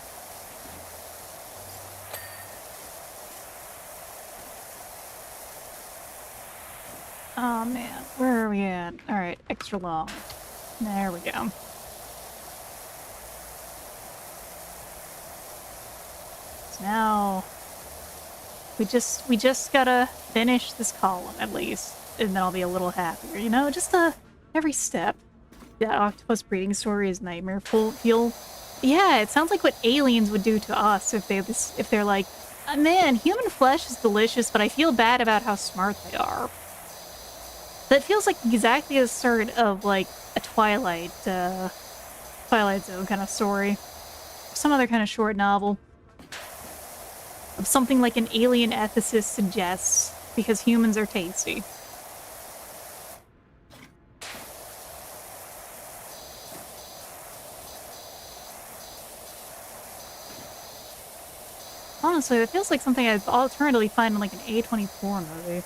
Oh man, where are we at? Alright, extra long. There we go. So now we just gotta finish this column at least, and then I'll be a little happier, you know? Just every step. That octopus breeding story is nightmare fuel. Yeah, it sounds like what aliens would do to us if they're like, man, human flesh is delicious, but I feel bad about how smart they are. That feels like exactly the start of like a Twilight Zone kind of story. Some other kind of short novel. Of something like an alien ethicist suggests, because humans are tasty. Honestly, it feels like something I'd alternatively find in like an A24 movie.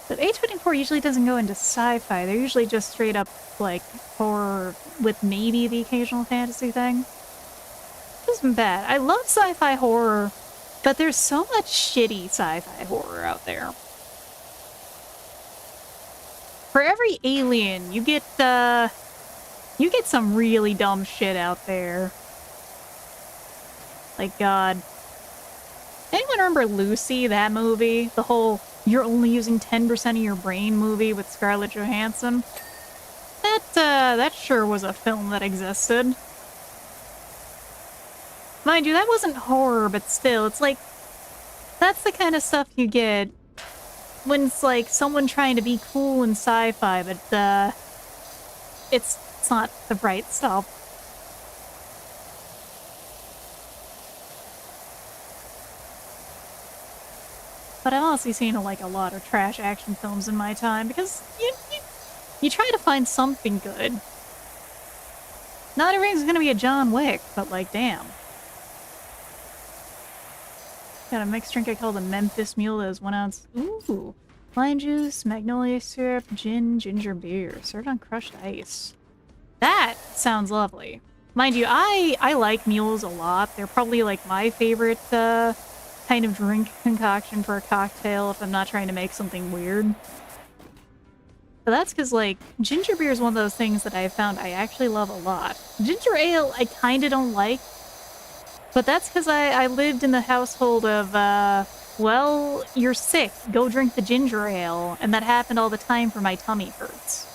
But A24 usually doesn't go into sci-fi. They're usually just straight up, like, horror with maybe the occasional fantasy thing. It isn't bad. I love sci-fi horror, but there's so much shitty sci-fi horror out there. For every alien, you get some really dumb shit out there. Like, God. Anyone remember Lucy, that movie? The whole you're only using 10% of your brain movie with Scarlett Johansson? That sure was a film that existed. Mind you, that wasn't horror, but still, it's like, that's the kind of stuff you get when it's like someone trying to be cool in sci-fi, but it's not the right stuff. But I've honestly seen like a lot of trash action films in my time because you try to find something good. Not everything's gonna be a John Wick, but like, damn. Got a mixed drink I call the Memphis Mule that is 1 ounce. Ooh. Lime juice, magnolia syrup, gin, ginger beer, served on crushed ice. That sounds lovely. Mind you, I like mules a lot. They're probably like my favorite kind of drink concoction for a cocktail if I'm not trying to make something weird. But that's because, like, ginger beer is one of those things that I've found I actually love a lot. Ginger ale, I kind of don't like. But that's because I lived in the household of, well, you're sick, go drink the ginger ale. And that happened all the time for my tummy hurts.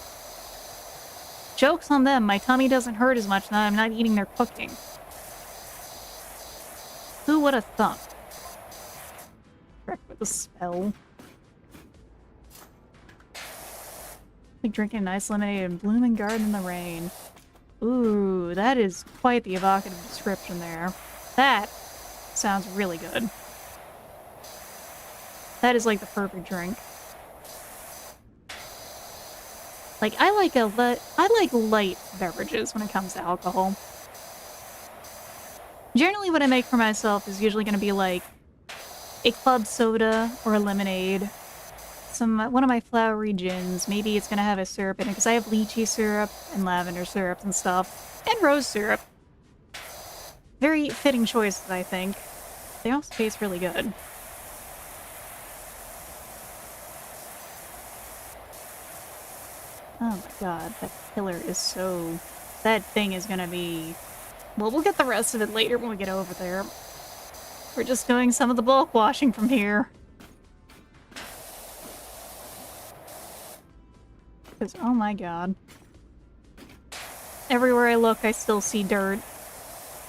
Joke's on them, my tummy doesn't hurt as much now I'm not eating their cooking. Who would have thunk? Frick with a spell. Like drinking a nice lemonade and blooming garden in the rain. Ooh, that is quite the evocative description there. That sounds really good. That is like the perfect drink. Like, I like light beverages when it comes to alcohol. Generally what I make for myself is usually gonna be like a club soda or a lemonade. One of my flowery gins. Maybe it's gonna have a syrup in it because I have lychee syrup and lavender syrup and stuff. And rose syrup. Very fitting choices, I think. They also taste really good. Oh my god, that killer is so... That thing is gonna be... Well, we'll get the rest of it later when we get over there. We're just doing some of the bulk washing from here. Because, oh my god. Everywhere I look, I still see dirt.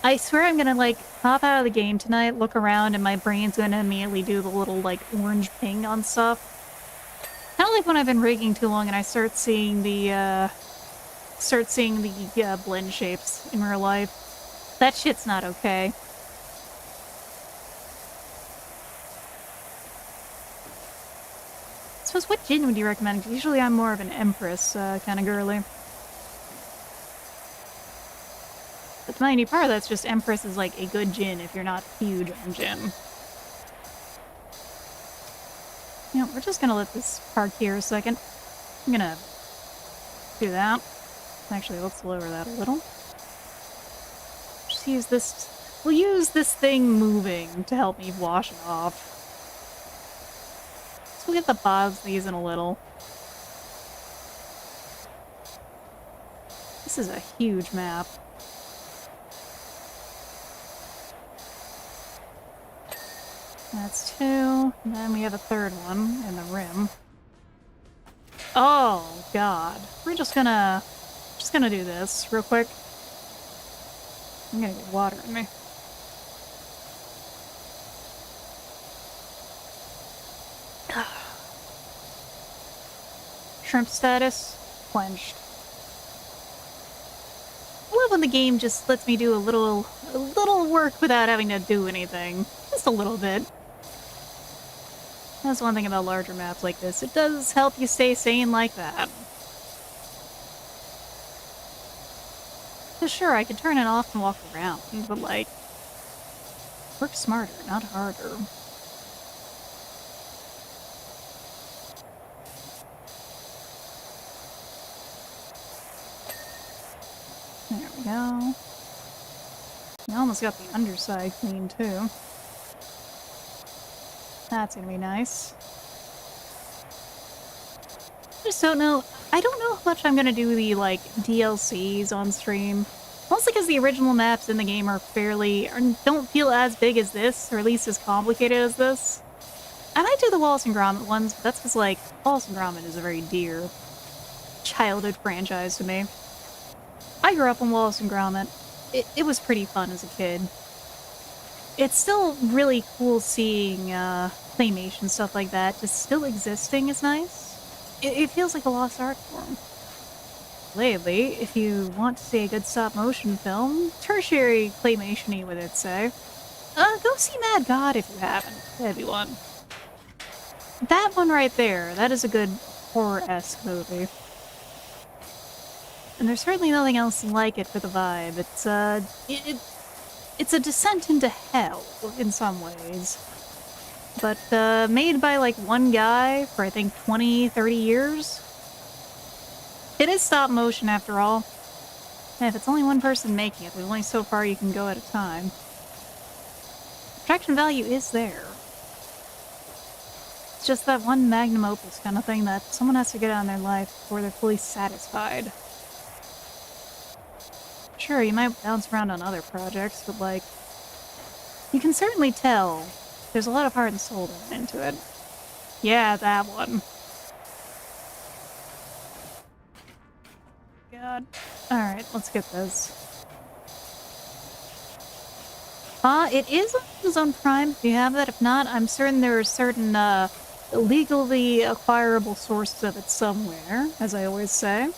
I swear I'm gonna, like, hop out of the game tonight, look around, and my brain's gonna immediately do the little, like, orange ping on stuff. Kind of like when I've been rigging too long and I start seeing the blend shapes in real life. That shit's not okay. I suppose, what gin would you recommend? 'Cause usually I'm more of an Empress kind of girly. But mind you, part of that's just Empress is like a good djinn if you're not huge on djinn. You know, we're just gonna let this park here a second. I'm gonna do that. Actually, let's lower that a little. Just use this. We'll use this thing moving to help me wash it off. So we'll get the bottoms of these in a little. This is a huge map. That's 2. And then we have a third one in the rim. Oh, God. We're just gonna do this real quick. I'm gonna get water in me. Shrimp status, quenched. I love when the game just lets me do a little work without having to do anything. Just a little bit. That's one thing about larger maps like this. It does help you stay sane like that. Sure, I could turn it off and walk around, but like, work smarter, not harder. There we go. We almost got the underside clean too. That's gonna be nice. I just don't know. I don't know how much I'm gonna do the like DLCs on stream. Mostly because the original maps in the game are don't feel as big as this, or at least as complicated as this. I might do the Wallace and Gromit ones, but that's because like Wallace and Gromit is a very dear childhood franchise to me. I grew up on Wallace and Gromit. It was pretty fun as a kid. It's still really cool seeing claymation stuff like that just still existing is nice. It feels like a lost art form. Lately, if you want to see a good stop-motion film, tertiary claymation-y with it, say, go see Mad God if you haven't. That'd be one. That one right there, that is a good horror-esque movie. And there's certainly nothing else like it for the vibe. It's a descent into hell in some ways. But made by like one guy for I think 20, 30 years. It is stop motion after all. And if it's only one person making it, there's only so far you can go at a time. Production value is there. It's just that one magnum opus kind of thing that someone has to get out in their life before they're fully satisfied. Sure, you might bounce around on other projects, but like, you can certainly tell there's a lot of heart and soul that went into it. Yeah, that one. God. Alright, let's get this. It is on Amazon Prime if you have that. If not, I'm certain there are certain, legally acquirable sources of it somewhere, as I always say.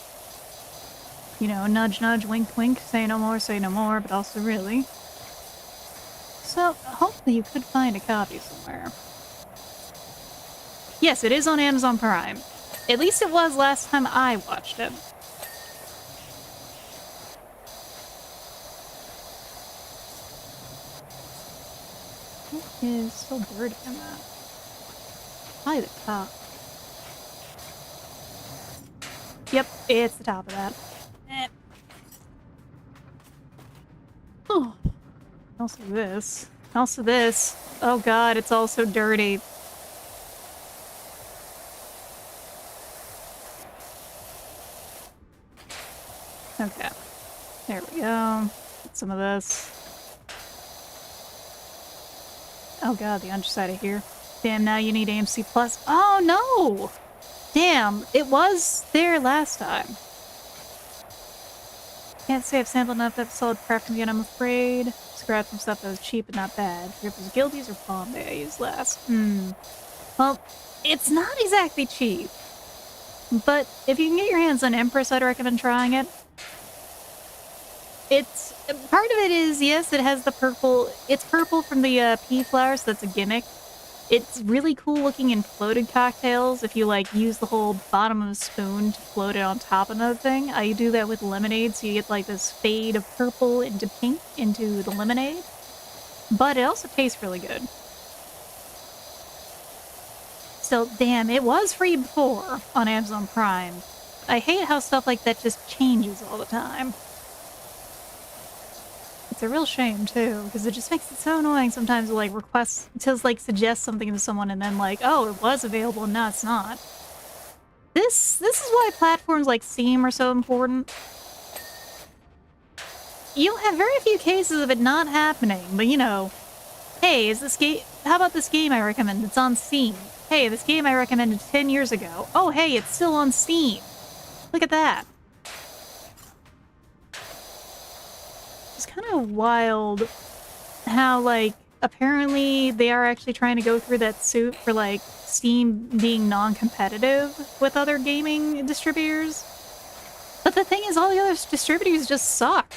You know, nudge nudge, wink wink, say no more, but also really. So, hopefully you could find a copy somewhere. Yes, it is on Amazon Prime. At least it was last time I watched it. What is so dirty in that? Probably the top. Yep, it's the top of that. Oh. Also this. Also this. Oh god, it's all so dirty. Okay. There we go. Get some of this. Oh god, the underside of here. Damn, now you need AMC Plus. Oh no! Damn, it was there last time. Can't say I've sampled enough that solid crafting yet, I'm afraid. Just grabbed some stuff that was cheap but not bad. If it was Guildies or Bombay I used last. Well, it's not exactly cheap. But if you can get your hands on Empress, I'd recommend trying it. It's... part of it is, yes, it has the purple... It's purple from the pea flowers, so that's a gimmick. It's really cool looking in floated cocktails if you, like, use the whole bottom of a spoon to float it on top of another thing. I do that with lemonade, so you get, like, this fade of purple into pink into the lemonade. But it also tastes really good. So, damn, it was free before on Amazon Prime. I hate how stuff like that just changes all the time. It's a real shame, too, because it just makes it so annoying sometimes to, like, like, suggest something to someone and then, like, oh, it was available, and now it's not. This is why platforms like Steam are so important. You'll have very few cases of it not happening, but, you know, hey, is this game... How about this game I recommend? It's on Steam. Hey, this game I recommended 10 years ago. Oh, hey, it's still on Steam. Look at that. It's kind of wild how, like, apparently they are actually trying to go through that suit for, like, Steam being non-competitive with other gaming distributors. But the thing is, all the other distributors just suck.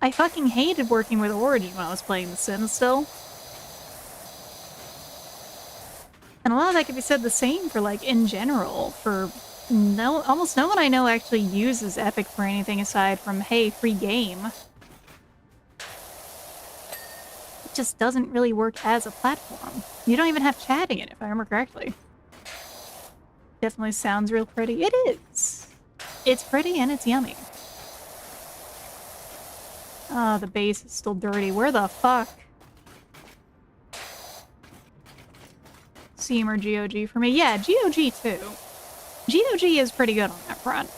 I fucking hated working with Origin when I was playing The Sims still. And a lot of that could be said the same for, like, in general, for almost no one I know actually uses Epic for anything aside from, hey, free game. It just doesn't really work as a platform. You don't even have chatting in it, if I remember correctly. Definitely sounds real pretty. It is! It's pretty and it's yummy. Oh, the base is still dirty. Where the fuck? Steam or GOG for me? Yeah, GOG too. GOG is pretty good on that front.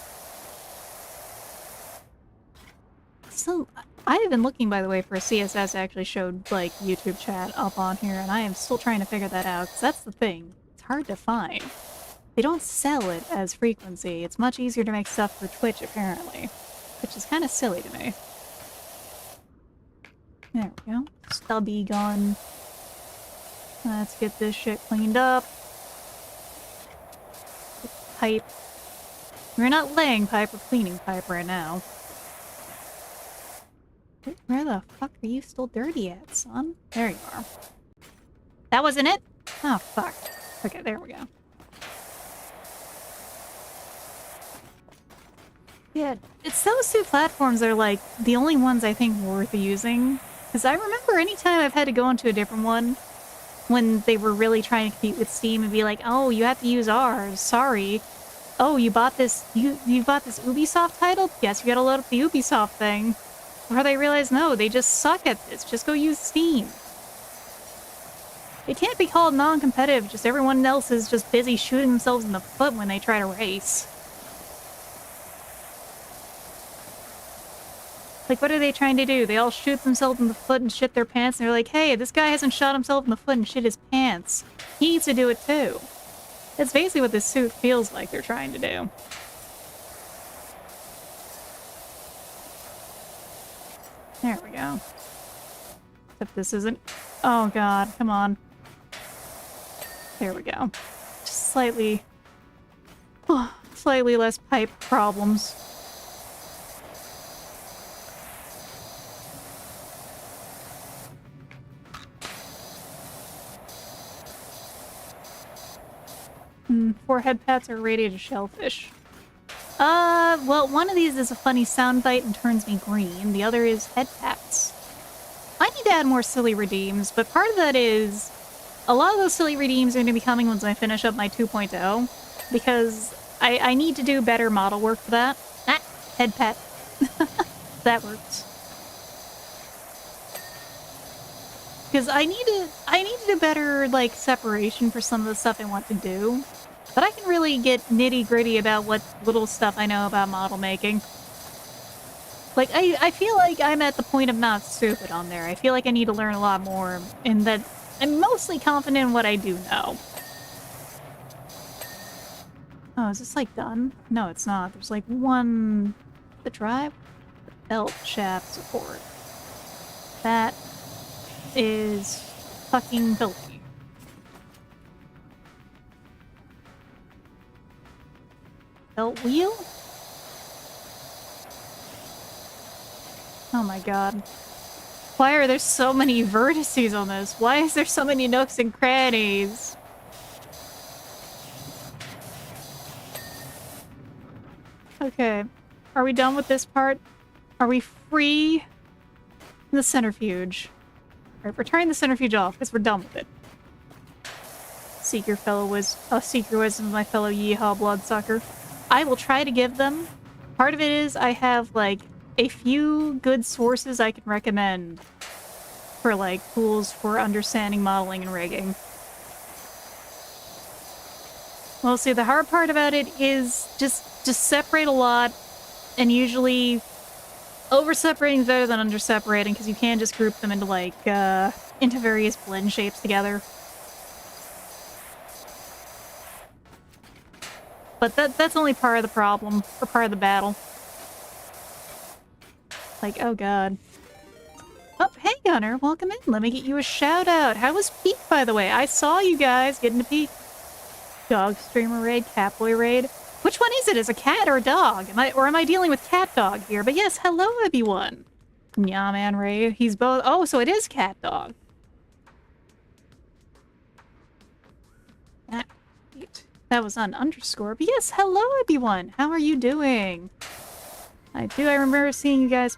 So, I have been looking, by the way, for a CSS actually showed, like, YouTube chat up on here, and I am still trying to figure that out, because that's the thing. It's hard to find. They don't sell it as frequency. It's much easier to make stuff for Twitch, apparently. Which is kind of silly to me. There we go. Stubby gun. Let's get this shit cleaned up. Pipe. We're not laying pipe, we're cleaning pipe right now. Where the fuck are you still dirty at, son? There you are. That wasn't it? Oh, fuck. Okay, there we go. Yeah, it's those two platforms that are, like, the only ones I think worth using. Because I remember anytime I've had to go onto a different one, when they were really trying to compete with Steam and be like, oh, you have to use ours, sorry. Oh, you bought this, you bought this Ubisoft title? Yes, you gotta load up the Ubisoft thing. Or they realize, no, they just suck at this, just go use Steam. It can't be called non-competitive, just everyone else is just busy shooting themselves in the foot when they try to race. Like, what are they trying to do? They all shoot themselves in the foot and shit their pants, and they're like, hey, this guy hasn't shot himself in the foot and shit his pants. He needs to do it too. That's basically what this suit feels like they're trying to do. There we go. Except this isn't... Oh god, come on. There we go. Just slightly... slightly less pipe problems. Forehead pats are radiated shellfish. Well, one of these is a funny soundbite and turns me green. The other is head pats. I need to add more silly redeems, but part of that is a lot of those silly redeems are going to be coming once I finish up my 2.0, because I need to do better model work for that. Ah, head pat. That works. Because I need to do better, like, separation for some of the stuff I want to do. But I can really get nitty-gritty about what little stuff I know about model making. Like, I feel like I'm at the point of not stupid on there. I feel like I need to learn a lot more, and that I'm mostly confident in what I do know. Oh, is this, like, done? No, it's not. There's, like, one... The drive? The belt shaft support. That is fucking filthy. Belt wheel? Oh my god. Why are there so many vertices on this? Why is there so many nooks and crannies? Okay. Are we done with this part? Are we free from the centrifuge? Alright, we're turning the centrifuge off because we're done with it. Seek your wisdom, my fellow yeehaw bloodsucker. I will try to give them. Part of it is I have, like, a few good sources I can recommend for, like, tools for understanding modeling and rigging. Well, see, the hard part about it is just separate a lot, and usually over-separating is better than under-separating, because you can just group them into, like, into various blend shapes together. But that's only part of the problem, or part of the battle. Like, oh god. Oh, hey Gunner, welcome in. Let me get you a shout out. How was Peak, by the way? I saw you guys getting to Peak. Dog streamer raid, catboy raid. Which one is it? Is it a cat or a dog? Am I dealing with cat dog here? But yes, hello everyone. Yeah, man, raid. He's both. Oh, so it is cat dog. That was on underscore. But yes, hello everyone. How are you doing? I remember seeing you guys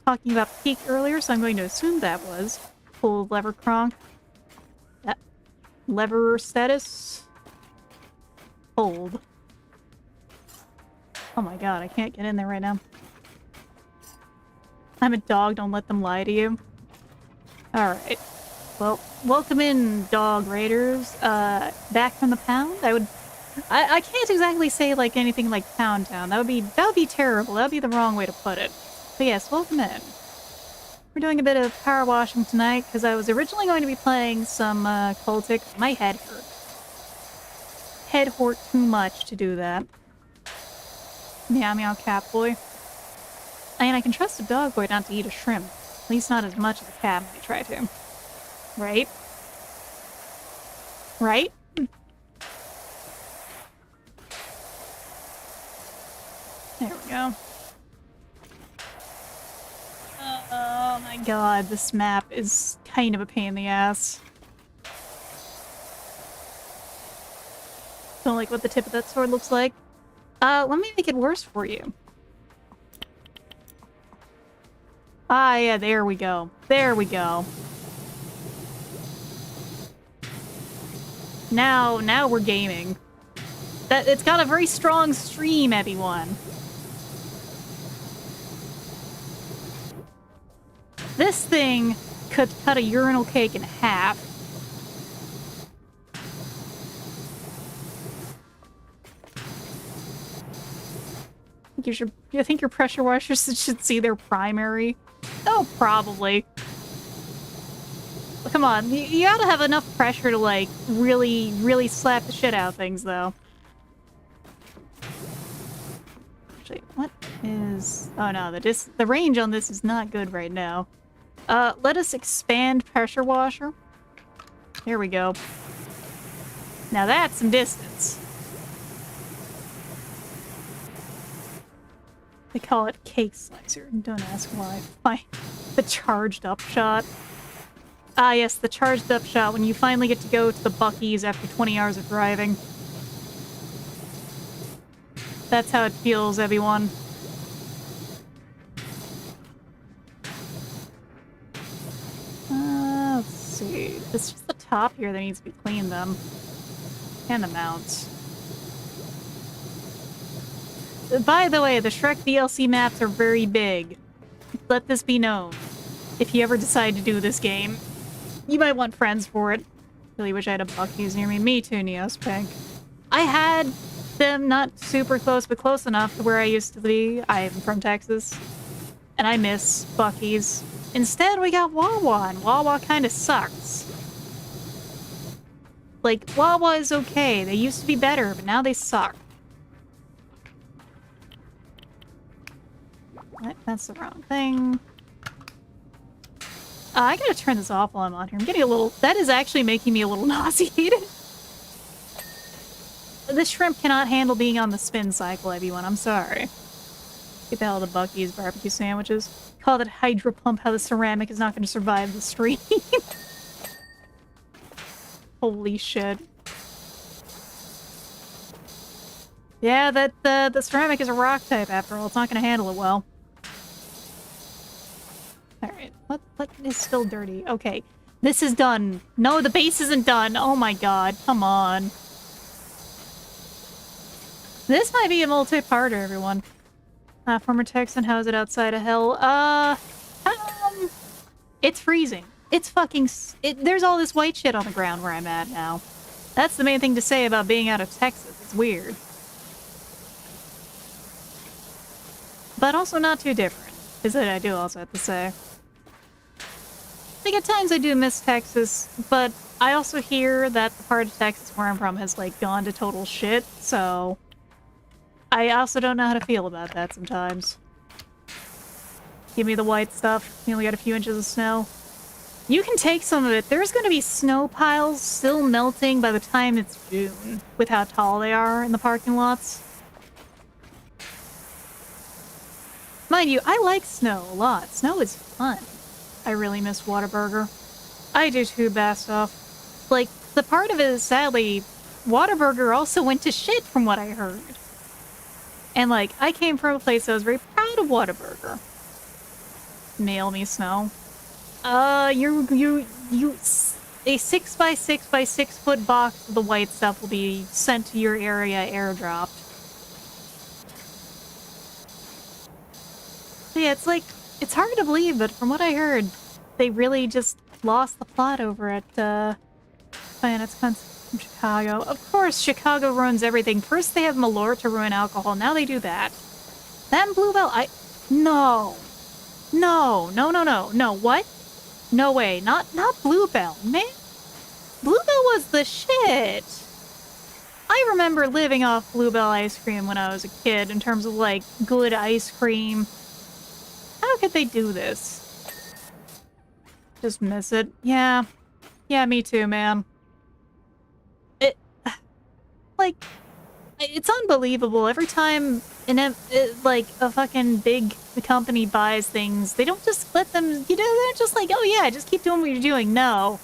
talking about Peak earlier, so I'm going to assume that was. Pull lever cronk. That lever status. Hold. Oh my god, I can't get in there right now. I'm a dog, don't let them lie to you. Alright. Well, welcome in, dog raiders. Back from the pound? I can't exactly say like anything like Pound Town. That would be terrible. That would be the wrong way to put it. But yes, welcome in. We're doing a bit of power washing tonight because I was originally going to be playing some cultic. My head hurt. Head hurt too much to do that. Meow meow cat boy. And I can trust a dog boy not to eat a shrimp. At least not as much as a cat might try to. Right? Right? There we go. Oh my god, this map is kind of a pain in the ass. Don't like what the tip of that sword looks like. Let me make it worse for you. Ah, yeah, there we go. There we go. Now we're gaming. It's got a very strong stream, everyone. This thing could cut a urinal cake in half. You think your pressure washers should see their primary? Oh, probably. Come on, you gotta have enough pressure to, like, really, really slap the shit out of things, though. Actually, what is... Oh no, the range on this is not good right now. Let us expand pressure washer. Here we go. Now that's some distance. They call it cake slicer. Don't ask why. Why? The charged up shot. Ah, yes, the charged up shot when you finally get to go to the Buc-ee's after 20 hours of driving. That's how it feels, everyone. Let's see. It's just the top here that needs to be cleaned, then. And the mounts. By the way, the Shrek DLC maps are very big. Let this be known. If you ever decide to do this game, you might want friends for it. Really wish I had a Buc-ee's near me. Me too, Neospink. I had them not super close, but close enough to where I used to be. I am from Texas. And I miss Buc-ee's. Instead, we got Wawa, and Wawa kind of sucks. Like, Wawa is okay. They used to be better, but now they suck. What? That's the wrong thing. I gotta turn this off while I'm on here. I'm getting a little... That is actually making me a little nauseated. This shrimp cannot handle being on the spin cycle, everyone. I'm sorry. Get the hell out of Bucky's barbecue sandwiches. Call that hydro pump how the ceramic is not going to survive the stream. Holy shit. Yeah, the ceramic is a rock type after all. It's not going to handle it well. Alright, what is still dirty? Okay, this is done. No, the base isn't done. Oh my god, come on. This might be a multi-parter, everyone. Former Texan, how's it outside of hell? It's freezing. It's fucking... there's all this white shit on the ground where I'm at now. That's the main thing to say about being out of Texas. It's weird. But also not too different, is what I do also have to say. Like, at times I do miss Texas, but I also hear that the part of Texas where I'm from has, like, gone to total shit, so... I also don't know how to feel about that sometimes. Give me the white stuff. You only got a few inches of snow. You can take some of it. There's gonna be snow piles still melting by the time it's June, with how tall they are in the parking lots. Mind you, I like snow a lot. Snow is fun. I really miss Whataburger. I do too, Bastoff. Like, the part of it is, sadly, Whataburger also went to shit from what I heard. And, like, I came from a place that was very proud of Whataburger. Mail me snow. A 6x6x6 foot box of the white stuff will be sent to your area airdropped. But yeah, it's like, it's hard to believe, but from what I heard, they really just lost the plot over at, Planets from Chicago. Of course, Chicago ruins everything. First they have Malort to ruin alcohol, now they do that. That and Bluebell, no. No, what? No way. Not Bluebell, man. Bluebell was the shit. I remember living off Bluebell ice cream when I was a kid in terms of, like, good ice cream. How could they do this? Just miss it. Yeah. Yeah, me too, man. Like, it's unbelievable. Every time like a fucking big company buys things, they don't just let them, they're just like, oh yeah, just keep doing what you're doing. No.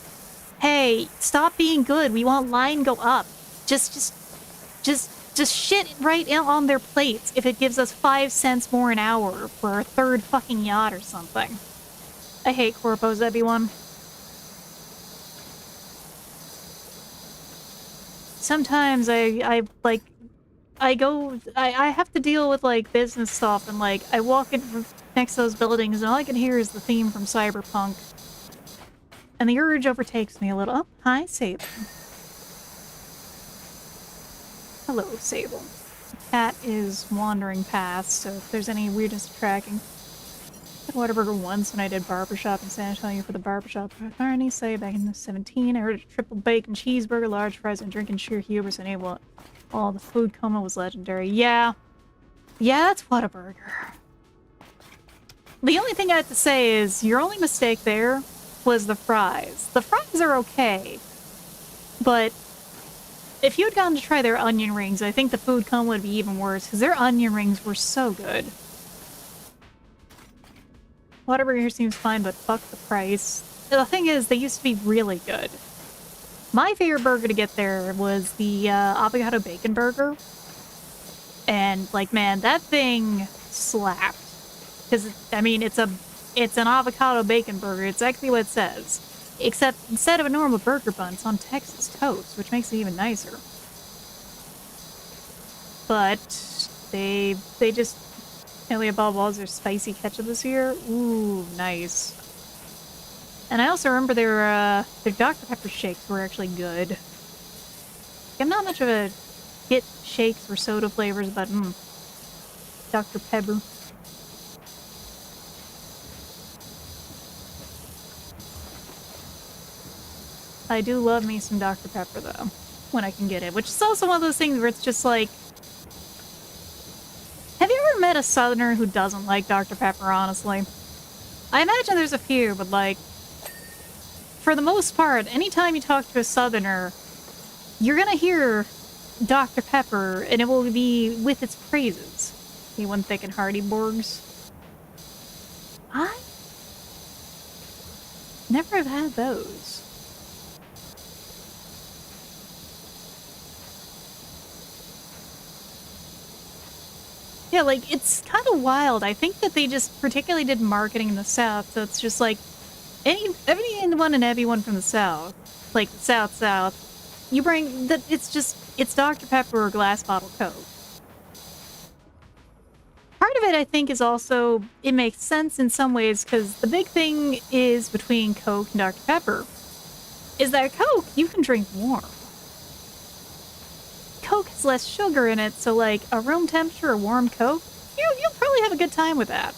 Hey, stop being good. We want line go up. Just shit right on their plates if it gives us 5 cents more an hour for our third fucking yacht or something. I hate corpos, everyone. Sometimes I have to deal with, like, business stuff, and, like, I walk in next to those buildings, and all I can hear is the theme from Cyberpunk. And the urge overtakes me a little. Oh, hi, Sable. Hello, Sable. The cat is wandering past, so if there's any weirdness to tracking. I had Whataburger once when I did barbershop in San Antonio for the barbershop. Irony say back in 17, I ordered a triple bacon cheeseburger, large fries, and drinking sheer hubris, and all the food coma was legendary. Yeah. Yeah, that's Whataburger. The only thing I have to say is, your only mistake there was the fries. The fries are okay, but if you had gotten to try their onion rings, I think the food coma would be even worse, because their onion rings were so good. Whataburger here seems fine, but fuck the price. The thing is, they used to be really good. My favorite burger to get there was the avocado bacon burger. And, like, man, that thing slapped. Because, I mean, it's an avocado bacon burger. It's actually what it says. Except, instead of a normal burger bun, it's on Texas toast, which makes it even nicer. But, they just... Nearly above all their spicy ketchup this year. Ooh, nice. And I also remember their Dr. Pepper shakes were actually good. I'm not much of a hit shakes or soda flavors, but Dr. Pepper. I do love me some Dr. Pepper, though, when I can get it. Which is also one of those things where it's just like... Have you ever met a Southerner who doesn't like Dr. Pepper, honestly? I imagine there's a few, but, like... For the most part, anytime you talk to a Southerner, you're gonna hear Dr. Pepper, and it will be with its praises. Anyone thinking Hardy Borgs? I never have had those. Yeah, like, it's kind of wild. I think that they just particularly did marketing in the South, so it's just like, anyone and everyone from the South, like the South, you bring that. It's Dr. Pepper or glass bottle Coke. Part of it, I think, is also it makes sense in some ways because the big thing is between Coke and Dr. Pepper is that Coke you can drink warm. Coke has less sugar in it, so like a room temperature or warm Coke, you'll probably have a good time with that.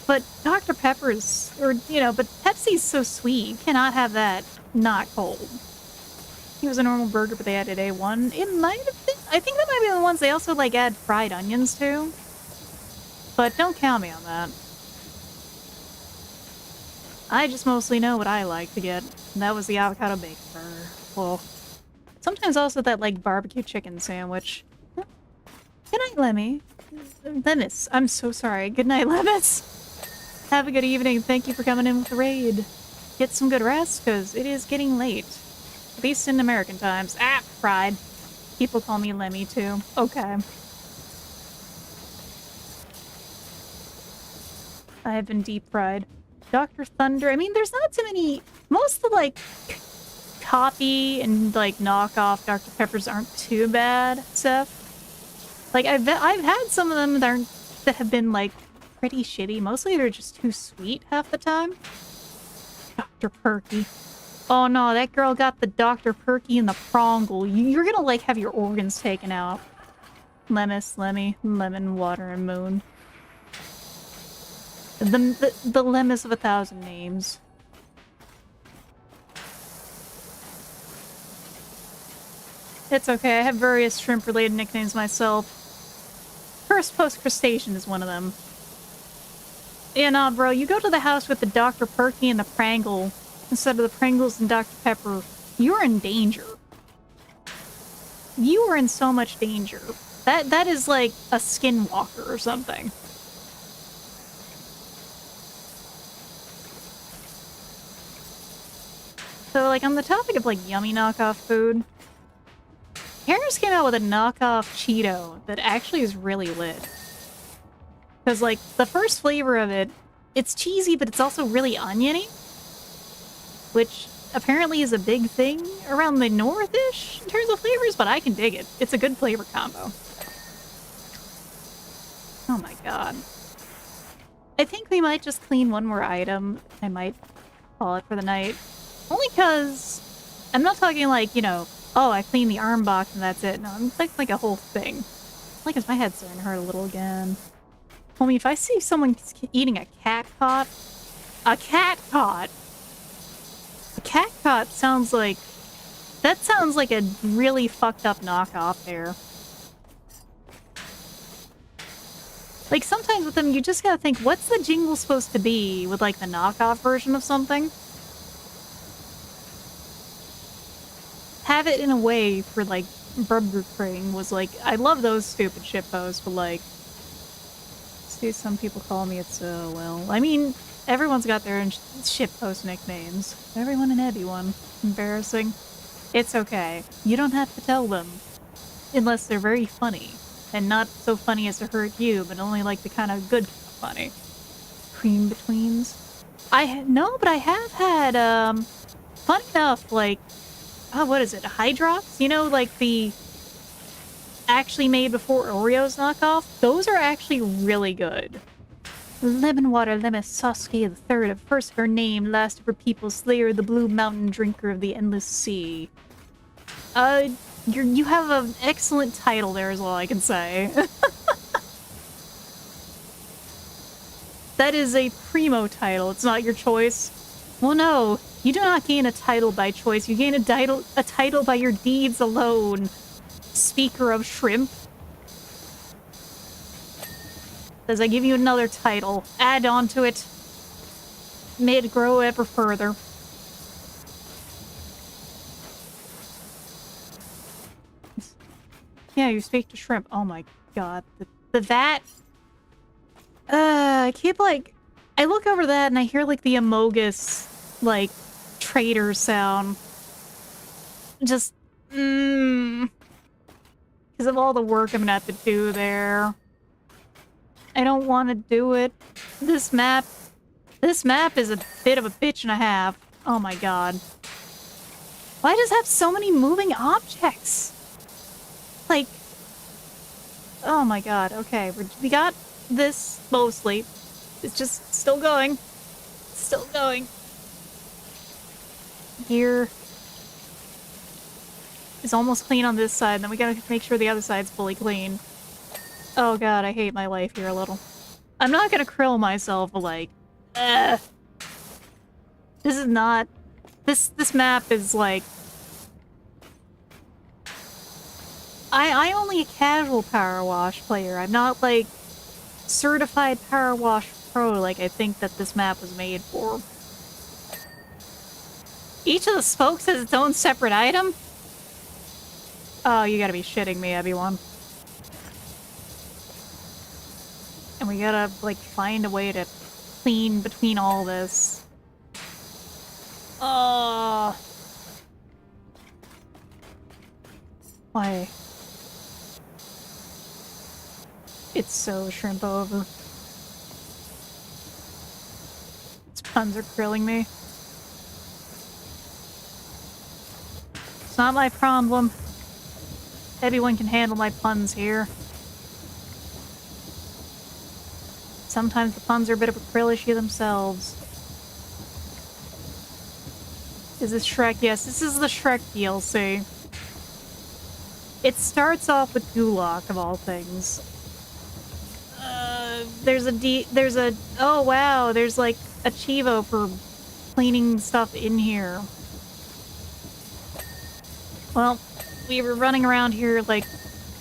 But Dr. Pepper's, but Pepsi's so sweet. You cannot have that not cold. It was a normal burger, but they added A1. It might have been, I think that might be the ones they also, like, add fried onions to. But don't count me on that. I just mostly know what I like to get. And that was the avocado bacon burger. Well, sometimes also that, like, barbecue chicken sandwich. Good night, Lemmy. Lemis. I'm so sorry. Good night, Lemis. Have a good evening. Thank you for coming in with the raid. Get some good rest, because it is getting late. At least in American times. Ah, fried. People call me Lemmy, too. Okay. I have been deep fried. Dr. Thunder. I mean, there's not too many. Most of the, like, copy and, like, knockoff Dr. Peppers aren't too bad, Seth. Like, I've had some of them that have been, like, pretty shitty. Mostly they're just too sweet half the time. Dr. Perky. Oh no, that girl got the Dr. Perky in the prongle. You're gonna, like, have your organs taken out. Lemis, Lemmy, Lemon, Water, and Moon. The Lemis of 1,000 names. It's okay, I have various shrimp-related nicknames myself. First Post Crustacean is one of them. Yeah, nah, bro, you go to the house with the Dr. Perky and the Prangle instead of the Pringles and Dr. Pepper, you're in danger. You are in so much danger. That is like a skinwalker or something. So, like, on the topic of, like, yummy knockoff food, Harris came out with a knockoff Cheeto that actually is really lit. Because, like, the first flavor of it, it's cheesy, but it's also really oniony. Which apparently is a big thing around the north-ish in terms of flavors, but I can dig it. It's a good flavor combo. Oh my god. I think we might just clean one more item. I might call it for the night. Only because I'm not talking like, oh, I cleaned the arm box and that's it. No, I'm like a whole thing. Like, as my head's starting to hurt a little again. Homie, if I see someone eating a cat caught, a cat caught sounds like... That sounds like a really fucked up knockoff there. Like, sometimes with them, you just gotta think, what's the jingle supposed to be with, like, the knockoff version of something? Have it in a way for, like, Burger King was, like... I love those stupid shitposts, but, like... See, some people call me it so well. I mean... Everyone's got their own shitpost nicknames. Everyone and everyone. Embarrassing. It's okay. You don't have to tell them. Unless they're very funny. And not so funny as to hurt you, but only like the kind of good funny. Cream betweens. No, but I have had, funny enough, like, oh, what is it? Hydrox? You know, like the actually made before Oreos knockoff? Those are actually really good. Lemon Water Lemis Sasuke the Third, of first of her name, last of her people, slayer, the blue mountain drinker of the endless sea. You have an excellent title there is all I can say. That is a primo title, it's not your choice. Well, no, you do not gain a title by choice, you gain a title by your deeds alone. Speaker of shrimp. As I give you another title, add on to it. May it grow ever further. Yeah, you speak to shrimp. Oh my god. The vat. I keep, like... I look over that and I hear, like, the Amogus, like, trader sound. Just... Because of all the work I'm gonna have to do there. I don't want to do it. This map is a bit of a bitch and a half. Oh my god. Why does it have so many moving objects? Like... Oh my god, okay. We got this, mostly. It's just still going. Still going. Gear is almost clean on this side, and then we gotta make sure the other side's fully clean. Oh god, I hate my life here a little. I'm not gonna krill myself, but like... This is not... This map is like... I'm only a casual power wash player. I'm not, like, certified power wash pro like I think that this map was made for. Each of the spokes has its own separate item? Oh, you gotta be shitting me, everyone. And we gotta, like, find a way to clean between all this. Oh. Why? It's so shrimp over. These puns are grilling me. It's not my problem. Everyone can handle my puns here. Sometimes the puns are a bit of a krill issue themselves. Is this Shrek? Yes, this is the Shrek DLC. It starts off with Gulak, of all things. There's a... Oh, wow, there's, like, a Chivo for cleaning stuff in here. Well, we were running around here like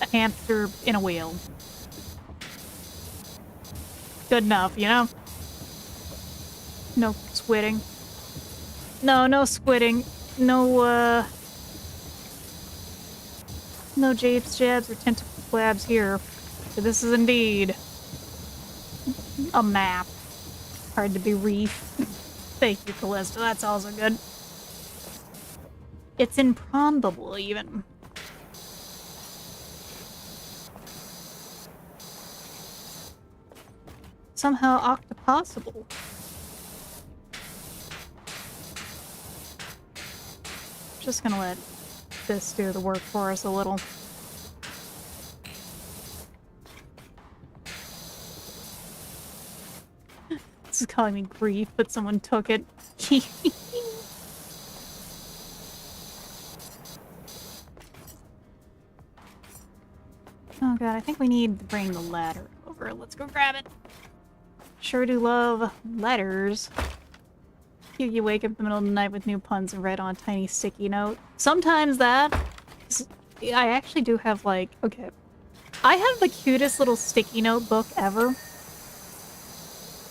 a hamster in a wheel. Good enough, you know? No squidding. No squidding. No japes, jabs, or tentacle flabs here. So this is indeed a map. Hard to be reef. Thank you, Callista. That's also good. It's improbable, even. Somehow octopossible. Just gonna let this do the work for us a little. This is calling me grief, but someone took it. Oh god, I think we need to bring the ladder over. Let's go grab it. Sure do love letters. You wake up in the middle of the night with new puns and write on a tiny sticky note. Sometimes that... I actually do have, like... Okay. I have the cutest little sticky note book ever.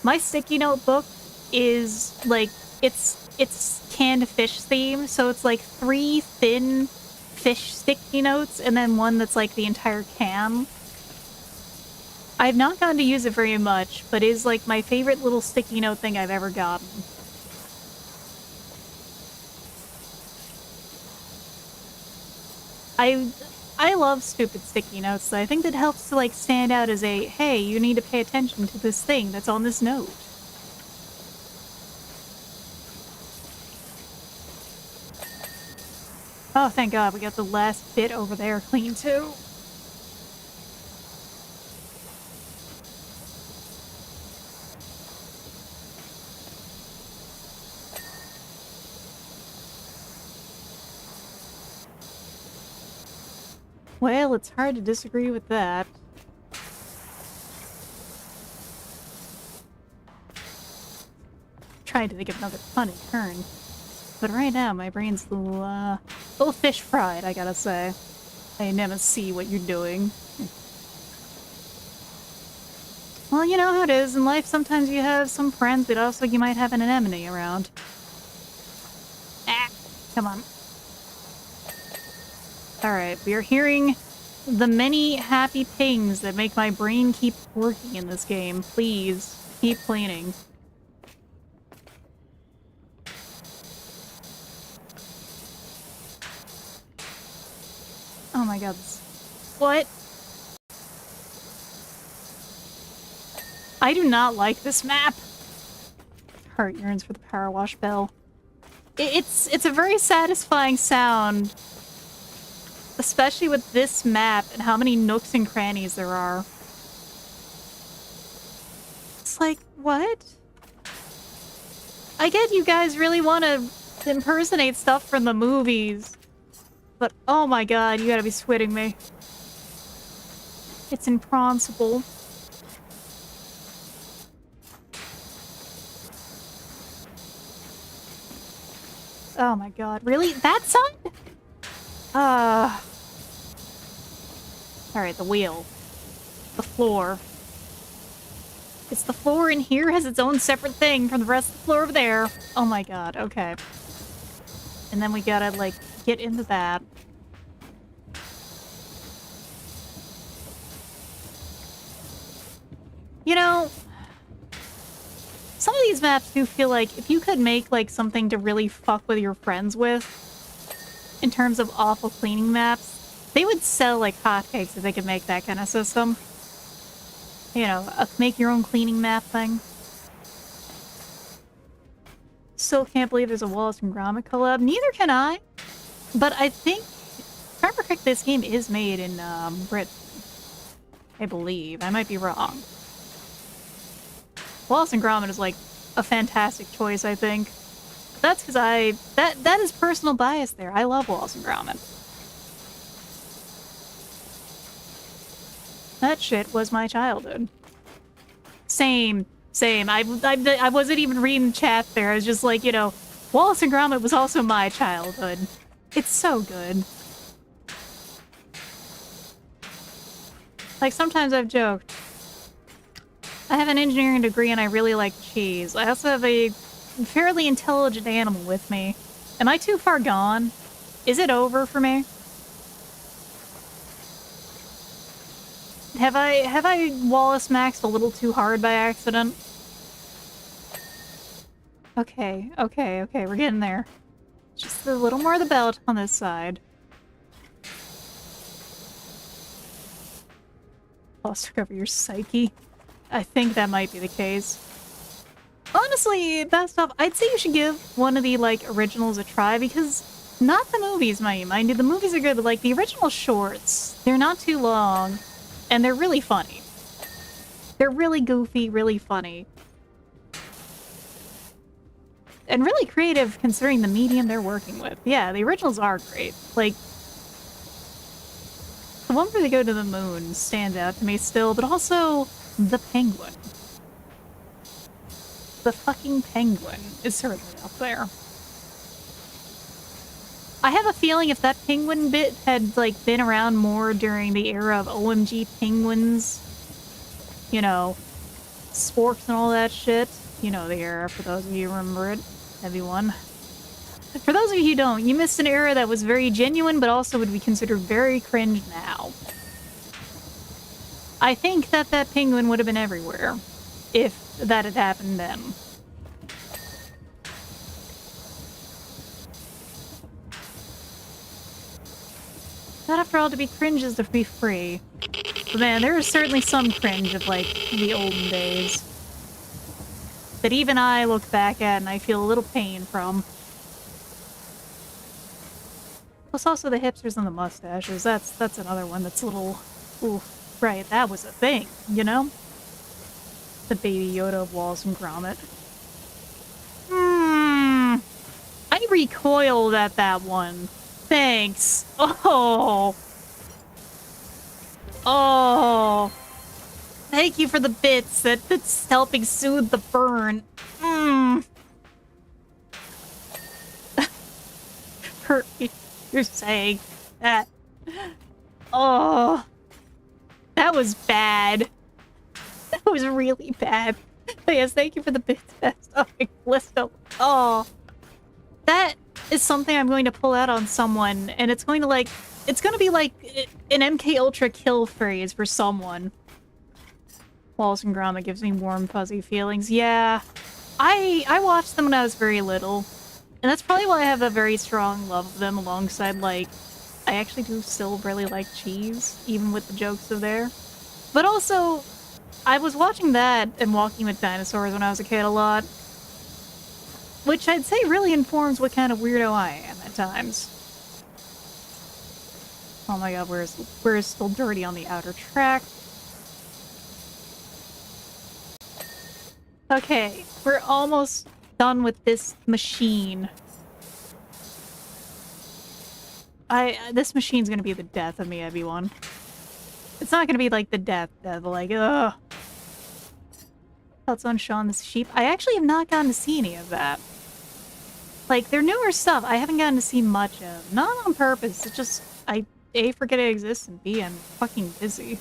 My sticky note book is, like... It's canned fish themed, so it's, like, 3 thin fish sticky notes, and then one that's, like, the entire can. I've not gotten to use it very much, but it is, like, my favorite little sticky note thing I've ever gotten. I love stupid sticky notes, though. I think that helps to, like, stand out as a, hey, you need to pay attention to this thing that's on this note. Oh, thank God, we got the last bit over there clean, too. Well, it's hard to disagree with that. Trying to think of another funny turn. But right now, my brain's a little fish fried, I gotta say. I never see what you're doing. Well, you know how it is. In life, sometimes you have some friends, but also you might have an anemone around. Ah! Come on. Alright, we are hearing the many happy pings that make my brain keep working in this game. Please, keep cleaning. Oh my god. What? I do not like this map. Heart yearns for the power wash bell. It's a very satisfying sound. Especially with this map and how many nooks and crannies there are. It's like, what? I get you guys really want to impersonate stuff from the movies. But oh my god, you gotta be switting me. It's impossible. Oh my god, really? That side? Alright, the wheel. The floor. It's the floor in here has its own separate thing from the rest of the floor over there. Oh my god, okay. And then we gotta, like, get into that. You know, some of these maps do feel like if you could make, like, something to really fuck with your friends with, in terms of awful cleaning maps, they would sell like hotcakes if they could make that kind of system. You know, a make your own cleaning map thing. Still can't believe there's a Wallace and Gromit collab. Neither can I. But I think, if I remember correctly, this game is made in Britain. I believe. I might be wrong. Wallace and Gromit is like a fantastic choice, I think. That's because that is personal bias there. I love Wallace and Gromit. That shit was my childhood. Same. I wasn't even reading chat there. I was just like, you know, Wallace and Gromit was also my childhood. It's so good. Like, sometimes I've joked. I have an engineering degree and I really like cheese. I also have a fairly intelligent animal with me. Am I too far gone? Is it over for me? Have I Wallace maxed a little too hard by accident? Okay, we're getting there. Just a little more of the belt on this side. Lost took over your psyche. I think that might be the case. Honestly, that stuff, I'd say you should give one of the, like, originals a try, because not the movies, mind you. The movies are good, but, like, the original shorts, they're not too long, and they're really funny. They're really goofy, really funny. And really creative, considering the medium they're working with. Yeah, the originals are great. Like, the one where they go to the moon stands out to me still, but also the penguin. The fucking penguin is certainly up there. I have a feeling if that penguin bit had, like, been around more during the era of OMG penguins, you know, sporks and all that shit. You know the era, for those of you who remember it. Heavy one. For those of you who don't, you missed an era that was very genuine, but also would be considered very cringe now. I think that that penguin would have been everywhere, if that had happened then. Not after all, to be cringe is to be free. But man, there is certainly some cringe of, like, the olden days. That even I look back at and I feel a little pain from. Plus also the hipsters and the mustaches. That's another one that's a little... Ooh, right, that was a thing, you know? The Baby Yoda of Wallace and Gromit. I recoiled at that one. Thanks. Oh. Thank you for the bits that's helping soothe the burn. Hurt me. You're saying that. Oh. That was bad. That was really bad. But yes, thank you for the bits, best. Oh, Callisto. Oh. That is something I'm going to pull out on someone, and it's going to, like, It's gonna be like an MK Ultra kill phrase for someone. Wallace and Gromit gives me warm, fuzzy feelings. Yeah, I watched them when I was very little, and that's probably why I have a very strong love of them alongside, like, I actually do still really like cheese, even with the jokes of there. But also, I was watching that and Walking with Dinosaurs when I was a kid a lot, which I'd say really informs what kind of weirdo I am at times. Oh my god, we're still dirty on the outer track. Okay, we're almost done with this machine. This machine's gonna be the death of me, everyone. It's not gonna be like the death, like, ugh. Thoughts on Shaun the Sheep? I actually have not gotten to see any of that. Like, they're newer stuff I haven't gotten to see much of. Not on purpose, it's just, I A, forget it exists, and B, I'm fucking busy.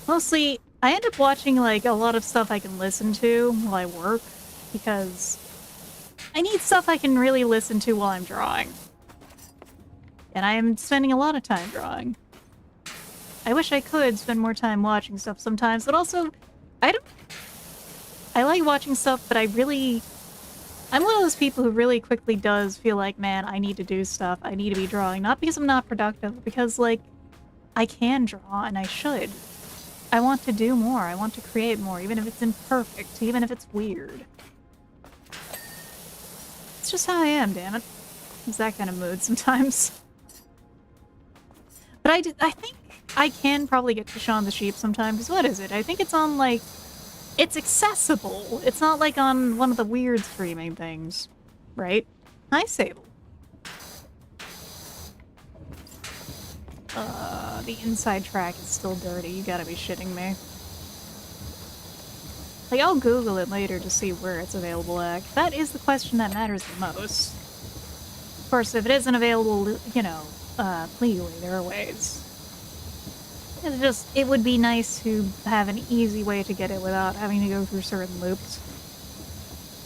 Mostly, I end up watching, like, a lot of stuff I can listen to while I work, because I need stuff I can really listen to while I'm drawing. And I am spending a lot of time drawing. I wish I could spend more time watching stuff sometimes, but also, I like watching stuff, but I'm one of those people who really quickly does feel like, man, I need to do stuff, I need to be drawing. Not because I'm not productive, but because, like, I can draw, and I should. I want to do more, I want to create more, even if it's imperfect, even if it's weird. It's just how I am, damn it. It's that kind of mood sometimes. But I think I can probably get to Shaun the Sheep sometime, because what is it? I think it's on, like, it's accessible. It's not like on one of the weird streaming things, right? Hi, Sable. The inside track is still dirty. You gotta be shitting me. Like, I'll Google it later to see where it's available at. That is the question that matters the most. Of course, if it isn't available, you know, legally, there are ways. It would be nice to have an easy way to get it without having to go through certain loops.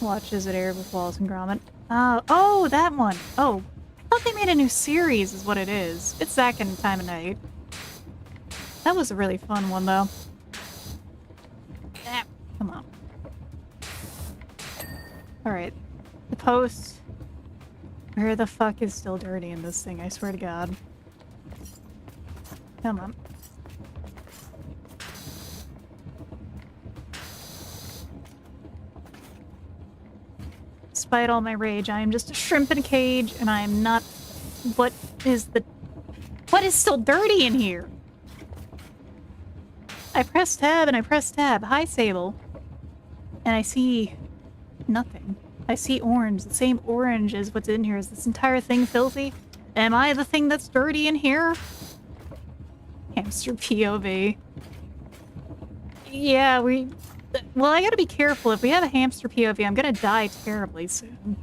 Watch as it aired with Wallace and Gromit. Oh, that one! Oh, I thought they made a new series is what it is. It's that kind of time of night. That was a really fun one, though. Ah, come on. Alright. The post. Where the fuck is still dirty in this thing? I swear to God. Come on. Despite all my rage, I am just a shrimp in a cage, and I am not... What is still dirty in here? I press tab and I press tab. Hi, Sable. And I see... nothing. I see orange. The same orange as what's in here. Is this entire thing filthy? Am I the thing that's dirty in here? Hamster POV. Yeah, well, I gotta be careful. If we have a hamster POV, I'm gonna die terribly soon.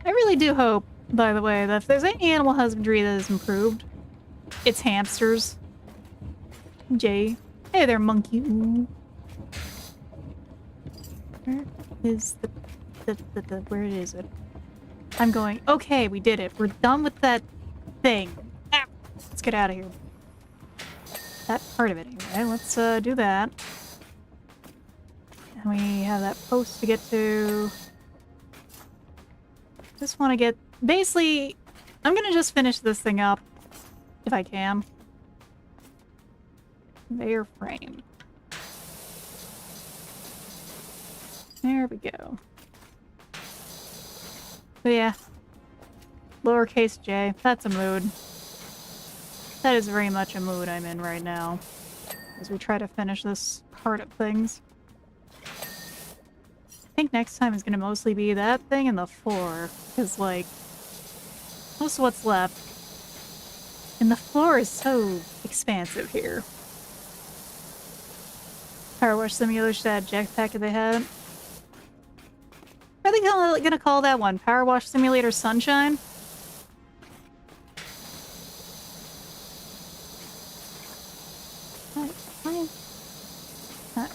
I really do hope, by the way, that if there's any animal husbandry that is improved, it's hamsters. Jay. Hey there, monkey. Ooh. Where is where is it? I'm going, okay, we did it. We're done with that thing. Ah, let's get out of here. That part of it, anyway. Let's do that. And we have that post to get to. Just want to get... Basically, I'm gonna just finish this thing up. If I can. Conveyor frame. There we go. So yeah. Lowercase j. That's a mood. That is very much a mood I'm in right now. As we try to finish this part of things. I think next time is gonna mostly be that thing and the floor. Because, like, most of what's left. And the floor is so expansive here. Powerwash Simulator should add jetpack if they had. Are they gonna call that one? Powerwash Simulator Sunshine?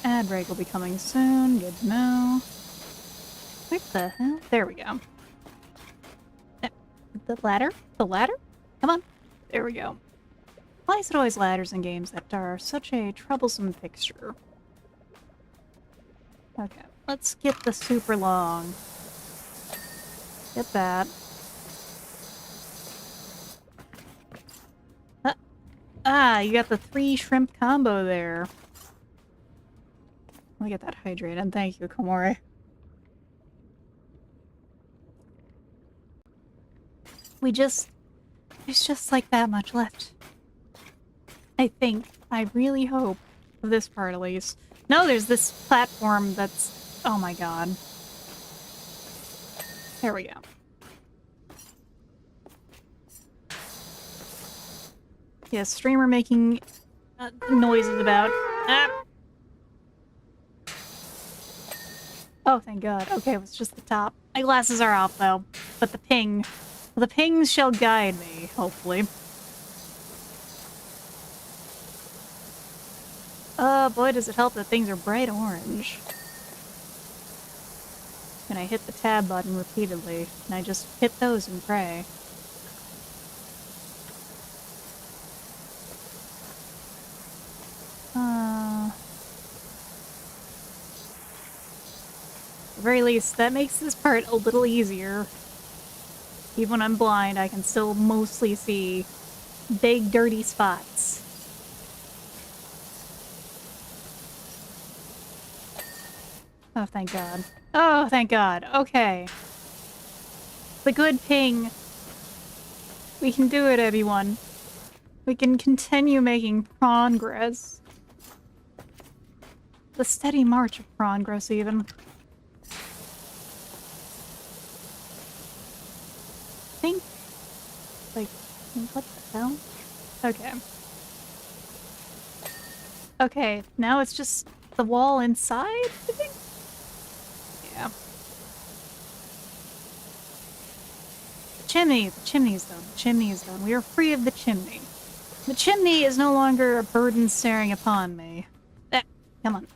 Ad break will be coming soon. Good to know. What the hell? There we go. the ladder? The ladder? Come on. There we go. Why is it always ladders in games that are such a troublesome fixture? Okay, let's get the super long. Get that. You got the 3 shrimp combo there. Let me get that hydrated. Thank you, Komori. There's just like that much left. I think. I really hope. Of this part, at least. No, there's this platform that's... Oh my god. There we go. Yeah, streamer making noises about... Ah! Oh, thank god. Okay, it was just the top. My glasses are off, though. But the ping... The pings shall guide me, hopefully. Boy, does it help that things are bright orange. And I hit the tab button repeatedly, and I just hit those and pray. At the very least, that makes this part a little easier. Even when I'm blind, I can still mostly see big, dirty spots. Oh, thank god. Oh, thank god. Okay. The good ping. We can do it, everyone. We can continue making progress. The steady march of progress, even. I think... Like, what the hell? Okay. Okay, now it's just the wall inside, I think? Yeah. The chimney is done. The chimney is done. We are free of the chimney. The chimney is no longer a burden staring upon me. Come on.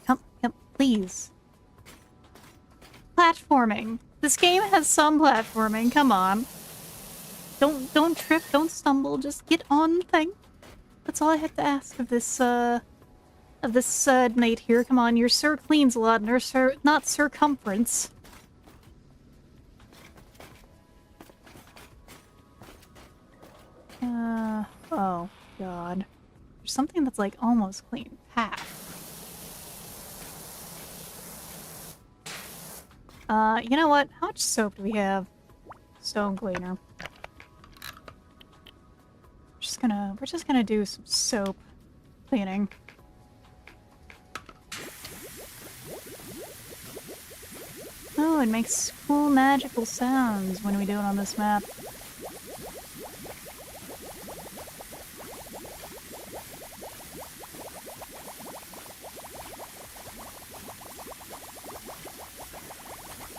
Come, please. Platforming. This game has some platforming, come on. Don't trip, don't stumble, just get on the thing. That's all I have to ask of this knight here. Come on, your sir cleans a lot, not circumference. Oh, god. There's something that's like almost clean. Half. You know what? How much soap do we have? Stone cleaner. We're just gonna do some soap cleaning. Oh, it makes cool magical sounds when we do it on this map.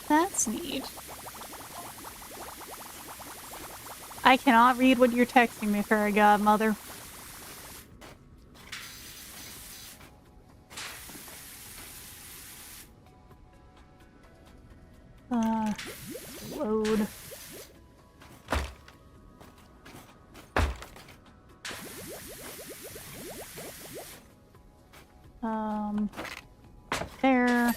That's neat. I cannot read what you're texting me, fairy godmother. Load. There.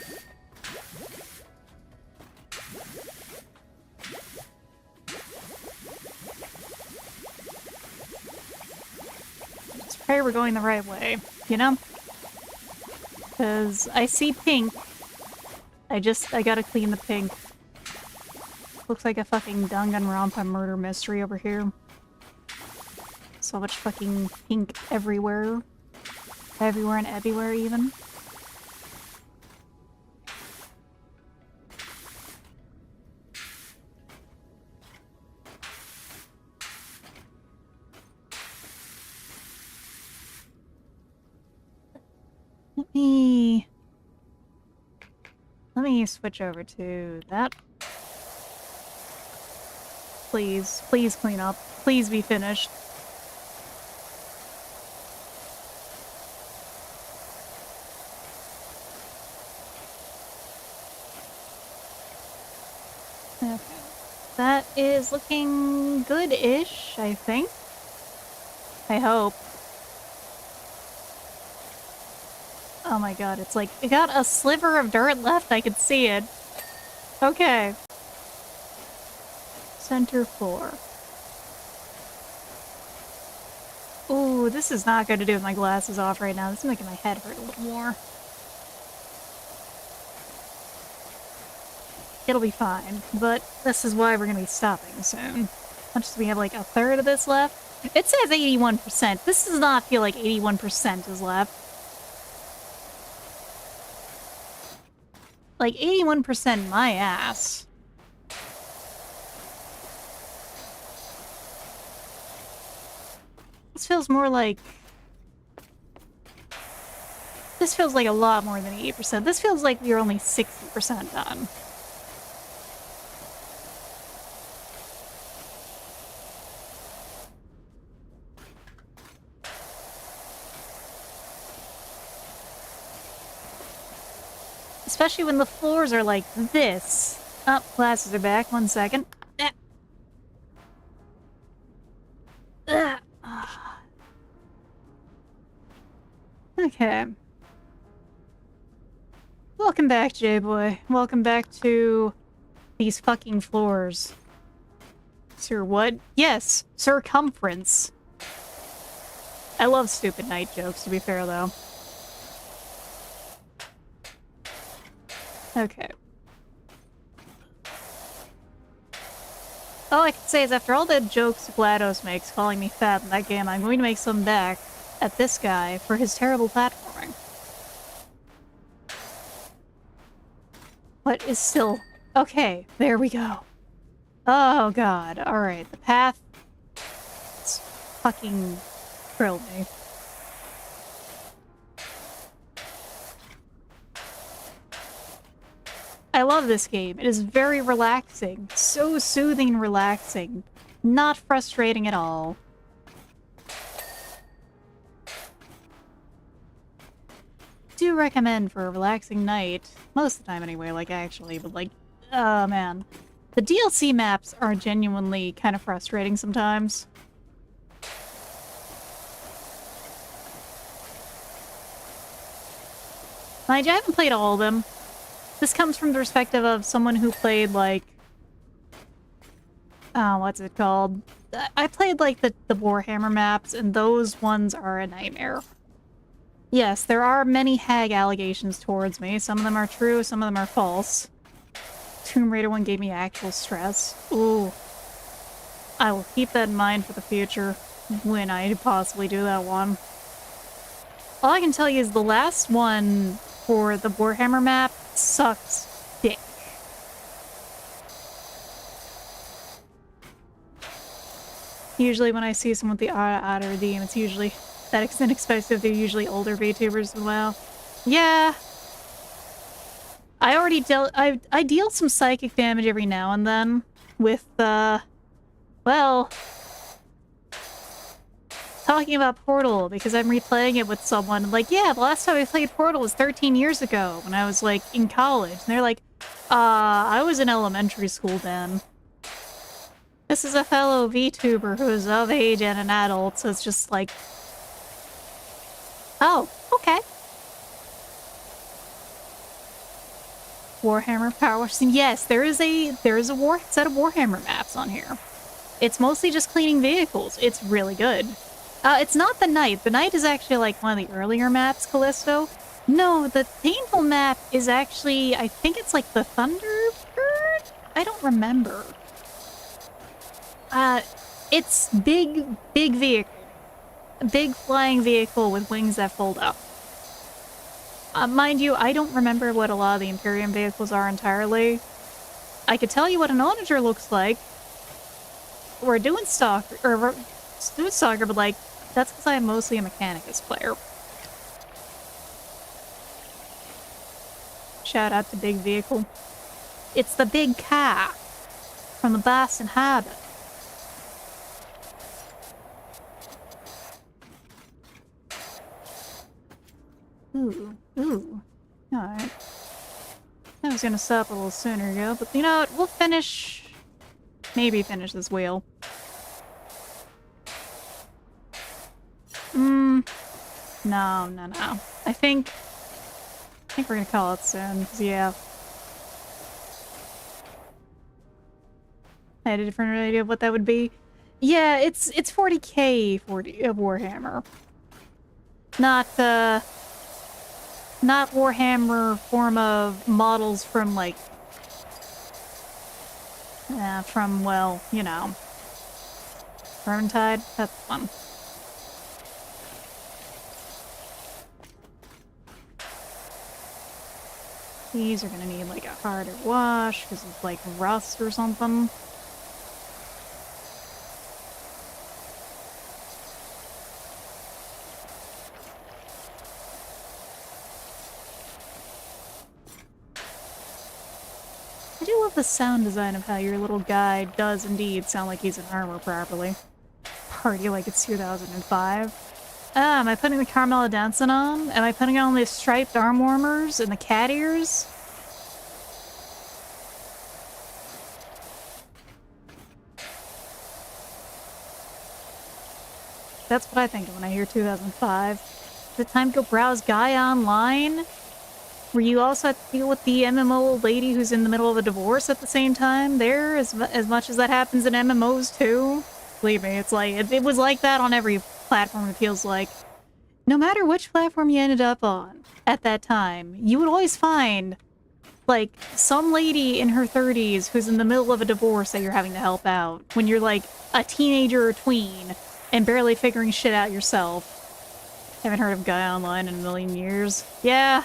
Just pray we're going the right way, you know? Because I see pink. I gotta clean the pink. Looks like a fucking Danganronpa murder mystery over here. So much fucking pink everywhere. Everywhere and everywhere, even. Let me switch over to that. Please, please clean up. Please be finished. Okay. That is looking good-ish, I think. I hope. Oh my god, it's like, it got a sliver of dirt left, I could see it. Okay. Center floor. Ooh, this is not good to do with my glasses off right now. This is making my head hurt a little more. It'll be fine, but this is why we're gonna be stopping soon. How much do we have, like, a third of this left? It says 81%. This does not feel like 81% is left. Like, 81% my ass. This feels more like... This feels like a lot more than 80%. This feels like we're only 60% done. Especially when the floors are like this. Oh, glasses are back. 1 second. Okay. Welcome back, J-Boy. Welcome back to these fucking floors. Sir what? Yes, circumference. I love stupid night jokes, to be fair, though. Okay. All I can say is after all the jokes GLaDOS makes calling me fat in that game, I'm going to make some back at this guy for his terrible platforming. But is still... Okay, there we go. Oh god, alright, the path... It's fucking thrilled me. I love this game. It is very relaxing. So soothing and relaxing. Not frustrating at all. Do recommend for a relaxing night. Most of the time anyway, like actually, but like, oh man. The DLC maps are genuinely kind of frustrating sometimes. Mind you, I haven't played all of them. This comes from the perspective of someone who played, like... what's it called? I played, like, the Warhammer maps, and those ones are a nightmare. Yes, there are many hag allegations towards me. Some of them are true, some of them are false. Tomb Raider one gave me actual stress. Ooh. I will keep that in mind for the future, when I possibly do that one. All I can tell you is the last one for the Warhammer map sucks dick. Usually when I see someone with the odd redeem, it's usually that it's inexpensive. They're usually older VTubers as well. Yeah. I already dealt... I deal some psychic damage every now and then with, well... Talking about Portal, because I'm replaying it with someone. Like, yeah, the last time I played Portal was 13 years ago, when I was, like, in college. And they're like, I was in elementary school then. This is a fellow VTuber who is of age and an adult, so it's just like... Oh, okay. Warhammer Powerwash. Yes, there is a set of Warhammer maps on here. It's mostly just cleaning vehicles. It's really good. It's not the Knight. The Knight is actually like one of the earlier maps, Callisto. No, the Painful map is actually, I think it's like the Thunderbird? I don't remember. It's big vehicle. A big flying vehicle with wings that fold up. Mind you, I don't remember what a lot of the Imperium vehicles are entirely. I could tell you what an Onager looks like. We're doing Stalker, but like, that's because I'm mostly a Mechanicus player. Shout out to Big Vehicle. It's the big car from the Boston Harbor. Ooh. Alright. I was gonna stop a little sooner ago, but you know what? We'll finish... Maybe finish this wheel. No. I think we're gonna call it soon, 'cause yeah. I had a different idea of what that would be. Yeah, it's 40k 40 of Warhammer. Not Warhammer form of models from like from, well, you know, Vermintide. That's fun. These are gonna need like a harder wash because it's like rust or something. I do love the sound design of how your little guy does indeed sound like he's in armor properly. Party like it's 2005. Am I putting the Carmela Dancing on? Am I putting on the striped arm warmers and the cat ears? That's what I think of when I hear 2005. Is it time to go browse Gaia Online? Where you also have to deal with the MMO lady who's in the middle of a divorce at the same time there, as much as that happens in MMOs too. Believe me, it's like, it was like that on every platform, it feels like. No matter which platform you ended up on at that time, you would always find, like, some lady in her 30s who's in the middle of a divorce that you're having to help out when you're, like, a teenager or tween and barely figuring shit out yourself. Haven't heard of Gaia Online in a million years. Yeah.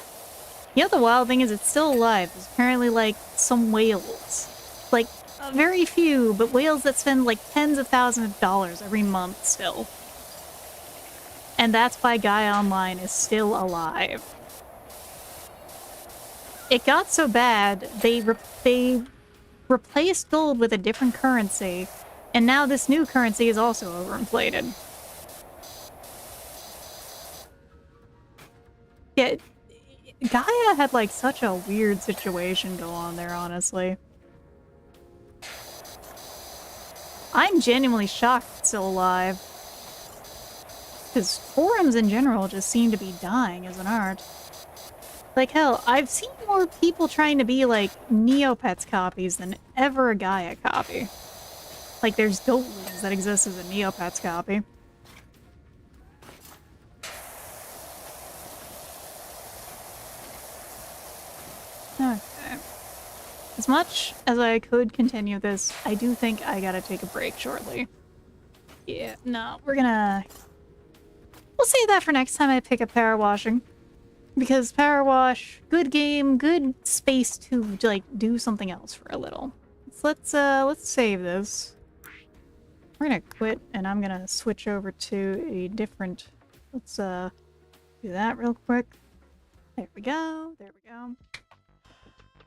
You know, the wild thing is it's still alive. There's apparently, like, some whales. Like, very few, but whales that spend, like, tens of thousands of dollars every month still. And that's why Gaia Online is still alive. It got so bad, they replaced gold with a different currency, and now this new currency is also overinflated. Yeah, Gaia had, like, such a weird situation go on there, honestly. I'm genuinely shocked it's still alive. Because forums in general just seem to be dying as an art. Like, hell, I've seen more people trying to be, like, Neopets copies than ever a Gaia copy. Like, there's Goatlings that exist as a Neopets copy. Okay. As much as I could continue this, I do think I gotta take a break shortly. Yeah, no, we'll save that for next time I pick up power washing. Because power wash, good game, good space to, like, do something else for a little. So let's save this. We're gonna quit, and I'm gonna switch over to a different... Let's, do that real quick. There we go, there we go.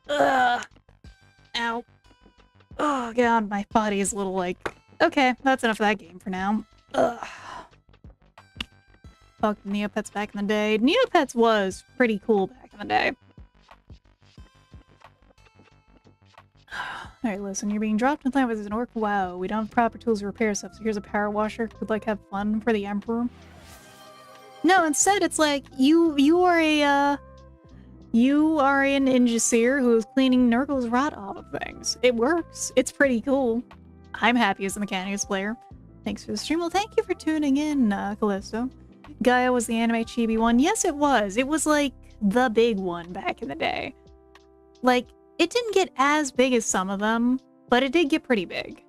Ugh! Ow. Oh god, my body is a little like... Okay, that's enough of that game for now. Ugh. Fuck Neopets back in the day. Neopets was pretty cool back in the day. Alright, listen, you're being dropped in the with an orc. Wow, we don't have proper tools to repair stuff, so here's a power washer. Would like have fun for the Emperor. No, instead it's like, you are an Injusir who is cleaning Nurgle's rot off of things. It works. It's pretty cool. I'm happy as the Mechanics player. Thanks for the stream. Well, thank you for tuning in, Callisto. Gaia was the anime chibi one. Yes, it was. It was like the big one back in the day. Like, it didn't get as big as some of them, but it did get pretty big.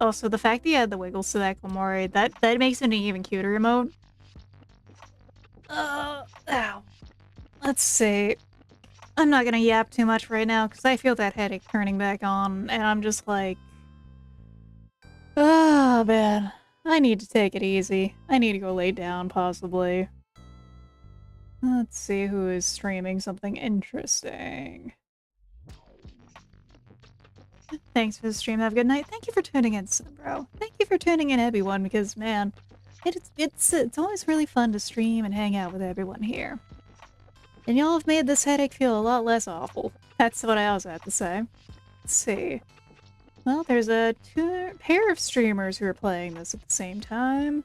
Also, the fact that you had the wiggles to that Glamori, that makes it an even cuter emote. Ow. Let's see. I'm not gonna yap too much right now, because I feel that headache turning back on, and I'm just like... Oh, man. I need to take it easy. I need to go lay down, possibly. Let's see who is streaming something interesting. Thanks for the stream. Have a good night. Thank you for tuning in, bro. Thank you for tuning in, everyone, because, man, it's always really fun to stream and hang out with everyone here. And y'all have made this headache feel a lot less awful. That's what I also have to say. Let's see. Well, there's a pair of streamers who are playing this at the same time.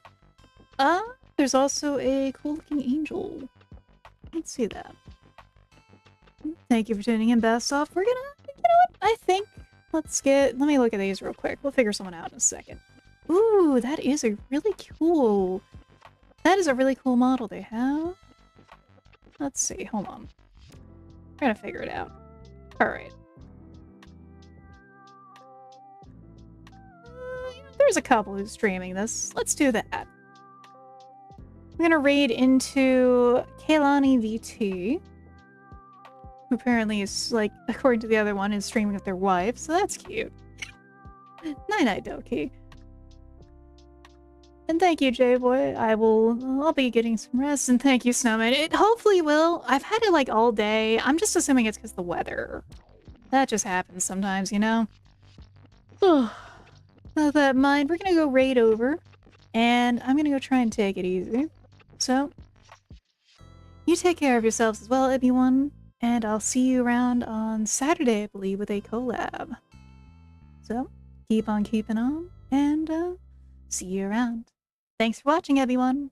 There's also a cool-looking angel. Let's see that. Thank you for tuning in, Best Off. We're gonna, you know what? I think let me look at these real quick. We'll figure someone out in a second. Ooh, that is a really cool. That is a really cool model they have. Let's see. Hold on. We're gonna figure it out. All right. There's a couple who's streaming this. Let's do that. I'm gonna raid into Kaylani VT, who apparently is, like, according to the other one, is streaming with their wife, so that's cute. Night-night, Doki. And thank you, J-Boy. I'll be getting some rest, and thank you, Snowman. It hopefully will. I've had it, like, all day. I'm just assuming it's because of the weather. That just happens sometimes, you know? With that in mind, we're gonna go raid over, and I'm gonna go try and take it easy. So, you take care of yourselves as well, everyone, and I'll see you around on Saturday, I believe, with a collab. So, keep on keeping on, and see you around. Thanks for watching, everyone!